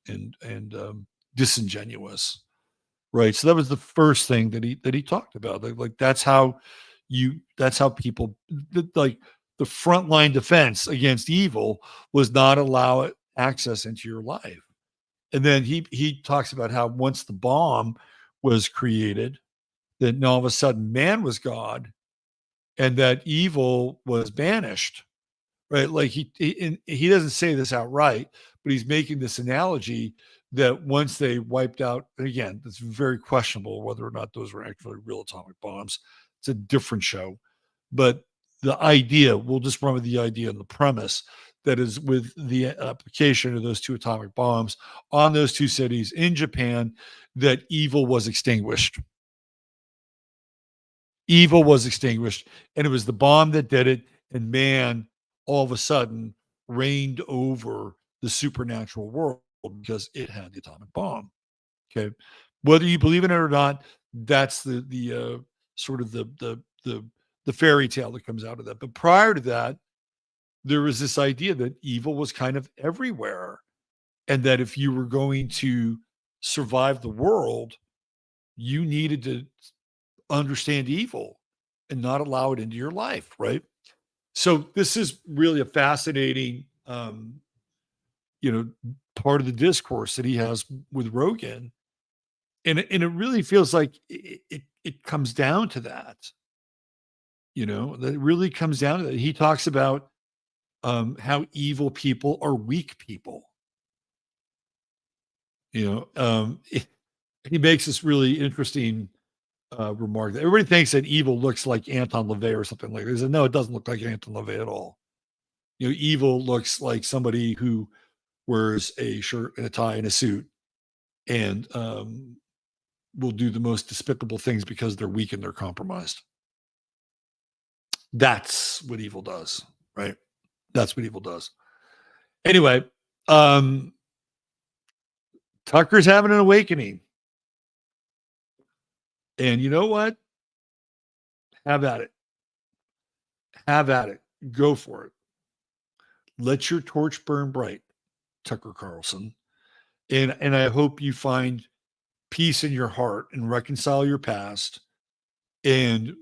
disingenuous. Right. So that was the first thing that he talked about. Like that's how people, like, the frontline defense against evil was not allow it access into your life. And then he talks about how once the bomb was created, then all of a sudden man was God, and that evil was banished. Right. Like he doesn't say this outright, but he's making this analogy that once they wiped out, and again, it's very questionable whether or not those were actually real atomic bombs. It's a different show. But the idea, we'll just run with the idea and the premise that is with the application of those two atomic bombs on those two cities in Japan, that evil was extinguished. Evil was extinguished, and it was the bomb that did it. And man, all of a sudden, reigned over the supernatural world because it had the atomic bomb. Okay, whether you believe in it or not, that's the sort of the fairy tale that comes out of that. But prior to that, there was this idea that evil was kind of everywhere, and that if you were going to survive the world, you needed to understand evil and not allow it into your life, right? So this is really a fascinating, part of the discourse that he has with Rogan, and it really feels like it comes down to that. That it really comes down to that. He talks about how evil people are weak people. He makes this really interesting remark that everybody thinks that evil looks like Anton LaVey or something like that. He said, no, it doesn't look like Anton LaVey at all. Evil looks like somebody who wears a shirt and a tie and a suit, and will do the most despicable things because they're weak and they're compromised. That's what evil does, right? That's what evil does. Anyway, Tucker's having an awakening. And you know what? Have at it. Have at it. Go for it. Let your torch burn bright, Tucker Carlson. And I hope you find peace in your heart and reconcile your past and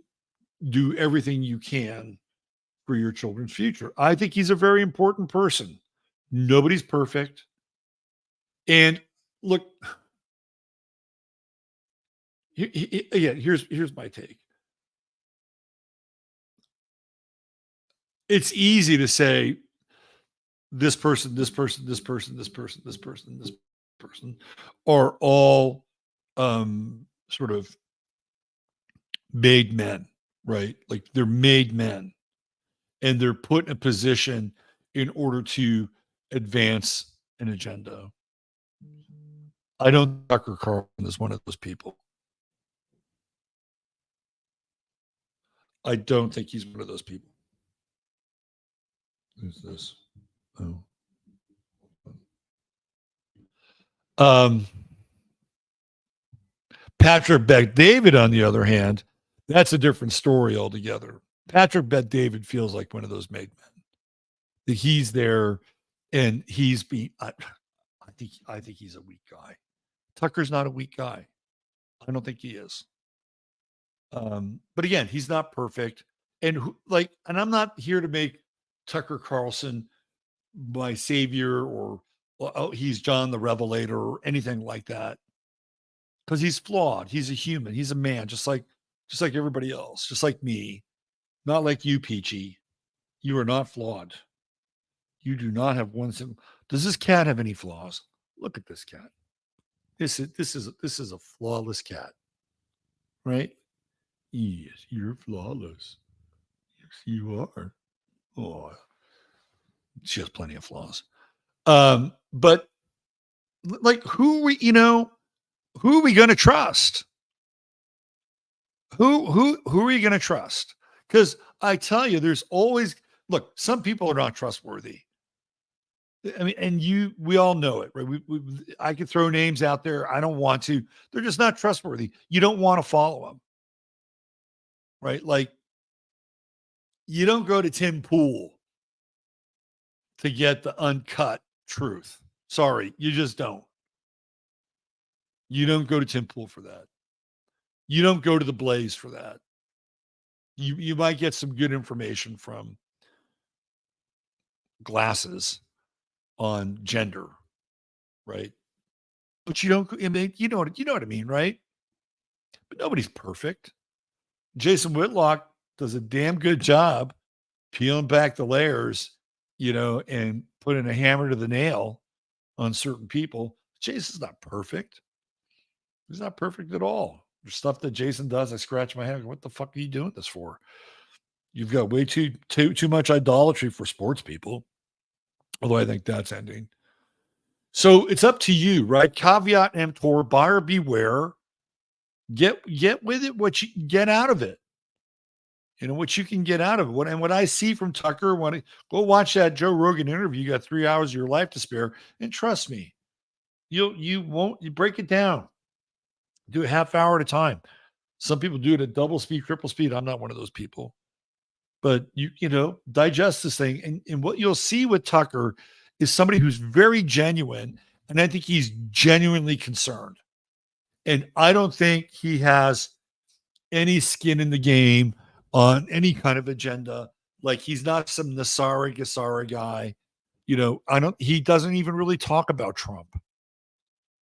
do everything you can for your children's future. I think he's a very important person. Nobody's perfect. And look, again, here's my take. It's easy to say this person, this person, this person, this person, this person, this person are all sort of made men, right? Like they're made men, and they're put in a position in order to advance an agenda. I don't think Tucker Carlson is one of those people. I don't think he's one of those people. Who's this? Oh. Patrick Bet-David, on the other hand, that's a different story altogether. Patrick Bet-David feels like one of those made men. That he's there and he's being. I think he's a weak guy. Tucker's not a weak guy. I don't think he is. But again, he's not perfect. And I'm not here to make Tucker Carlson my savior or oh, he's John the Revelator or anything like that. Because he's flawed. He's a human. He's a man, just like everybody else, just like me. Not like you, Peachy. You are not flawed. You do not have one single. Does this cat have any flaws? Look at this cat. This is a flawless cat, right? Yes, you're flawless. Yes, you are. Oh, she has plenty of flaws. But like, who are we going to trust? Who are you going to trust? Because I tell you, there's always look. Some people are not trustworthy. I mean, and we all know it, right? I could throw names out there. I don't want to. They're just not trustworthy. You don't want to follow them, right? Like, you don't go to Tim Pool to get the uncut truth. Sorry, you just don't. You don't go to Tim Pool for that. You don't go to the Blaze for that. You might get some good information from Glasses on gender, right? But you don't. I mean, you know what I mean, right? But nobody's perfect. Jason Whitlock does a damn good job peeling back the layers, and putting a hammer to the nail on certain people. Jason's not perfect. He's not perfect at all. There's stuff that Jason does. I scratch my head. What the fuck are you doing this for? You've got way too much idolatry for sports people. Although I think that's ending. So it's up to you, right? Caveat emptor, buyer beware. Get with it what you get out of it. What you can get out of it. What I see from Tucker, go watch that Joe Rogan interview. You got 3 hours of your life to spare, and trust me, you break it down. Do a half hour at a time. Some people do it at double speed, triple speed. I'm not one of those people. But digest this thing. And what you'll see with Tucker is somebody who's very genuine. And I think he's genuinely concerned. And I don't think he has any skin in the game on any kind of agenda. Like, he's not some Nasara Gassara guy. He doesn't even really talk about Trump.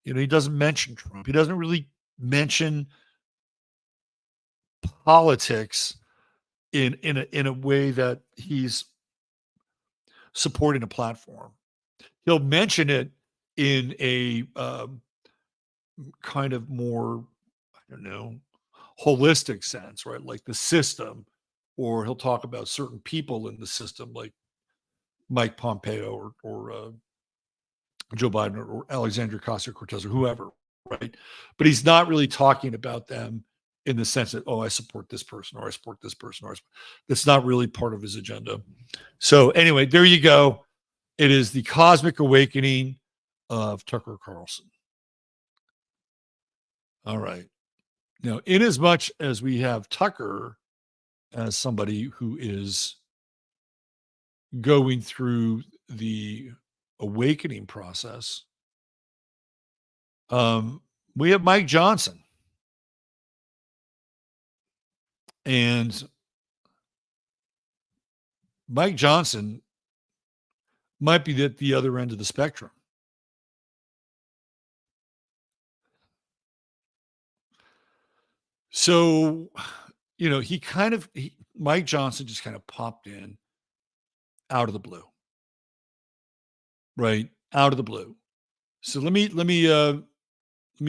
He doesn't mention Trump. He doesn't really mention politics in a way that he's supporting a platform. He'll mention it in a kind of more, I don't know, holistic sense, right? Like the system, or he'll talk about certain people in the system, like Mike Pompeo or Joe Biden or Alexandria Ocasio-Cortez or whoever, right? But he's not really talking about them in the sense that, I support this person or I support this person. That's not really part of his agenda. So anyway, there you go. It is the cosmic awakening of Tucker Carlson. All right. Now, in as much as we have Tucker as somebody who is going through the awakening process, we have Mike Johnson. And Mike Johnson might be at the other end of the spectrum. So, Mike Johnson just kind of popped in out of the blue, right? Out of the blue. So let me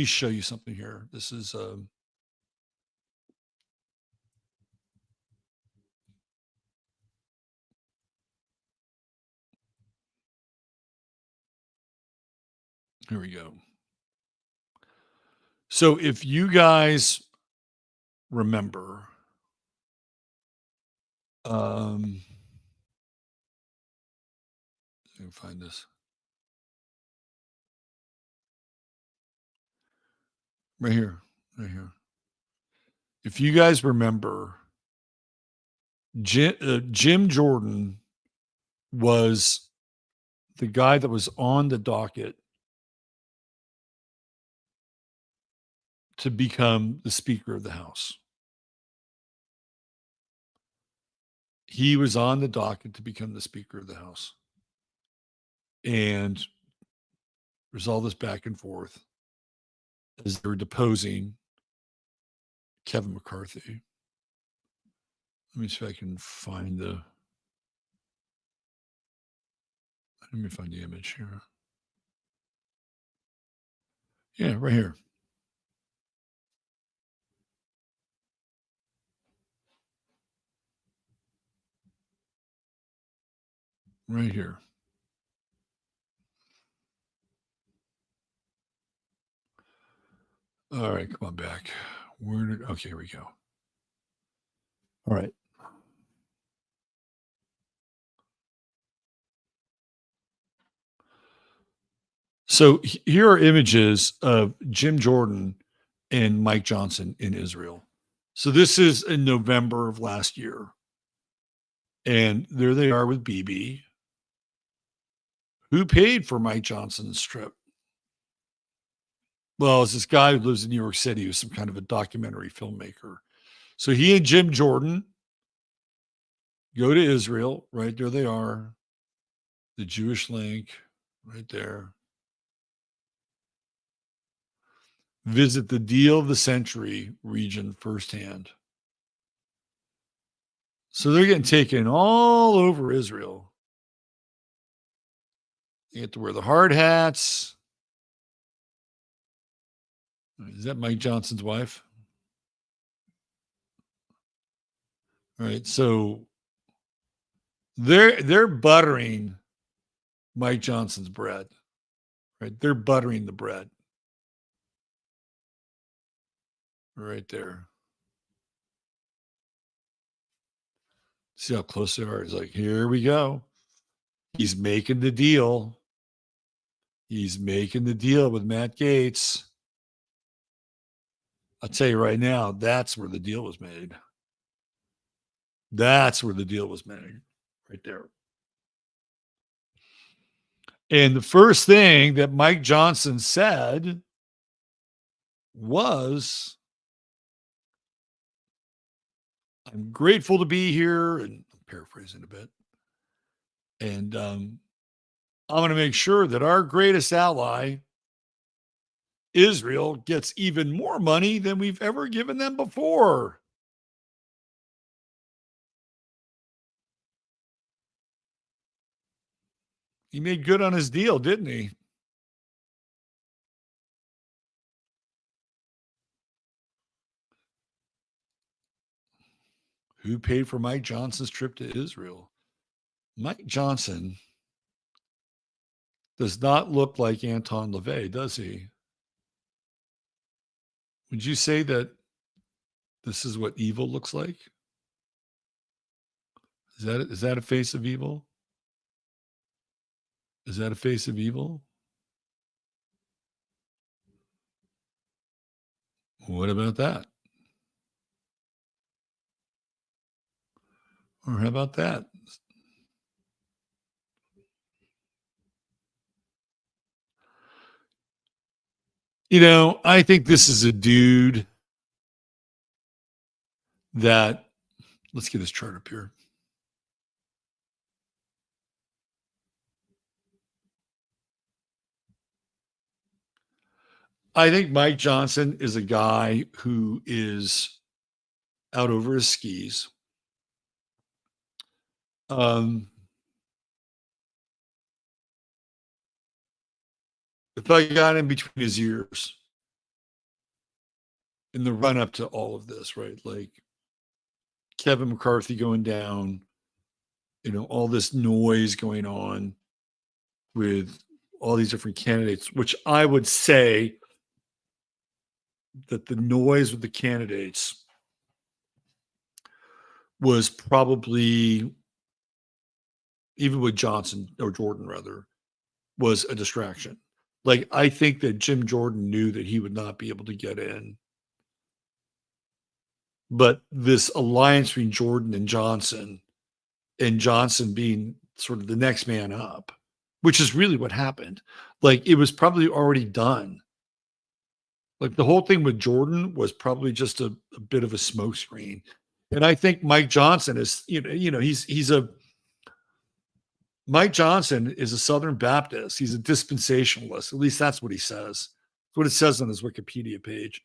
show you something here. This is, here we go. So if you guys remember, let me find this. Right here. If you guys remember, Jim Jordan was the guy that was on the docket to become the Speaker of the House. He was on the docket to become the Speaker of the House. And there's all this back and forth as they're deposing Kevin McCarthy. Let me see if I can find the. Let me find the image here. Yeah, right here. Right here. All right, come on back. Okay, here we go. All right. So here are images of Jim Jordan and Mike Johnson in Israel. So this is in November of last year. And there they are with BB. Who paid for Mike Johnson's trip? Well, it's this guy who lives in New York City who's some kind of a documentary filmmaker. So he and Jim Jordan go to Israel. Right there they are. The Jewish link right there. Visit the deal of the century region firsthand. So they're getting taken all over Israel. They get to wear the hard hats. Is that Mike Johnson's wife? All right. So they're buttering Mike Johnson's bread. Right? They're buttering the bread. Right there. See how close they are? It's like, here we go. He's making the deal. He's making the deal with Matt Gaetz. I'll tell you right now, that's where the deal was made. That's where the deal was made. Right there. And the first thing that Mike Johnson said was, I'm grateful to be here, and I'm paraphrasing a bit. And I'm going to make sure that our greatest ally, Israel, gets even more money than we've ever given them before. He made good on his deal, didn't he? Who paid for Mike Johnson's trip to Israel? Mike Johnson does not look like Anton LaVey, does he? Would you say that this is what evil looks like? Is that a face of evil? Is that a face of evil? What about that? Or how about that? You know, I think this is a dude that, let's get his chart up here. I think Mike Johnson is a guy who is out over his skis. If I got in between his ears in the run up to all of this, right? Like Kevin McCarthy going down, you know, all this noise going on with all these different candidates, which I would say that the noise with the candidates was probably, even with Johnson or Jordan rather, was a distraction. Like, I think that Jim Jordan knew that he would not be able to get in. But this alliance between Jordan and Johnson being sort of the next man up, which is really what happened. Like, it was probably already done. Like, the whole thing with Jordan was probably just a bit of a smokescreen. And I think Mike Johnson is, he's a Mike Johnson is a Southern Baptist. He's a dispensationalist. At least that's what he says. That's what it says on his Wikipedia page.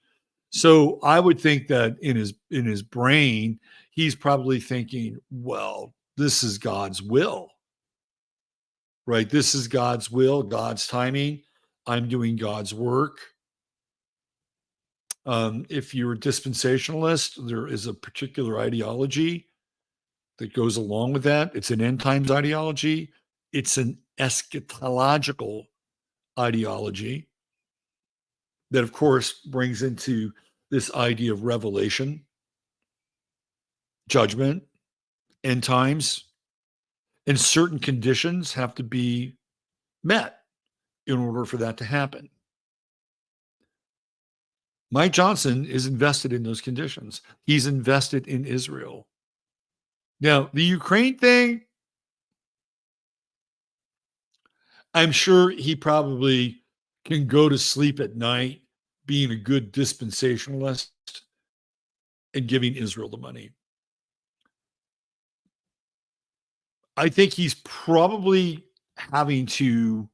So I would think that in his brain, he's probably thinking, well, this is God's will, right? This is God's will, God's timing. I'm doing God's work. If you're a dispensationalist, there is a particular ideology that goes along with that. It's an end times ideology. It's an eschatological ideology that, of course, brings into this idea of revelation, judgment, end times, and certain conditions have to be met in order for that to happen. Mike Johnson is invested in those conditions. He's invested in Israel. Now, the Ukraine thing, I'm sure he probably can go to sleep at night being a good dispensationalist and giving Israel the money. I think he's probably having to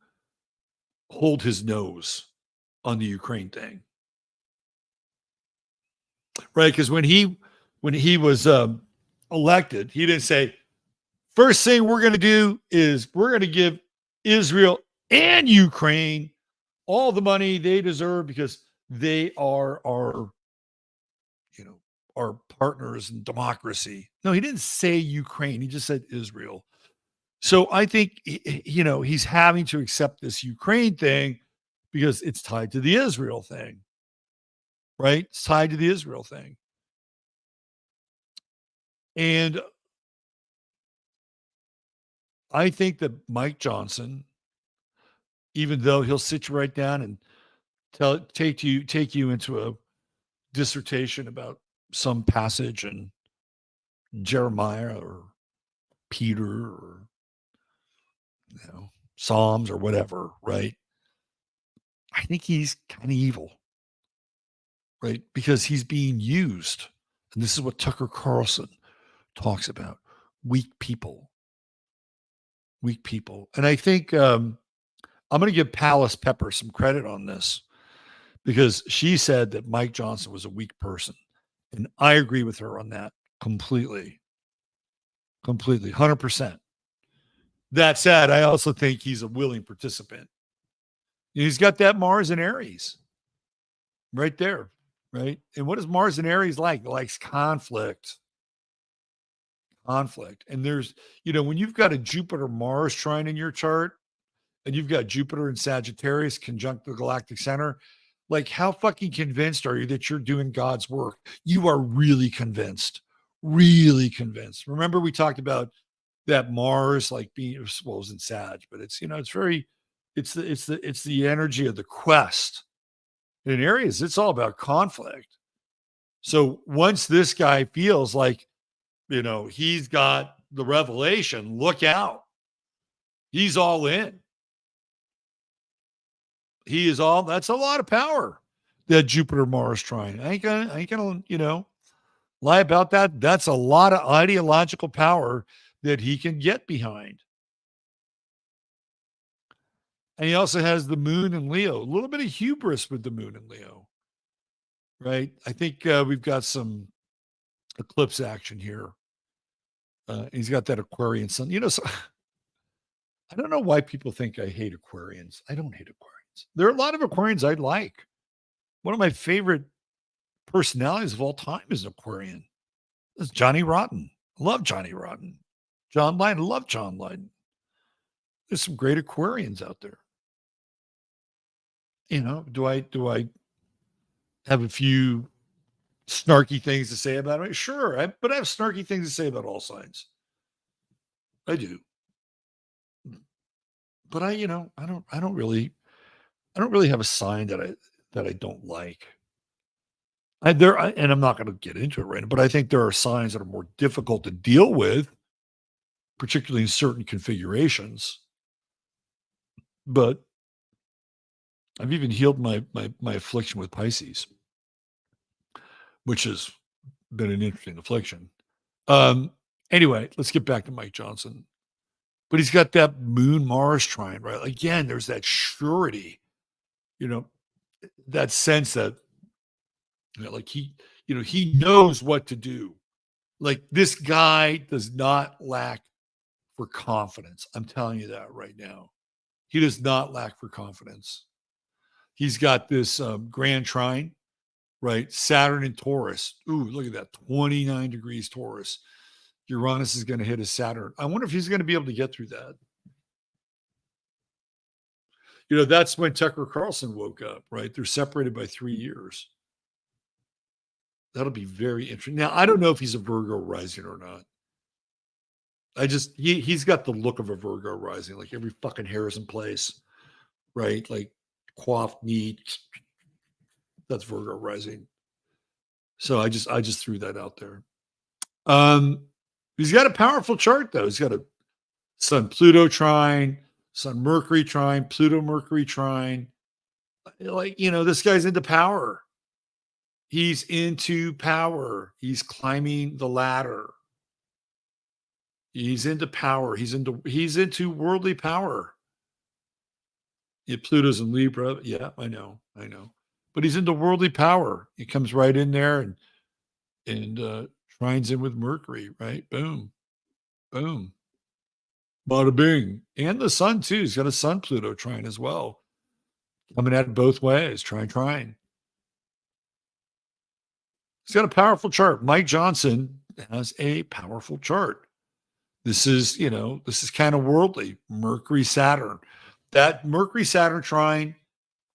hold his nose on the Ukraine thing. Right? Because when he was elected, he didn't say, first thing we're going to do is we're going to give Israel and Ukraine all the money they deserve because they are our, our partners in democracy. No, he didn't say Ukraine. He just said Israel. So I think, he's having to accept this Ukraine thing because it's tied to the Israel thing, right? It's tied to the Israel thing. And I think that Mike Johnson, even though he'll sit you right down and take you into a dissertation about some passage in Jeremiah or Peter or Psalms or whatever, right? I think he's kind of evil, right? Because he's being used. And this is what Tucker Carlson talks about. Weak people. And I think I'm going to give Palace Pepper some credit on this because she said that Mike Johnson was a weak person. And I agree with her on that completely, 100%. That said, I also think he's a willing participant. He's got that Mars and Aries right there, right? And what is Mars and Aries like? It likes conflict. And there's, when you've got a Jupiter Mars trine in your chart and you've got Jupiter and Sagittarius conjunct the galactic center, like how fucking convinced are you that you're doing God's work? You are really convinced. Remember we talked about that Mars like being, well, it was in Sag, but it's, it's very, it's the energy of the quest. In Aries, it's all about conflict. So once this guy feels like, he's got the revelation, look out. He's all in. That's a lot of power, that Jupiter Mars trine. I ain't gonna, lie about that. That's a lot of ideological power that he can get behind. And he also has the moon in Leo, a little bit of hubris with the moon in Leo, right? I think we've got some eclipse action here. He's got that Aquarian sun. So I don't know why people think I hate Aquarians. I don't hate Aquarians. There are a lot of Aquarians I like. One of my favorite personalities of all time is an Aquarian. That's Johnny Rotten. I love Johnny Rotten. John Lydon. I love John Lydon. There's some great Aquarians out there. Do I have a few snarky things to say about it? Sure, but I have snarky things to say about all signs. I do. But I don't really have a sign that I don't like. And I'm not going to get into it right now, but I think there are signs that are more difficult to deal with, particularly in certain configurations. But I've even healed my affliction with Pisces, which has been an interesting affliction. Anyway, let's get back to Mike Johnson. But he's got that Moon Mars trine, right? Again, there's that surety, that sense that like he knows what to do. Like this guy does not lack for confidence. I'm telling you that right now. He does not lack for confidence. He's got this grand trine, right? Saturn in Taurus. Ooh, look at that. 29 degrees Taurus. Uranus is going to hit his Saturn. I wonder if he's going to be able to get through that. That's when Tucker Carlson woke up, right? They're separated by 3 years. That'll be very interesting. Now, I don't know if he's a Virgo rising or not. He's got the look of a Virgo rising, like every fucking hair is in place, right? Like coiffed neat. That's Virgo rising. So I just threw that out there. He's got a powerful chart though. He's got a Sun Pluto trine, Sun Mercury trine, Pluto Mercury trine. Like, this guy's into power. He's into power. He's climbing the ladder. He's into power. He's into worldly power. Yeah, Pluto's in Libra. Yeah, I know. But he's into worldly power. He comes right in there and trines in with Mercury, right? Boom. Boom. Bada bing. And the sun too. He's got a Sun Pluto trine as well. Coming at it both ways. Trine. He's got a powerful chart. Mike Johnson has a powerful chart. This is kind of worldly. Mercury, Saturn. That Mercury, Saturn trine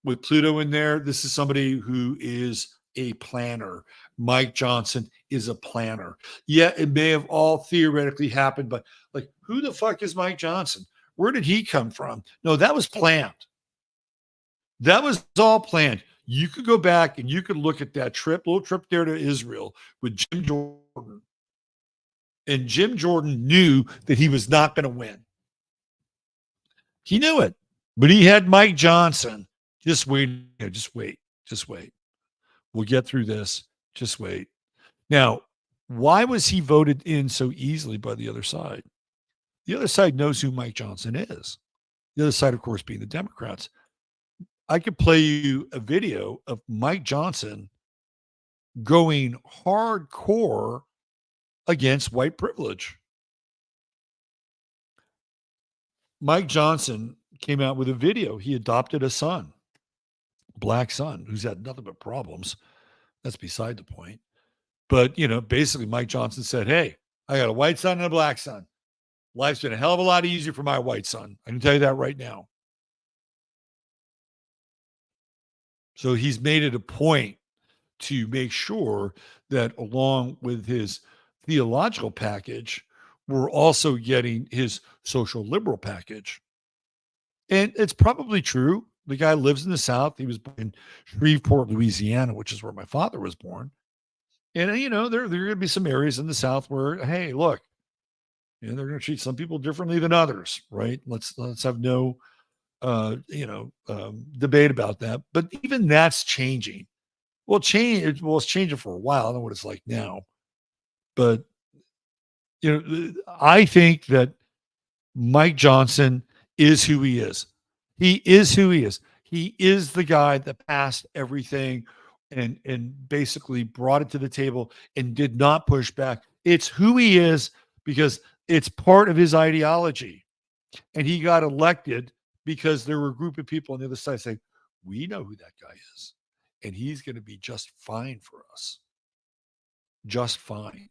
with Pluto in there, this is somebody who is a planner. Mike Johnson is a planner. Yeah, it may have all theoretically happened, but like, who the fuck is Mike Johnson? Where did he come from? No, that was planned. That was all planned. You could go back and you could look at that little trip there to Israel with Jim Jordan. And Jim Jordan knew that he was not going to win. He knew it, but he had Mike Johnson. Just wait. We'll get through this. Just wait. Now, why was he voted in so easily by the other side? The other side knows who Mike Johnson is. The other side, of course, being the Democrats. I could play you a video of Mike Johnson going hardcore against white privilege. Mike Johnson came out with a video. He adopted a son, black son, who's had nothing but problems. That's beside the point. But, basically Mike Johnson said, hey, I got a white son and a black son. Life's been a hell of a lot easier for my white son. I can tell you that right now. So he's made it a point to make sure that along with his theological package, we're also getting his social liberal package. And it's probably true. The guy lives in the South. He was born in Shreveport, Louisiana, which is where my father was born. And, there are going to be some areas in the South where, hey, look, they're going to treat some people differently than others, right? Let's have no, debate about that. But even that's changing. Well, it's changing for a while. I don't know what it's like now. But, I think that Mike Johnson is who he is. He is who he is. He is the guy that passed everything and basically brought it to the table and did not push back. It's who he is because it's part of his ideology. And he got elected because there were a group of people on the other side saying, we know who that guy is. And he's going to be just fine for us. Just fine.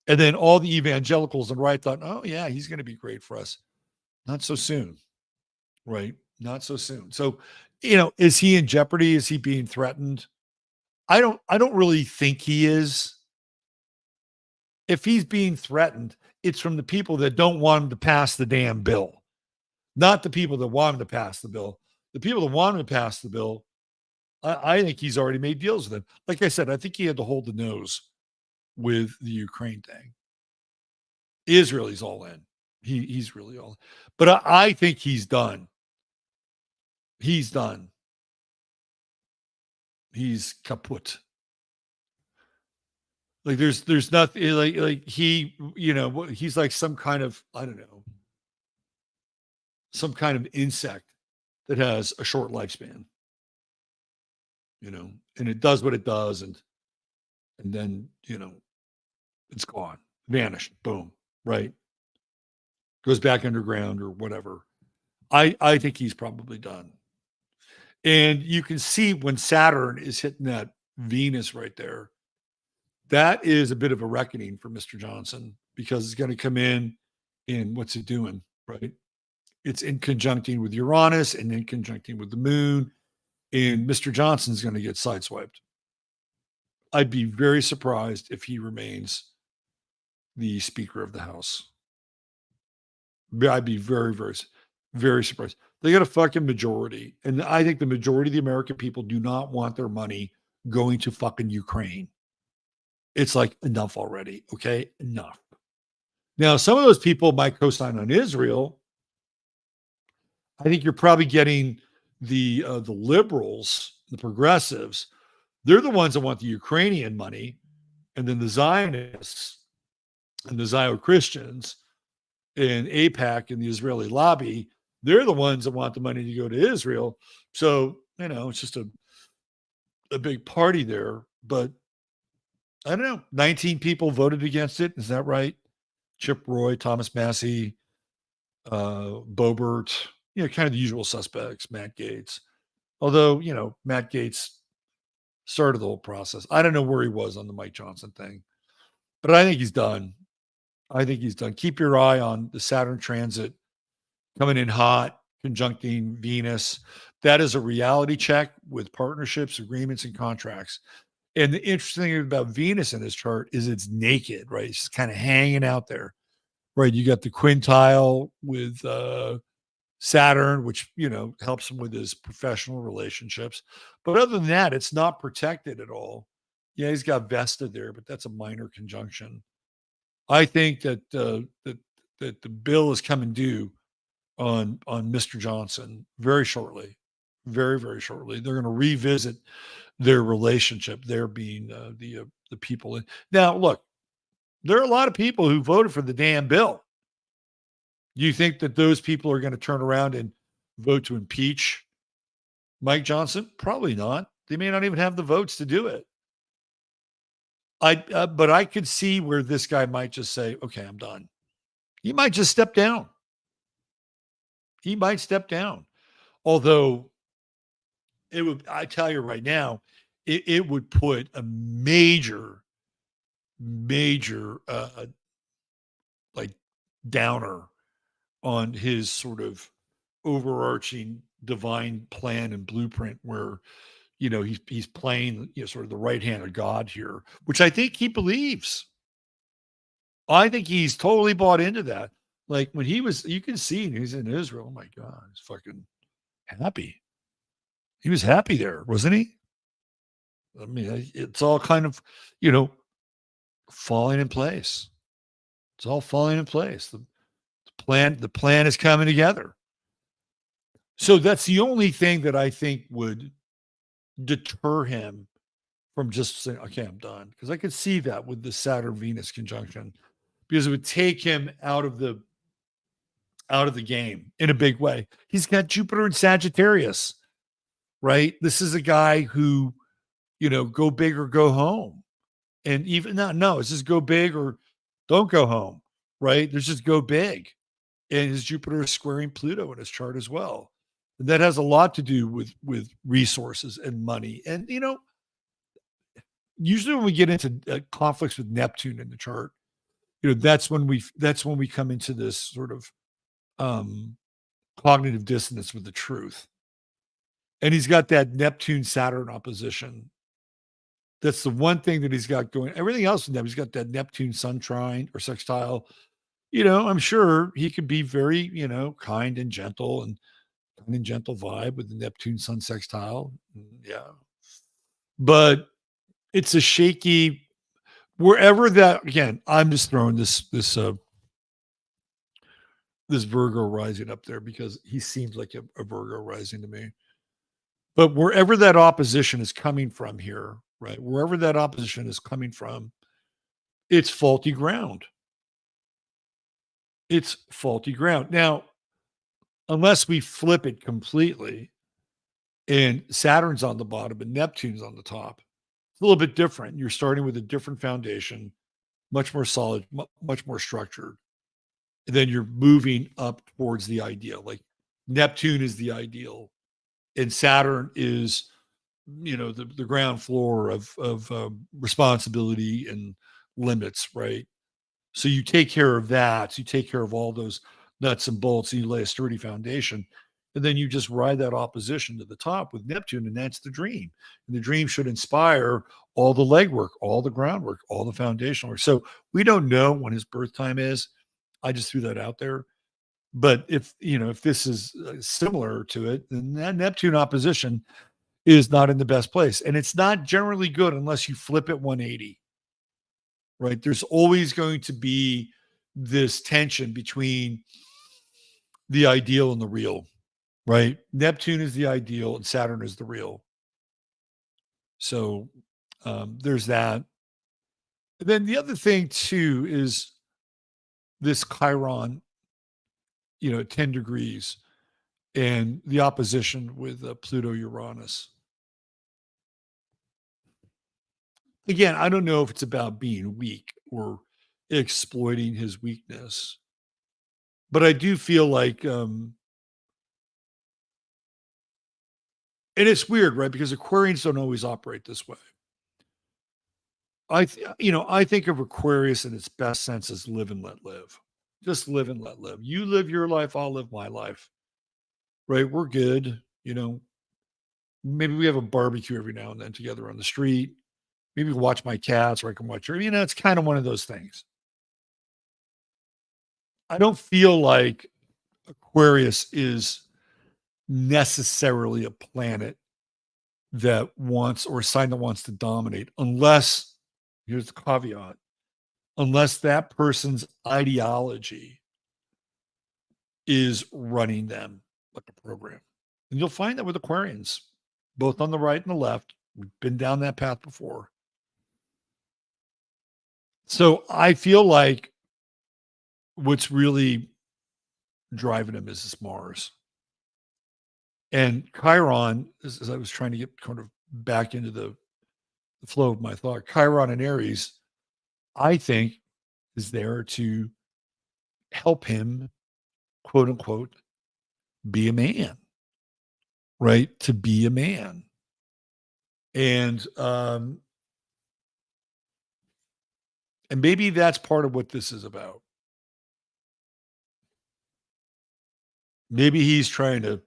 And then all the evangelicals on the right thought, oh, yeah, he's going to be great for us. Not so soon, right? Not so soon. So, is he in jeopardy? Is he being threatened? I don't really think he is. If he's being threatened, it's from the people that don't want him to pass the damn bill, not the people that want him to pass the bill. The people that want him to pass the bill, I think he's already made deals with them. Like I said, I think he had to hold the nose with the Ukraine thing. Israel's all in. He's really all in. But I think he's done. He's done. He's kaput. Like there's nothing like he, he's like some kind of, I don't know, some kind of insect that has a short lifespan, and it does what it does, and then it's gone, vanished, boom, right? Goes back underground or whatever. I think he's probably done. And you can see when Saturn is hitting that Venus right there, that is a bit of a reckoning for Mr. Johnson, because it's going to come in and what's it doing, right? It's in conjuncting with Uranus and in conjuncting with the moon, and Mr. Johnson's going to get sideswiped. I'd be very surprised if he remains the Speaker of the House. I'd be very, very, very surprised. They got a fucking majority. And I think the majority of the American people do not want their money going to fucking Ukraine. It's like, enough already. Okay. Enough. Now, some of those people might co-sign on Israel. I think you're probably getting the liberals, the progressives. They're the ones that want the Ukrainian money. And then the Zionists and the Zio-Christians and AIPAC and the Israeli lobby, they're the ones that want the money to go to Israel. So, it's just a big party there. But I don't know. 19 people voted against it. Is that right? Chip Roy, Thomas Massey, Boebert, kind of the usual suspects, Matt Gaetz. Although, Matt Gaetz started the whole process. I don't know where he was on the Mike Johnson thing, but I think he's done. Keep your eye on the Saturn transit coming in hot, conjuncting Venus. That is a reality check with partnerships, agreements, and contracts. And the interesting thing about Venus in his chart is it's naked, right? It's just kind of hanging out there, right? You got the quintile with Saturn, which, helps him with his professional relationships. But other than that, it's not protected at all. Yeah, he's got Vesta there, but that's a minor conjunction. I think that that the bill is coming due on Mr. Johnson very shortly, very, very shortly. They're going to revisit their relationship. They're being the people. Now, look, there are a lot of people who voted for the damn bill. Do you think that those people are going to turn around and vote to impeach Mike Johnson? Probably not. They may not even have the votes to do it. But I could see where this guy might just say, okay, I'm done. He might just step down. Although I tell you right now, it would put a major like downer on his sort of overarching divine plan and blueprint, where he's playing sort of the right hand of God here, which I think he believes. I think he's totally bought into that. Like when you can see he's in Israel. Oh my God, he's fucking happy. He was happy there, wasn't he? I mean, it's all kind of, falling in place. It's all falling in place. The plan is coming together. So that's the only thing that I think would deter him from just saying, okay, I'm done. Because I could see that with the Saturn-Venus conjunction, because it would take him out of the game in a big way. He's got Jupiter in Sagittarius, right? This is a guy who, go big or go home. And even no, it's just go big or don't go home, right? There's just go big. And his Jupiter is squaring Pluto in his chart as well. And that has a lot to do with resources and money. And, usually when we get into conflicts with Neptune in the chart, that's when we come into this sort of cognitive dissonance with the truth. And he's got that Neptune Saturn opposition. That's the one thing that he's got going. Everything else in that, he's got that Neptune Sun trine or sextile. I'm sure he could be very, kind and gentle vibe with the Neptune Sun sextile. Yeah. But it's a shaky, wherever that, again, I'm just throwing this Virgo rising up there because he seems like a Virgo rising to me. But wherever that opposition is coming from here, right? Wherever that opposition is coming from, it's faulty ground. It's faulty ground. Now, unless we flip it completely and Saturn's on the bottom and Neptune's on the top. It's a little bit different. You're starting with a different foundation, much more solid, much more structured. And then you're moving up towards the ideal. Like Neptune is the ideal, and Saturn is, the ground floor of responsibility and limits, right? So you take care of that. You take care of all those nuts and bolts, and you lay a sturdy foundation. And then you just ride that opposition to the top with Neptune, and that's the dream. And the dream should inspire all the legwork, all the groundwork, all the foundational work. So we don't know when his birth time is. I just threw that out there. But if this is similar to it, then that Neptune opposition is not in the best place. And it's not generally good unless you flip it 180. Right? There's always going to be this tension between the ideal and the real, right? Neptune is the ideal and Saturn is the real. So there's that. And then the other thing too is this Chiron, 10 degrees and the opposition with Pluto Uranus. Again, I don't know if it's about being weak or exploiting his weakness, but I do feel like, and it's weird, right? Because Aquarians don't always operate this way. I think of Aquarius in its best sense as live and let live. Just live and let live. You live your life, I'll live my life. Right? We're good. Maybe we have a barbecue every now and then together on the street. Maybe watch my cats or I can watch her. It's kind of one of those things. I don't feel like Aquarius is necessarily a planet that wants, or a sign that wants to dominate, unless, here's the caveat, unless that person's ideology is running them like a program. And you'll find that with Aquarians, both on the right and the left. We've been down that path before. So I feel like what's really driving him is this Mars. And Chiron, as I was trying to get kind of back into the flow of my thought, Chiron and Aries, I think, is there to help him, quote unquote, be a man, right? To be a man. And maybe that's part of what this is about. Maybe he's trying to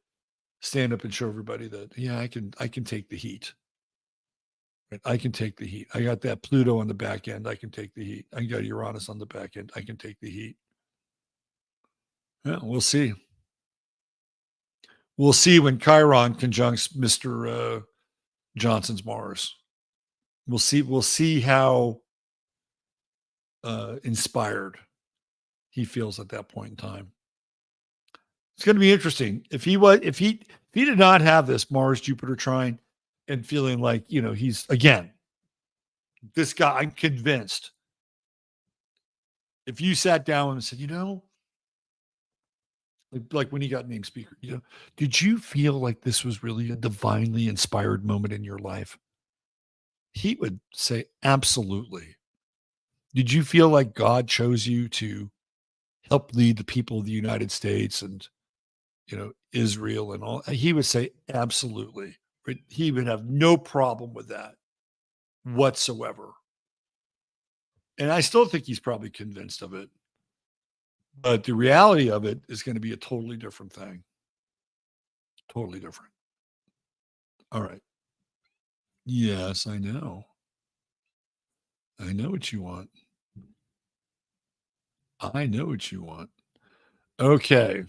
stand up and show everybody that, yeah, I can take the heat. Right? I can take the heat. I got that Pluto on the back end. I can take the heat. I got Uranus on the back end. I can take the heat. Yeah, we'll see. We'll see when Chiron conjuncts Mr. Johnson's Mars. We'll see. We'll see how inspired he feels at that point in time. It's going to be interesting. If he did not have this Mars Jupiter trine and feeling like, he's, again, this guy, I'm convinced. If you sat down and said, like when he got named speaker, did you feel like this was really a divinely inspired moment in your life? He would say, absolutely. Did you feel like God chose you to help lead the people of the United States and, Israel and all? He would say, absolutely. Right? He would have no problem with that whatsoever. And I still think he's probably convinced of it. But the reality of it is going to be a totally different thing. Totally different. All right. Yes, I know. I know what you want. I know what you want. Okay.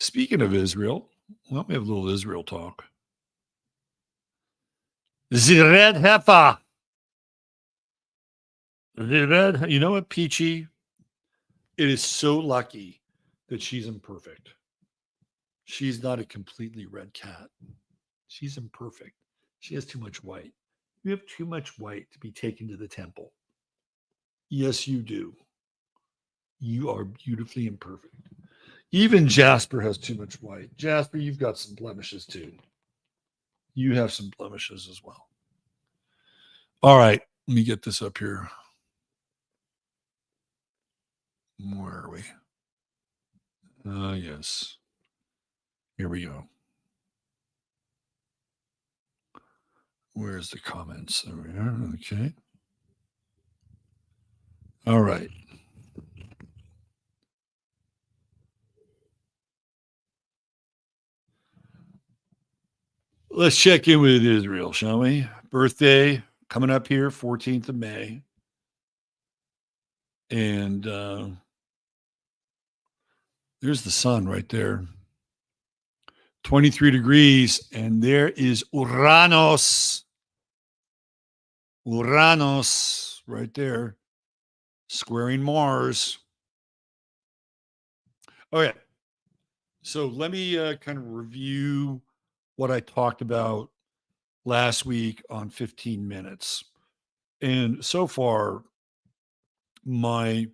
Speaking of Israel, well, we have a little Israel talk. The red heifer. You know what, Peachy? It is so lucky that she's imperfect. She's not a completely red cat. She's imperfect. She has too much white. You have too much white to be taken to the temple. Yes, you do. You are beautifully imperfect. Even Jasper has too much white. Jasper, you've got some blemishes too. You have some blemishes as well. All right, let me get this up here. Where are we? Yes. Here we go. Where's the comments? There we are. Okay. All right. Let's check in with Israel, shall we? Birthday coming up here, 14th of May. And there's the sun right there. 23 degrees. And there is Uranus. Uranus right there, squaring Mars. Okay. So let me kind of review what I talked about last week on 15 minutes. And so far, my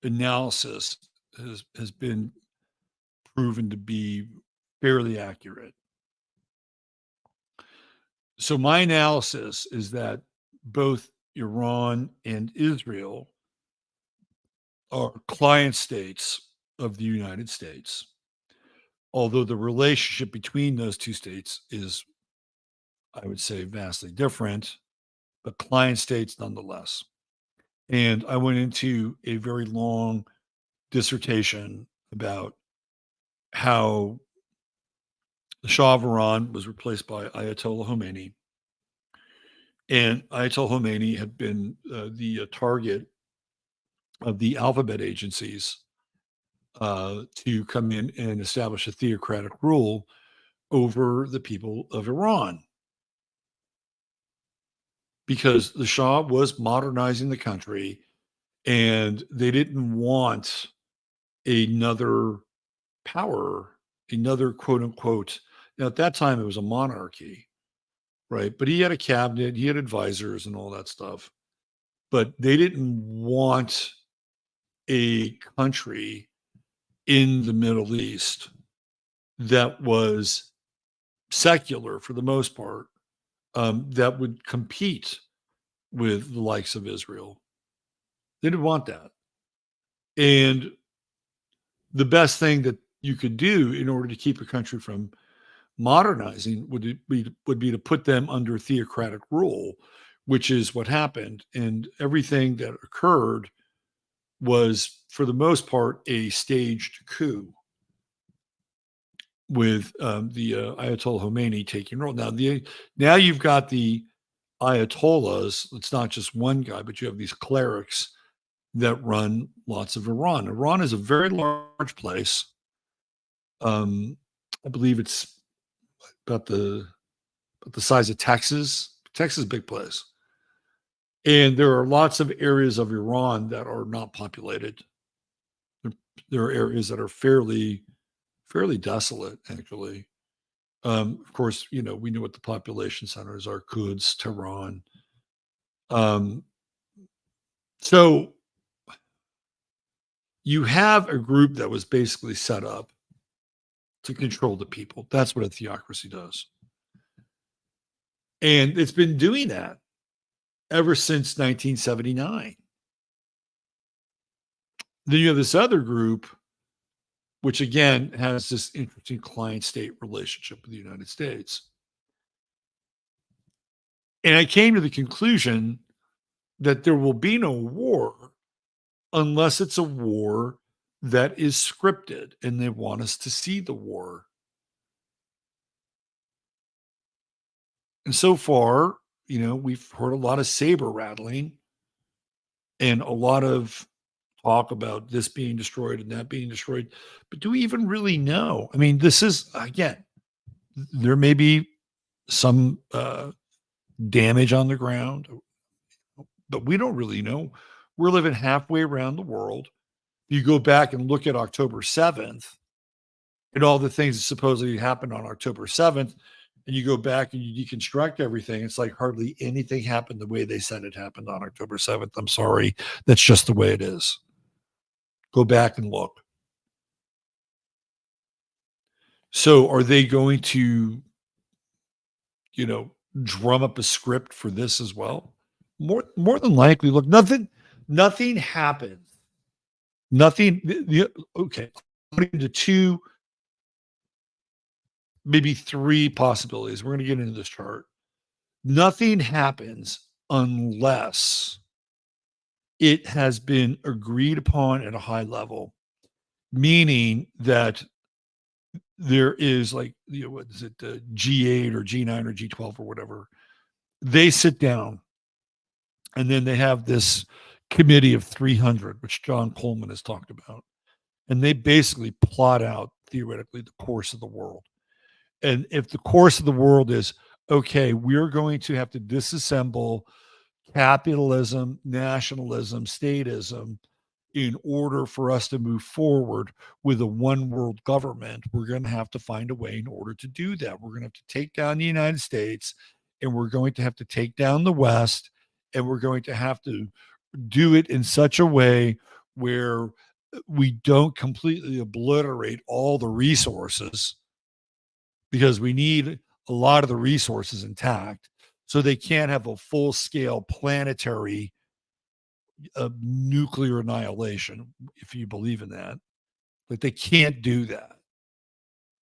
analysis has been proven to be fairly accurate. So my analysis is that both Iran and Israel are client states of the United States, although the relationship between those two states is, I would say, vastly different, but client states nonetheless. And I went into a very long dissertation about how the Shah of Iran was replaced by Ayatollah Khomeini. And Ayatollah Khomeini had been the target of the alphabet agencies to come in and establish a theocratic rule over the people of Iran. Because the Shah was modernizing the country and they didn't want another power, another quote unquote. Now, at that time, it was a monarchy, right? But he had a cabinet, he had advisors and all that stuff. But they didn't want a country in the Middle East that was secular for the most part, that would compete with the likes of Israel. They didn't want that. And the best thing that you could do in order to keep a country from modernizing would be to put them under theocratic rule, which is what happened. And everything that occurred was, for the most part, a staged coup with the Ayatollah Khomeini taking role. Now you've got the Ayatollahs. It's not just one guy, but you have these clerics that run lots of Iran. Iran is a very large place. I believe it's about the size of Texas. Texas is a big place. And there are lots of areas of Iran that are not populated. There are areas that are fairly desolate, actually. Of course, we know what the population centers are: Quds, Tehran. So you have a group that was basically set up to control the people. That's what a theocracy does. And it's been doing that ever since 1979. Then you have this other group, which again has this interesting client state relationship with the United States. And I came to the conclusion that there will be no war unless it's a war that is scripted and they want us to see the war. And so far, we've heard a lot of saber rattling and a lot of talk about this being destroyed and that being destroyed. But do we even really know? I mean, this is, again, there may be some damage on the ground, but we don't really know. We're living halfway around the world. You go back and look at October 7th and all the things that supposedly happened on October 7th, and you go back and you deconstruct everything. It's like hardly anything happened the way they said it happened on October 7th. I'm sorry. That's just the way it is. Go back and look. So are they going to, drum up a script for this as well? More than likely. Look, nothing happens. Nothing. Okay, put it into two, maybe three possibilities. We're going to get into this chart. Nothing happens unless it has been agreed upon at a high level, meaning that there is like, what is it, G8 or G9 or G12 or whatever. They sit down and then they have this committee of 300, which John Coleman has talked about. And they basically plot out theoretically the course of the world. And if the course of the world is, okay, we're going to have to disassemble capitalism, nationalism, statism in order for us to move forward with a one world government, we're going to have to find a way in order to do that. We're going to have to take down the United States, and we're going to have to take down the West, and we're going to have to do it in such a way where we don't completely obliterate all the resources, because we need a lot of the resources intact. So they can't have a full scale planetary nuclear annihilation, if you believe in that. Like, they can't do that.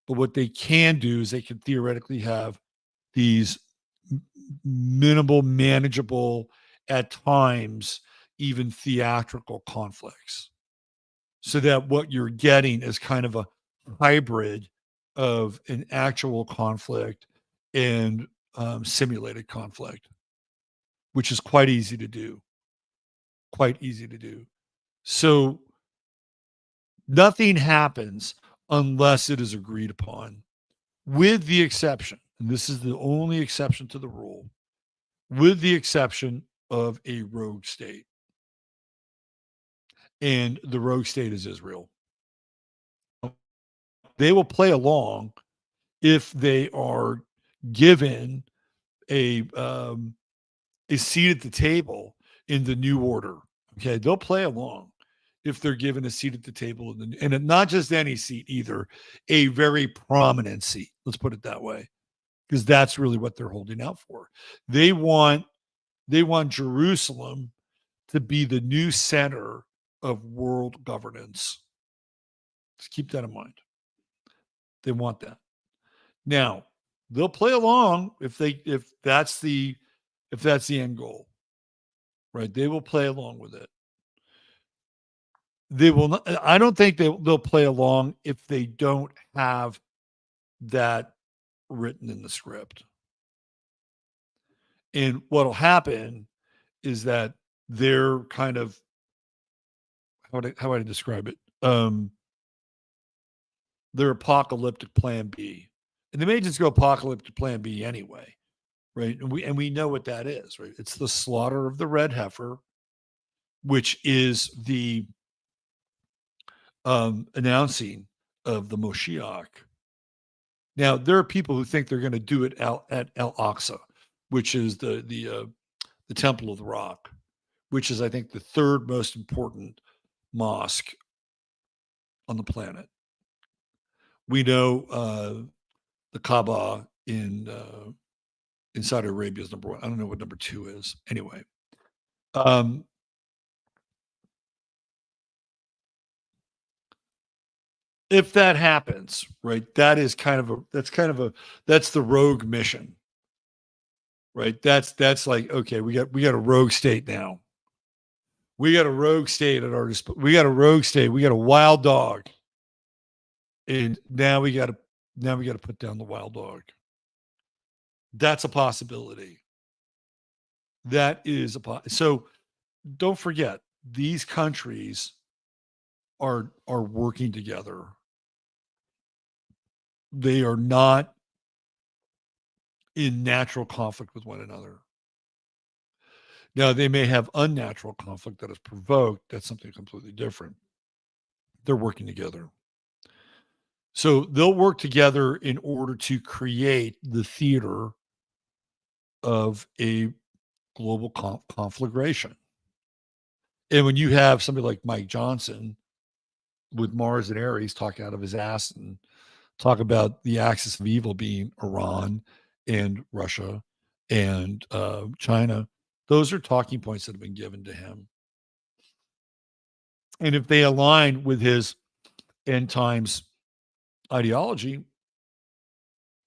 But what they can do is they can theoretically have these minimal, manageable, at times, even theatrical conflicts. So that what you're getting is kind of a hybrid of an actual conflict and simulated conflict, which is quite easy to do. Quite easy to do. So nothing happens unless it is agreed upon, with the exception, and this is the only exception to the rule, with the exception of a rogue state. And the rogue state is Israel. They will play along if they are given a seat at the table in the new order. Okay, they'll play along if they're given a seat at the table, and not just any seat either, a very prominent seat. Let's put it that way, because that's really what they're holding out for. They want Jerusalem to be the new center of world governance. Just keep that in mind. They want that. Now, they'll play along if that's the end goal, right? They will play along with it. They will not. I don't think they'll play along if they don't have that written in the script. And what'll happen is that they're kind of, how would I describe it? Their apocalyptic plan B. And they may just go apocalyptic plan B anyway, right? And we know what that is, right? It's the slaughter of the red heifer, which is the announcing of the Moshiach. Now, there are people who think they're going to do it at El Aqsa, which is the Temple of the Rock, which is, I think, the third most important mosque on the planet. We know the Kaaba in Saudi Arabia is number one. I don't know what number two is. Anyway, if that happens, right, that's the rogue mission, right? That's like, okay, we got a rogue state now. We got a rogue state at our disposal. We got a rogue state. We got a wild dog, and now we got to put down the wild dog. That's a possibility. That is so. Don't forget, these countries are working together. They are not in natural conflict with one another. Now, they may have unnatural conflict that is provoked. That's something completely different. They're working together. So they'll work together in order to create the theater of a global conflagration. And when you have somebody like Mike Johnson with Mars and Aries talking out of his ass and talk about the axis of evil being Iran and Russia and China. Those are talking points that have been given to him. And if they align with his end times ideology,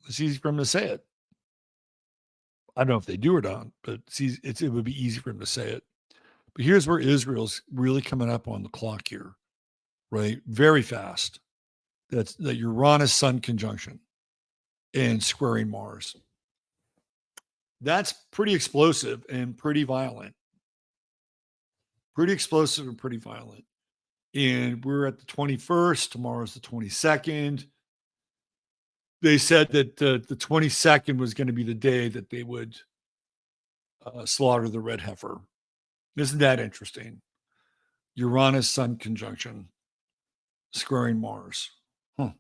it's easy for him to say it. I don't know if they do or not, but it would be easy for him to say it. But here's where Israel's really coming up on the clock here, right? Very fast. That's the Uranus-Sun conjunction and squaring Mars. That's pretty explosive and pretty violent. Pretty explosive and pretty violent. And we're at the 21st. Tomorrow's the 22nd. They said that the 22nd was going to be the day that they would slaughter the red heifer. Isn't that interesting? Uranus-Sun conjunction, squaring Mars. Huh.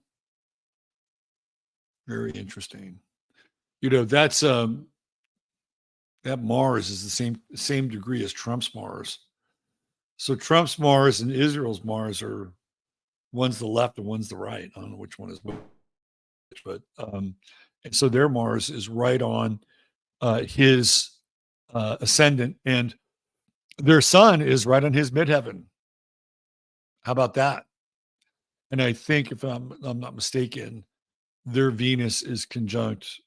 Very interesting. You know, that's that Mars is the same degree as Trump's Mars. So Trump's Mars and Israel's Mars are one's the left and one's the right. I don't know which one is which, but and so their Mars is right on his ascendant, and their sun is right on his midheaven. How about that? And I think, if I'm not mistaken, their Venus is conjunct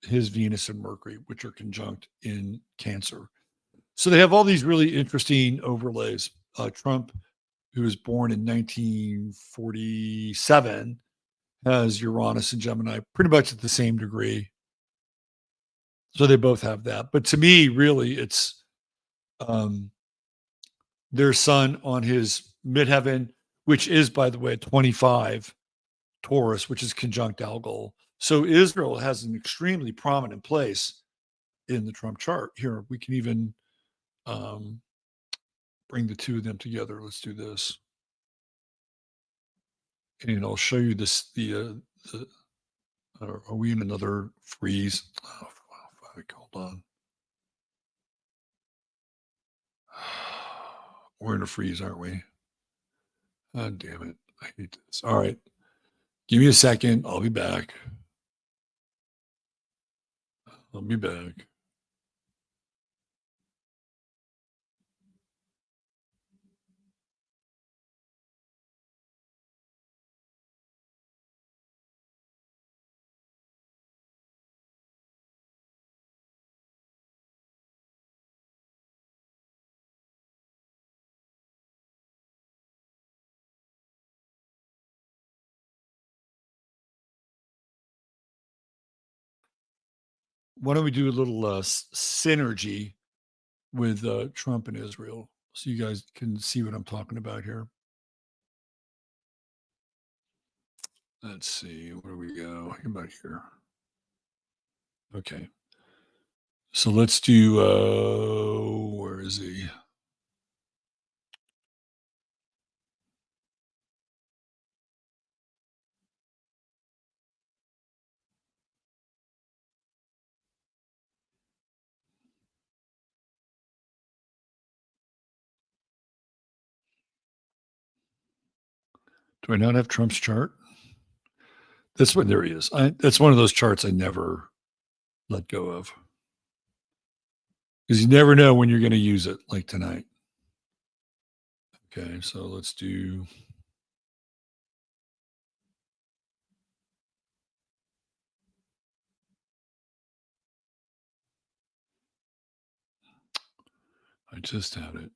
his Venus and Mercury, which are conjunct in Cancer. So they have all these really interesting overlays. Trump, who was born in 1947, has Uranus and Gemini pretty much at the same degree. So they both have that. But to me, really, it's their sun on his midheaven, which is, by the way, 25 Taurus, which is conjunct Algol. So Israel has an extremely prominent place in the Trump chart. Here, we can even bring the two of them together. Let's do this. And I'll show you this, are we in another freeze? Oh, fuck, hold on. We're in a freeze, aren't we? Oh, damn it. I hate this. All right. Give me a second. I'll be back. I'll be back. Why don't we do a little synergy with Trump and Israel so you guys can see what I'm talking about here? Let's see. Where do we go? Come back here. Okay. So let's do, where is he? Do I not have Trump's chart? That's what there he is. That's one of those charts I never let go of because you never know when you're going to use it, like tonight. Okay, so let's do. I just had it.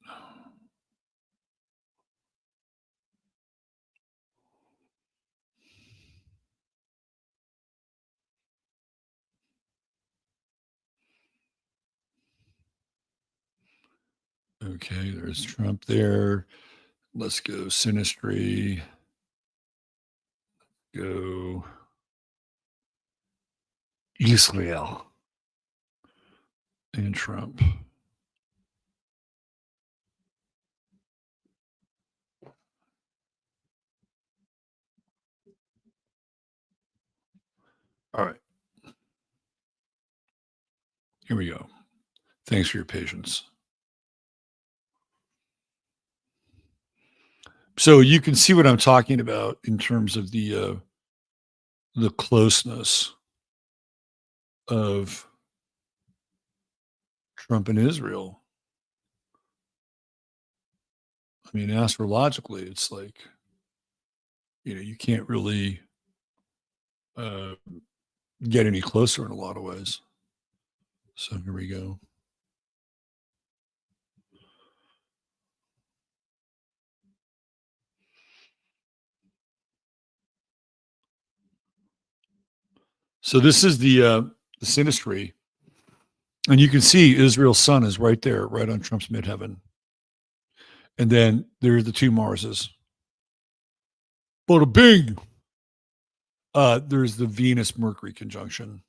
Okay, there's Trump there. Let's go Sinistry. Go Israel and Trump. All right. Here we go. Thanks for your patience. So you can see what I'm talking about in terms of the the closeness of Trump and Israel. I mean, astrologically, it's like, you can't really uh, get any closer in a lot of ways. So here we go. So this is the synastry, and you can see Israel's sun is right there, right on Trump's midheaven, and then there's the two Marses. Bada bing. There's the Venus-Mercury conjunction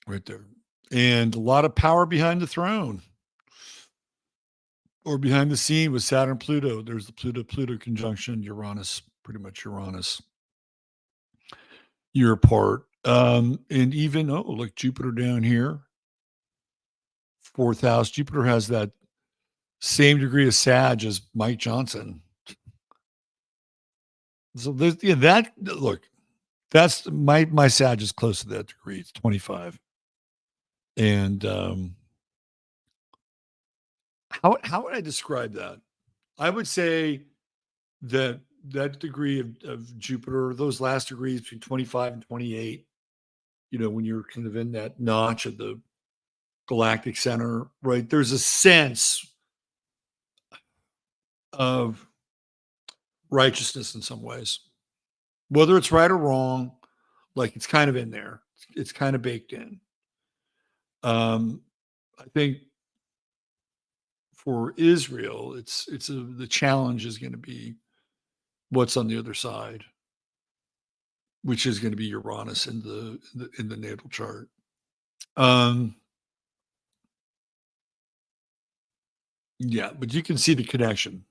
right there, and a lot of power behind the throne or behind the scene with Saturn-Pluto. There's the Pluto-Pluto conjunction, Uranus, pretty much Uranus. You're apart. And even, look, Jupiter down here, fourth house. Jupiter has that same degree of Sag as Mike Johnson. So that's my Sag is close to that degree. It's 25. And how would I describe that? I would say that degree of Jupiter, those last degrees between 25 and 28, when you're kind of in that notch of the galactic center, right? There's a sense of righteousness in some ways, whether it's right or wrong, like it's kind of in there. It's kind of baked in. I think for Israel, the challenge is going to be what's on the other side, which is going to be Uranus in the natal chart. Yeah, but you can see the connection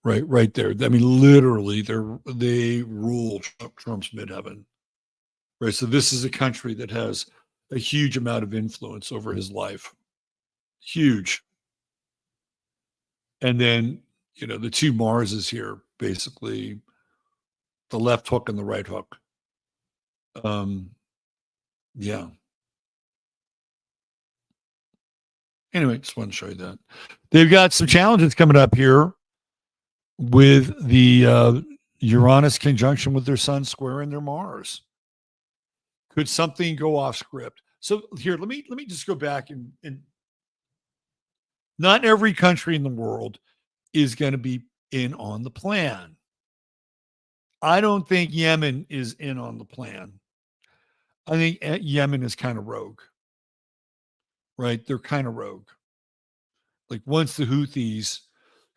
right there. I mean, literally, they rule Trump's midheaven, right? So this is a country that has a huge amount of influence over his life, huge. And then, the two Marses here, basically, the left hook and the right hook. Yeah. Anyway, just want to show you that. They've got some challenges coming up here with the Uranus conjunction with their sun squaring their Mars. Could something go off script? So here, let me just go back and not every country in the world is going to be in on the plan. I don't think Yemen is in on the plan. I think Yemen is kind of rogue, right? They're kind of rogue. Like once the Houthis,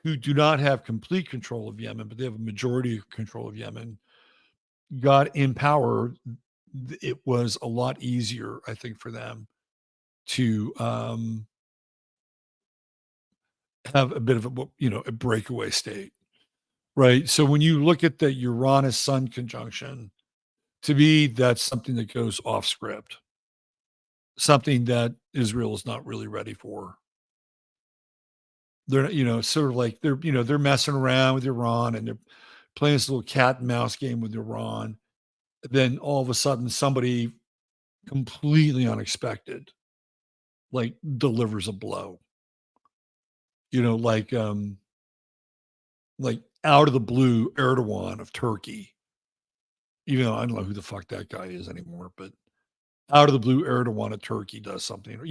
who do not have complete control of Yemen, but they have a majority control of Yemen, got in power, it was a lot easier, I think, for them to have a bit of a breakaway state, right? So when you look at the Uranus Sun conjunction, to me, that's something that goes off script, something that Israel is not really ready for. They're, sort of like they're messing around with Iran and they're playing this little cat and mouse game with Iran. Then all of a sudden, somebody completely unexpected, like delivers a blow. Like out of the blue, Erdogan of Turkey. Even though I don't know who the fuck that guy is anymore, but out of the blue, Erdogan of Turkey does something. That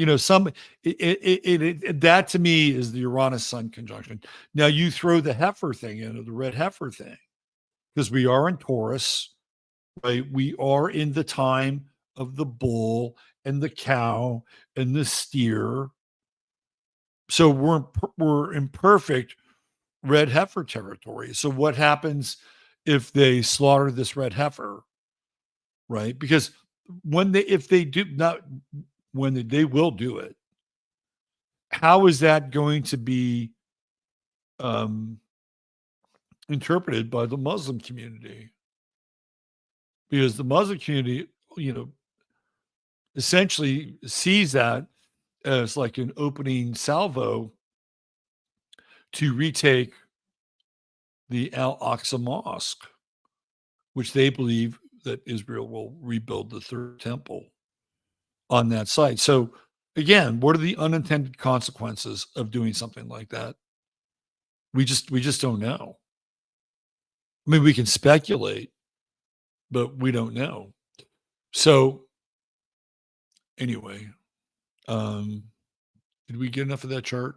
to me is the Uranus Sun conjunction. Now you throw the heifer thing into the red heifer thing, because we are in Taurus, right? We are in the time of the bull and the cow and the steer. So we're in perfect red heifer territory. So what happens if they slaughter this red heifer, right? Because they will do it. How is that going to be interpreted by the Muslim community? Because the Muslim community, essentially sees that as like an opening salvo to retake the Al-Aqsa Mosque. which they believe that Israel will rebuild the third temple on that site. So again, what are the unintended consequences of doing something like that? We just don't know. I mean, we can speculate, but we don't know. So anyway, did we get enough of that chart?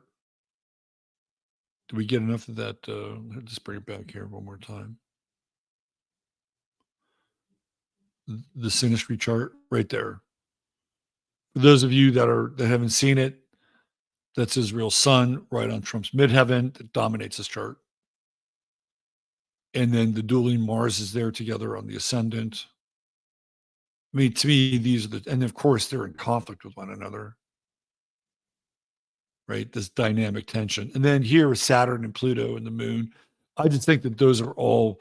Did we get enough of that? Just bring it back here one more time. The synastry chart right there. For those of you that haven't seen it, that's Israel's sun right on Trump's midheaven that dominates this chart. And then the dueling Mars is there together on the ascendant. I mean, to me, these are and of course, they're in conflict with one another, right? This dynamic tension. And then here is Saturn and Pluto and the moon. I just think that those are all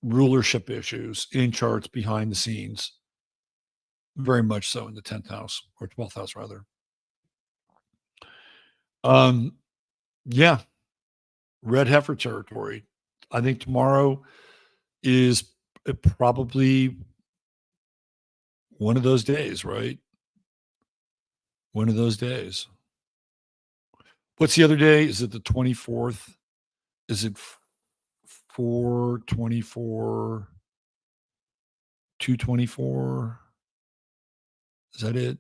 rulership issues in charts behind the scenes, very much so in the 10th house or 12th house, rather. Yeah, red heifer territory. I think tomorrow is probably one of those days, right? One of those days. What's the other day? Is it the 24th? Is it 4/24, 2/24? Is that it?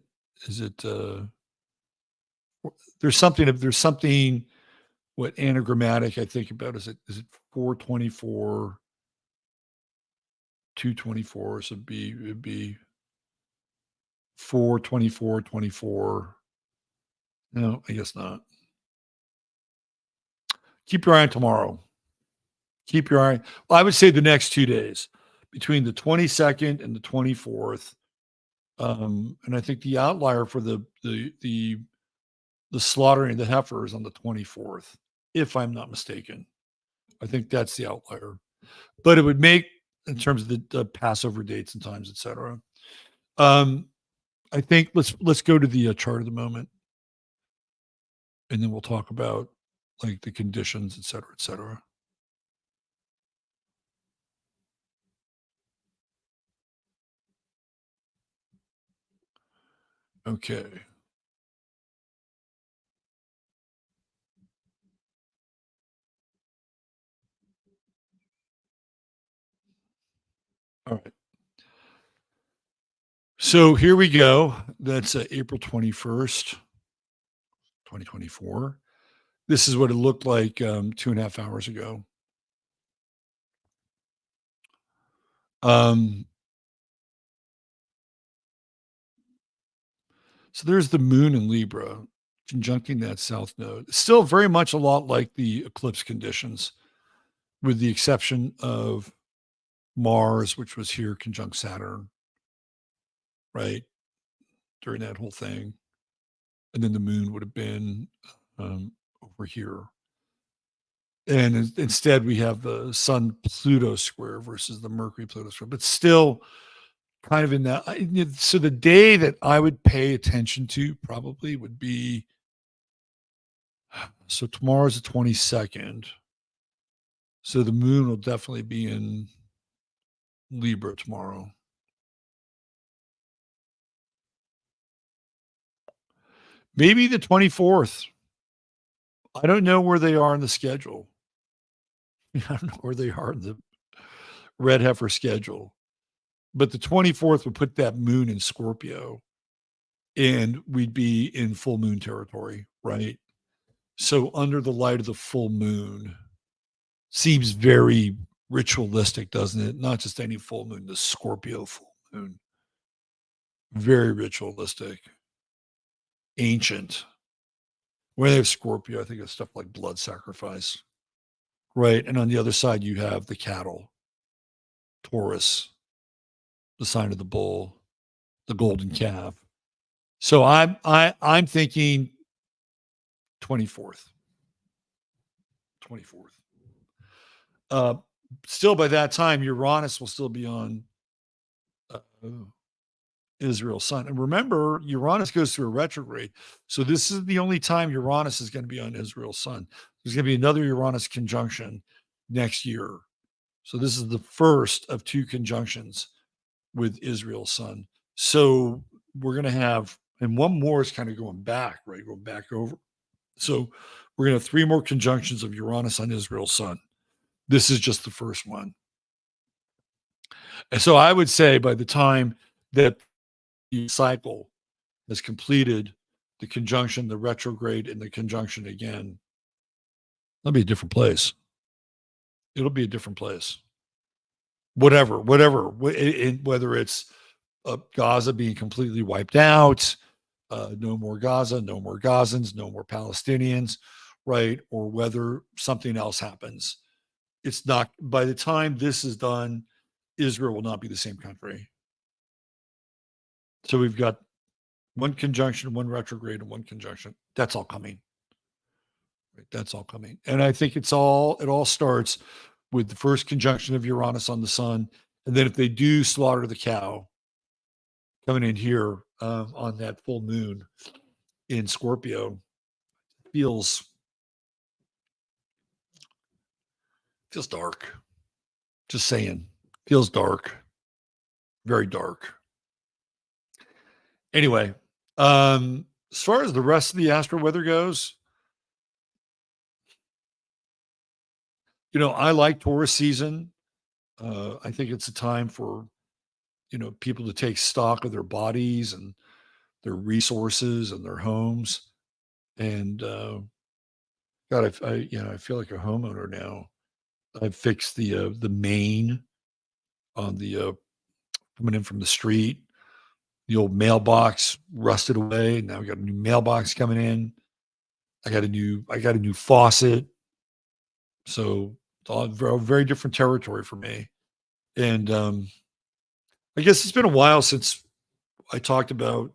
Is it there's something what anagrammatic I think about is it 4/24, 2/24, so it'd be 4/24/24. No, I guess not. Keep your eye on tomorrow. Keep your eye. Well, I would say the next 2 days between the 22nd and the 24th. And I think the outlier for the slaughtering of the heifers on the 24th, if I'm not mistaken. I think that's the outlier. But it would make, in terms of the Passover dates and times, etc. I think let's go to the chart of the moment, and then we'll talk about like the conditions, etc., etc. Okay. All right. So here we go. That's April 21st, 2024. This is what it looked like 2.5 hours ago. So there's the moon in Libra conjuncting that south node. Still very much a lot like the eclipse conditions, with the exception of Mars, which was here conjunct Saturn, right? During that whole thing. And then the moon would have been over here. And instead, we have the Sun Pluto square versus the Mercury Pluto square, but still kind of in that. So the day that I would pay attention to probably would be, so tomorrow's the 22nd. So the moon will definitely be in Libra tomorrow. Maybe the 24th. I don't know where they are in the schedule. I don't know where they are in the red heifer schedule. But the 24th would put that moon in Scorpio, and we'd be in full moon territory, right? So under the light of the full moon seems very ritualistic, doesn't it? Not just any full moon, the Scorpio full moon. Very ritualistic, ancient. When they have Scorpio, I think of stuff like blood sacrifice, right? And on the other side, you have the cattle, Taurus, the sign of the bull, the golden calf. So I'm thinking 24th. 24th. Still by that time, Uranus will still be on Israel's sun. And remember, Uranus goes through a retrograde. So this is the only time Uranus is going to be on Israel's sun. There's going to be another Uranus conjunction next year. So this is the first of two conjunctions with Israel's sun. So we're going to have, and one more is kind of going back, right? Going back over. So we're going to have three more conjunctions of Uranus on Israel's sun. This is just the first one. And so I would say by the time that the cycle has completed, the conjunction, the retrograde, and the conjunction again, that'll be a different place. It'll be a different place. Whatever, whether it's Gaza being completely wiped out, no more Gaza, no more Gazans, no more Palestinians, right? Or whether something else happens. It's not, by the time this is done, Israel will not be the same country. So we've got one conjunction, one retrograde, and one conjunction. That's all coming. Right? That's all coming. And I think it all starts with the first conjunction of Uranus on the sun. And then if they do slaughter the cow coming in here on that full moon in Scorpio, feels dark. Just saying. Feels dark. Very dark. Anyway, as far as the rest of the astro weather goes, I like Taurus season. I think it's a time for, people to take stock of their bodies and their resources and their homes. And God, I feel like a homeowner now. I've fixed the main on the coming in from the street. The old mailbox rusted away. Now we got a new mailbox coming in. I got a new faucet. So it's all very different territory for me. And I guess it's been a while since I talked about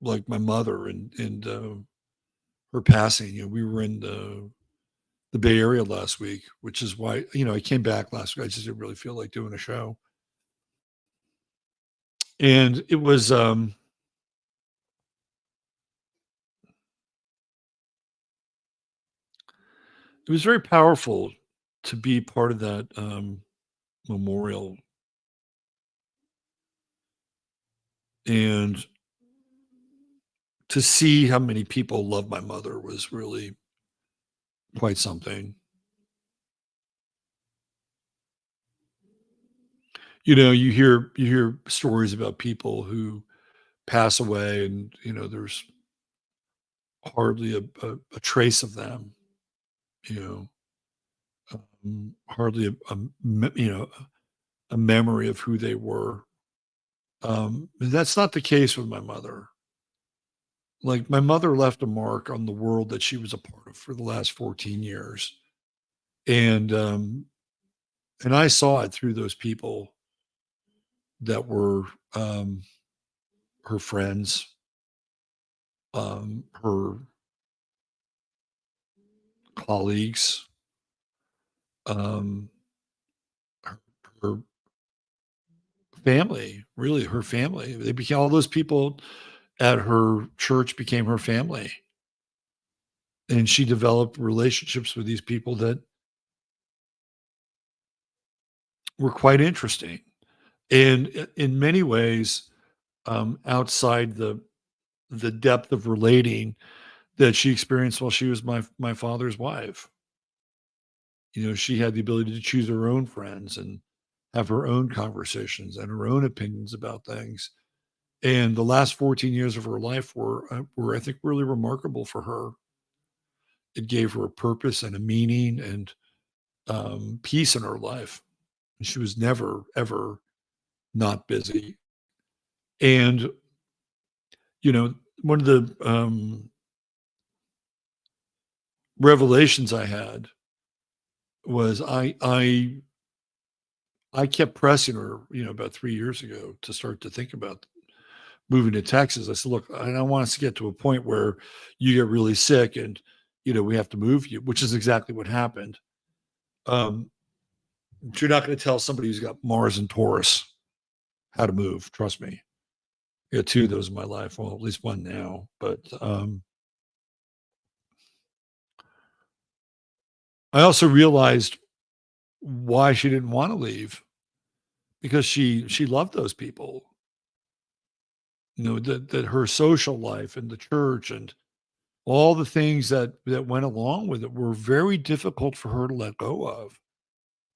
like my mother and her passing. We were in the Bay Area last week, which is why I came back last week. I just didn't really feel like doing a show, and it was very powerful to be part of that memorial, and to see how many people love my mother was really quite something. You hear stories about people who pass away, and there's hardly a trace of them. You hardly a memory of who they were. That's not the case with my mother. Like, my mother left a mark on the world that she was a part of for the last 14 years. And I saw it through those people that were her friends, her colleagues, um, her family, really her family. They became all those people at her church became her family. And she developed relationships with these people that were quite interesting. And in many ways, outside the depth of relating that she experienced while she was my father's wife. She had the ability to choose her own friends and have her own conversations and her own opinions about things. And the last 14 years of her life were I think, really remarkable for her. It gave her a purpose and a meaning and peace in her life. And she was never, ever not busy. And, one of the revelations I had was I kept pressing her, about 3 years ago to start to think about moving to Texas. I said, "Look, I don't want us to get to a point where you get really sick and, we have to move you," which is exactly what happened. Um, you're not going to tell somebody who's got Mars and Taurus how to move. Trust me. I got two of those in my life. Well, at least one now. But I also realized why she didn't want to leave, because she loved those people. That her social life and the church and all the things that went along with it were very difficult for her to let go of,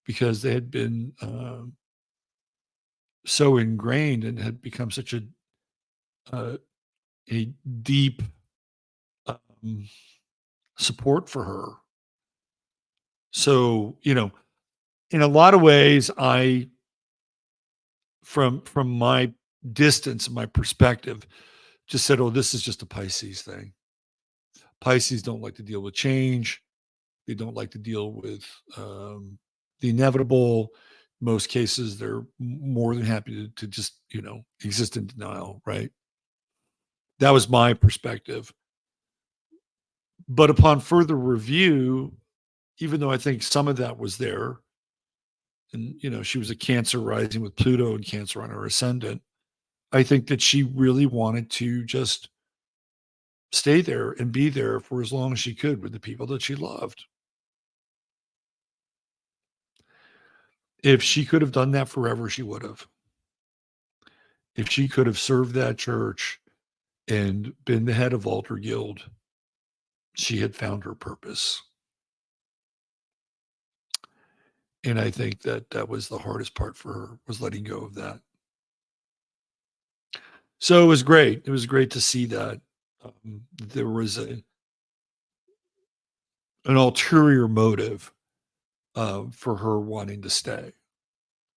because they had been so ingrained and had become such uh, a deep um, support for her. So, in a lot of ways, from my distance, my perspective, just said, "Oh, this is just a Pisces thing. Pisces don't like to deal with change. They don't like to deal with the inevitable. Most cases, they're more than happy to just, exist in denial." Right? That was my perspective. But upon further review, even though I think some of that was there, and she was a Cancer rising with Pluto and Cancer on her ascendant, I think that she really wanted to just stay there and be there for as long as she could with the people that she loved. If she could have done that forever, she would have. If she could have served that church and been the head of Altar Guild, she had found her purpose. And I think that that was the hardest part for her, was letting go of that. So it was great. It was great to see that there was an ulterior motive for her wanting to stay.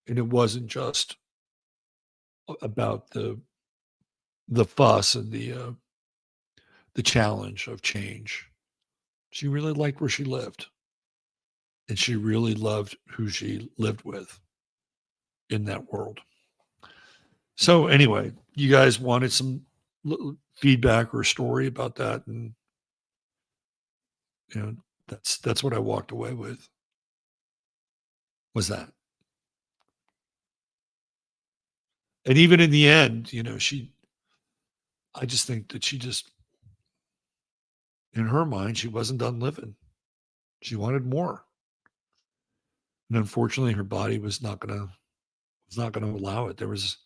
And it wasn't just about the fuss and the challenge of change. She really liked where she lived, and she really loved who she lived with in that world. So anyway, you guys wanted some feedback or story about that, and that's what I walked away with. Was that. And even in the end, I just think that she just, in her mind, she wasn't done living. She wanted more. And unfortunately, her body was not gonna allow it. There was,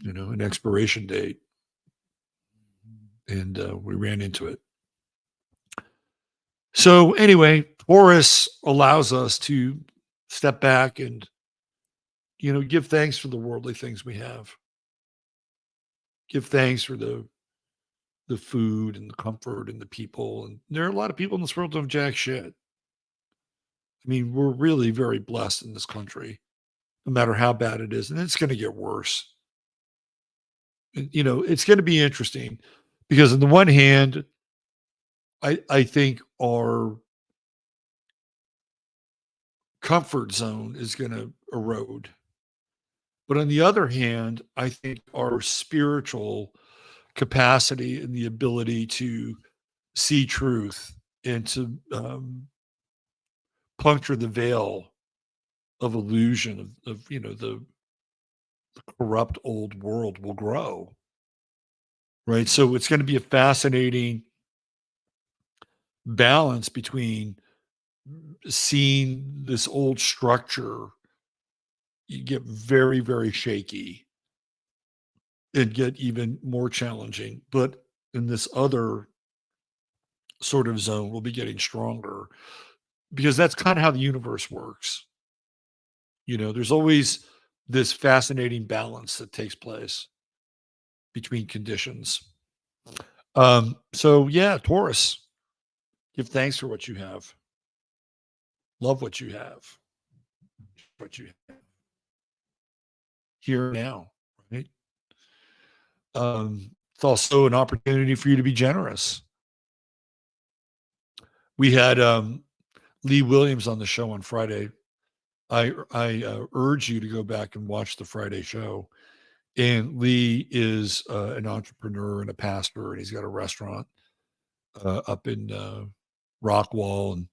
an expiration date, and we ran into it. So anyway, Taurus allows us to step back and, give thanks for the worldly things we have. Give thanks for the food and the comfort and the people. And there are a lot of people in this world who don't jack shit. I mean, we're really very blessed in this country, no matter how bad it is. And it's going to get worse. And, it's going to be interesting because on the one hand, I think our comfort zone is going to erode. But on the other hand, I think our spiritual capacity and the ability to see truth and to puncture the veil of illusion of the corrupt old world will grow. Right. So it's going to be a fascinating balance between seeing this old structure you get very, very shaky and get even more challenging. But in this other sort of zone, we'll be getting stronger, because that's kind of how the universe works. There's always this fascinating balance that takes place between conditions. So yeah, Taurus, give thanks for what you have. Love what you have. What you have here now, right? It's also an opportunity for you to be generous. We had Lee Williams on the show on Friday. I urge you to go back and watch the Friday show. And Lee is an entrepreneur and a pastor, and he's got a restaurant up in Rockwall,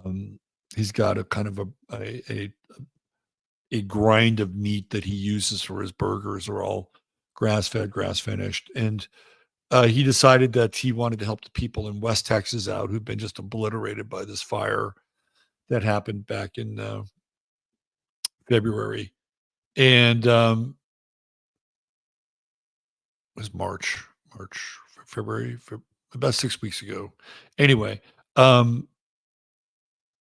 and he's got a kind of a grind of meat that he uses for his burgers are all grass fed, grass finished, and He decided that he wanted to help the people in West Texas out who've been just obliterated by this fire that happened back in February. And it was March, February, about 6 weeks ago. Anyway,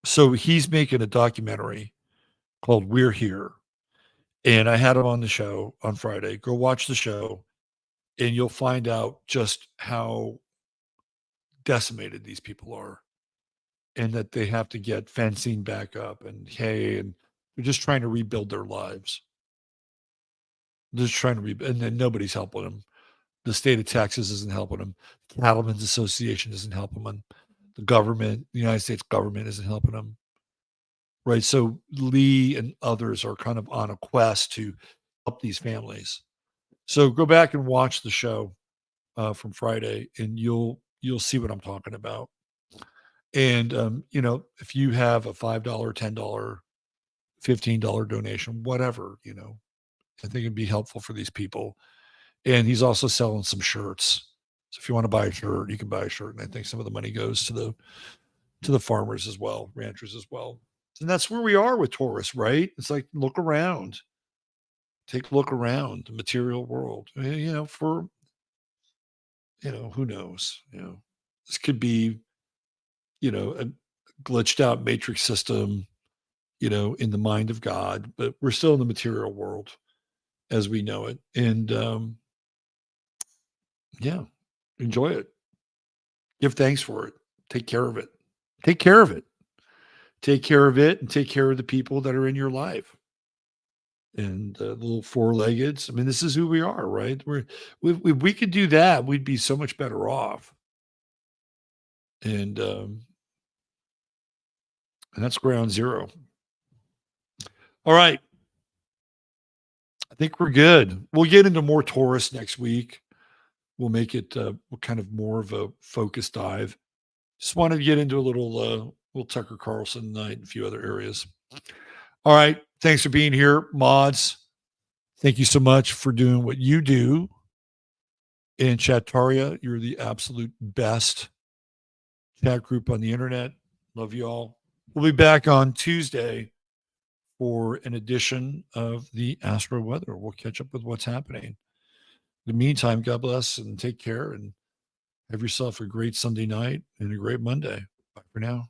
so he's making a documentary called We're Here. And I had him on the show on Friday. Go watch the show, and you'll find out just how decimated these people are, and that they have to get fencing back up, and and they're just trying to rebuild their lives. They're just trying to rebuild, and then nobody's helping them. The state of Texas isn't helping them. Cattlemen's Association isn't helping them. The government, the United States government isn't helping them. Right. So Lee and others are kind of on a quest to help these families. So go back and watch the show from Friday, and you'll see what I'm talking about. And if you have a $5, $10, $15 donation, whatever, I think it'd be helpful for these people. And he's also selling some shirts. So if you want to buy a shirt, you can buy a shirt. And I think some of the money goes to the farmers as well, ranchers as well. And that's where we are with Taurus, right? It's like, look around. Take a look around the material world. Who knows? This could be, a glitched out matrix system, in the mind of God, but we're still in the material world as we know it. And yeah, enjoy it. Give thanks for it. Take care of it. Take care of it. Take care of it and take care of the people that are in your life. And the little four-leggeds. I mean, this is who we are, right? If we could do that, we'd be so much better off. And that's ground zero. All right. I think we're good. We'll get into more Taurus next week. We'll make it kind of more of a focus dive. Just wanted to get into a little Tucker Carlson night and a few other areas. All right. Thanks for being here, mods. Thank you so much for doing what you do. And Chattaria, you're the absolute best chat group on the internet. Love you all. We'll be back on Tuesday for an edition of the Astro Weather. We'll catch up with what's happening. In the meantime, God bless and take care and have yourself a great Sunday night and a great Monday. Bye for now.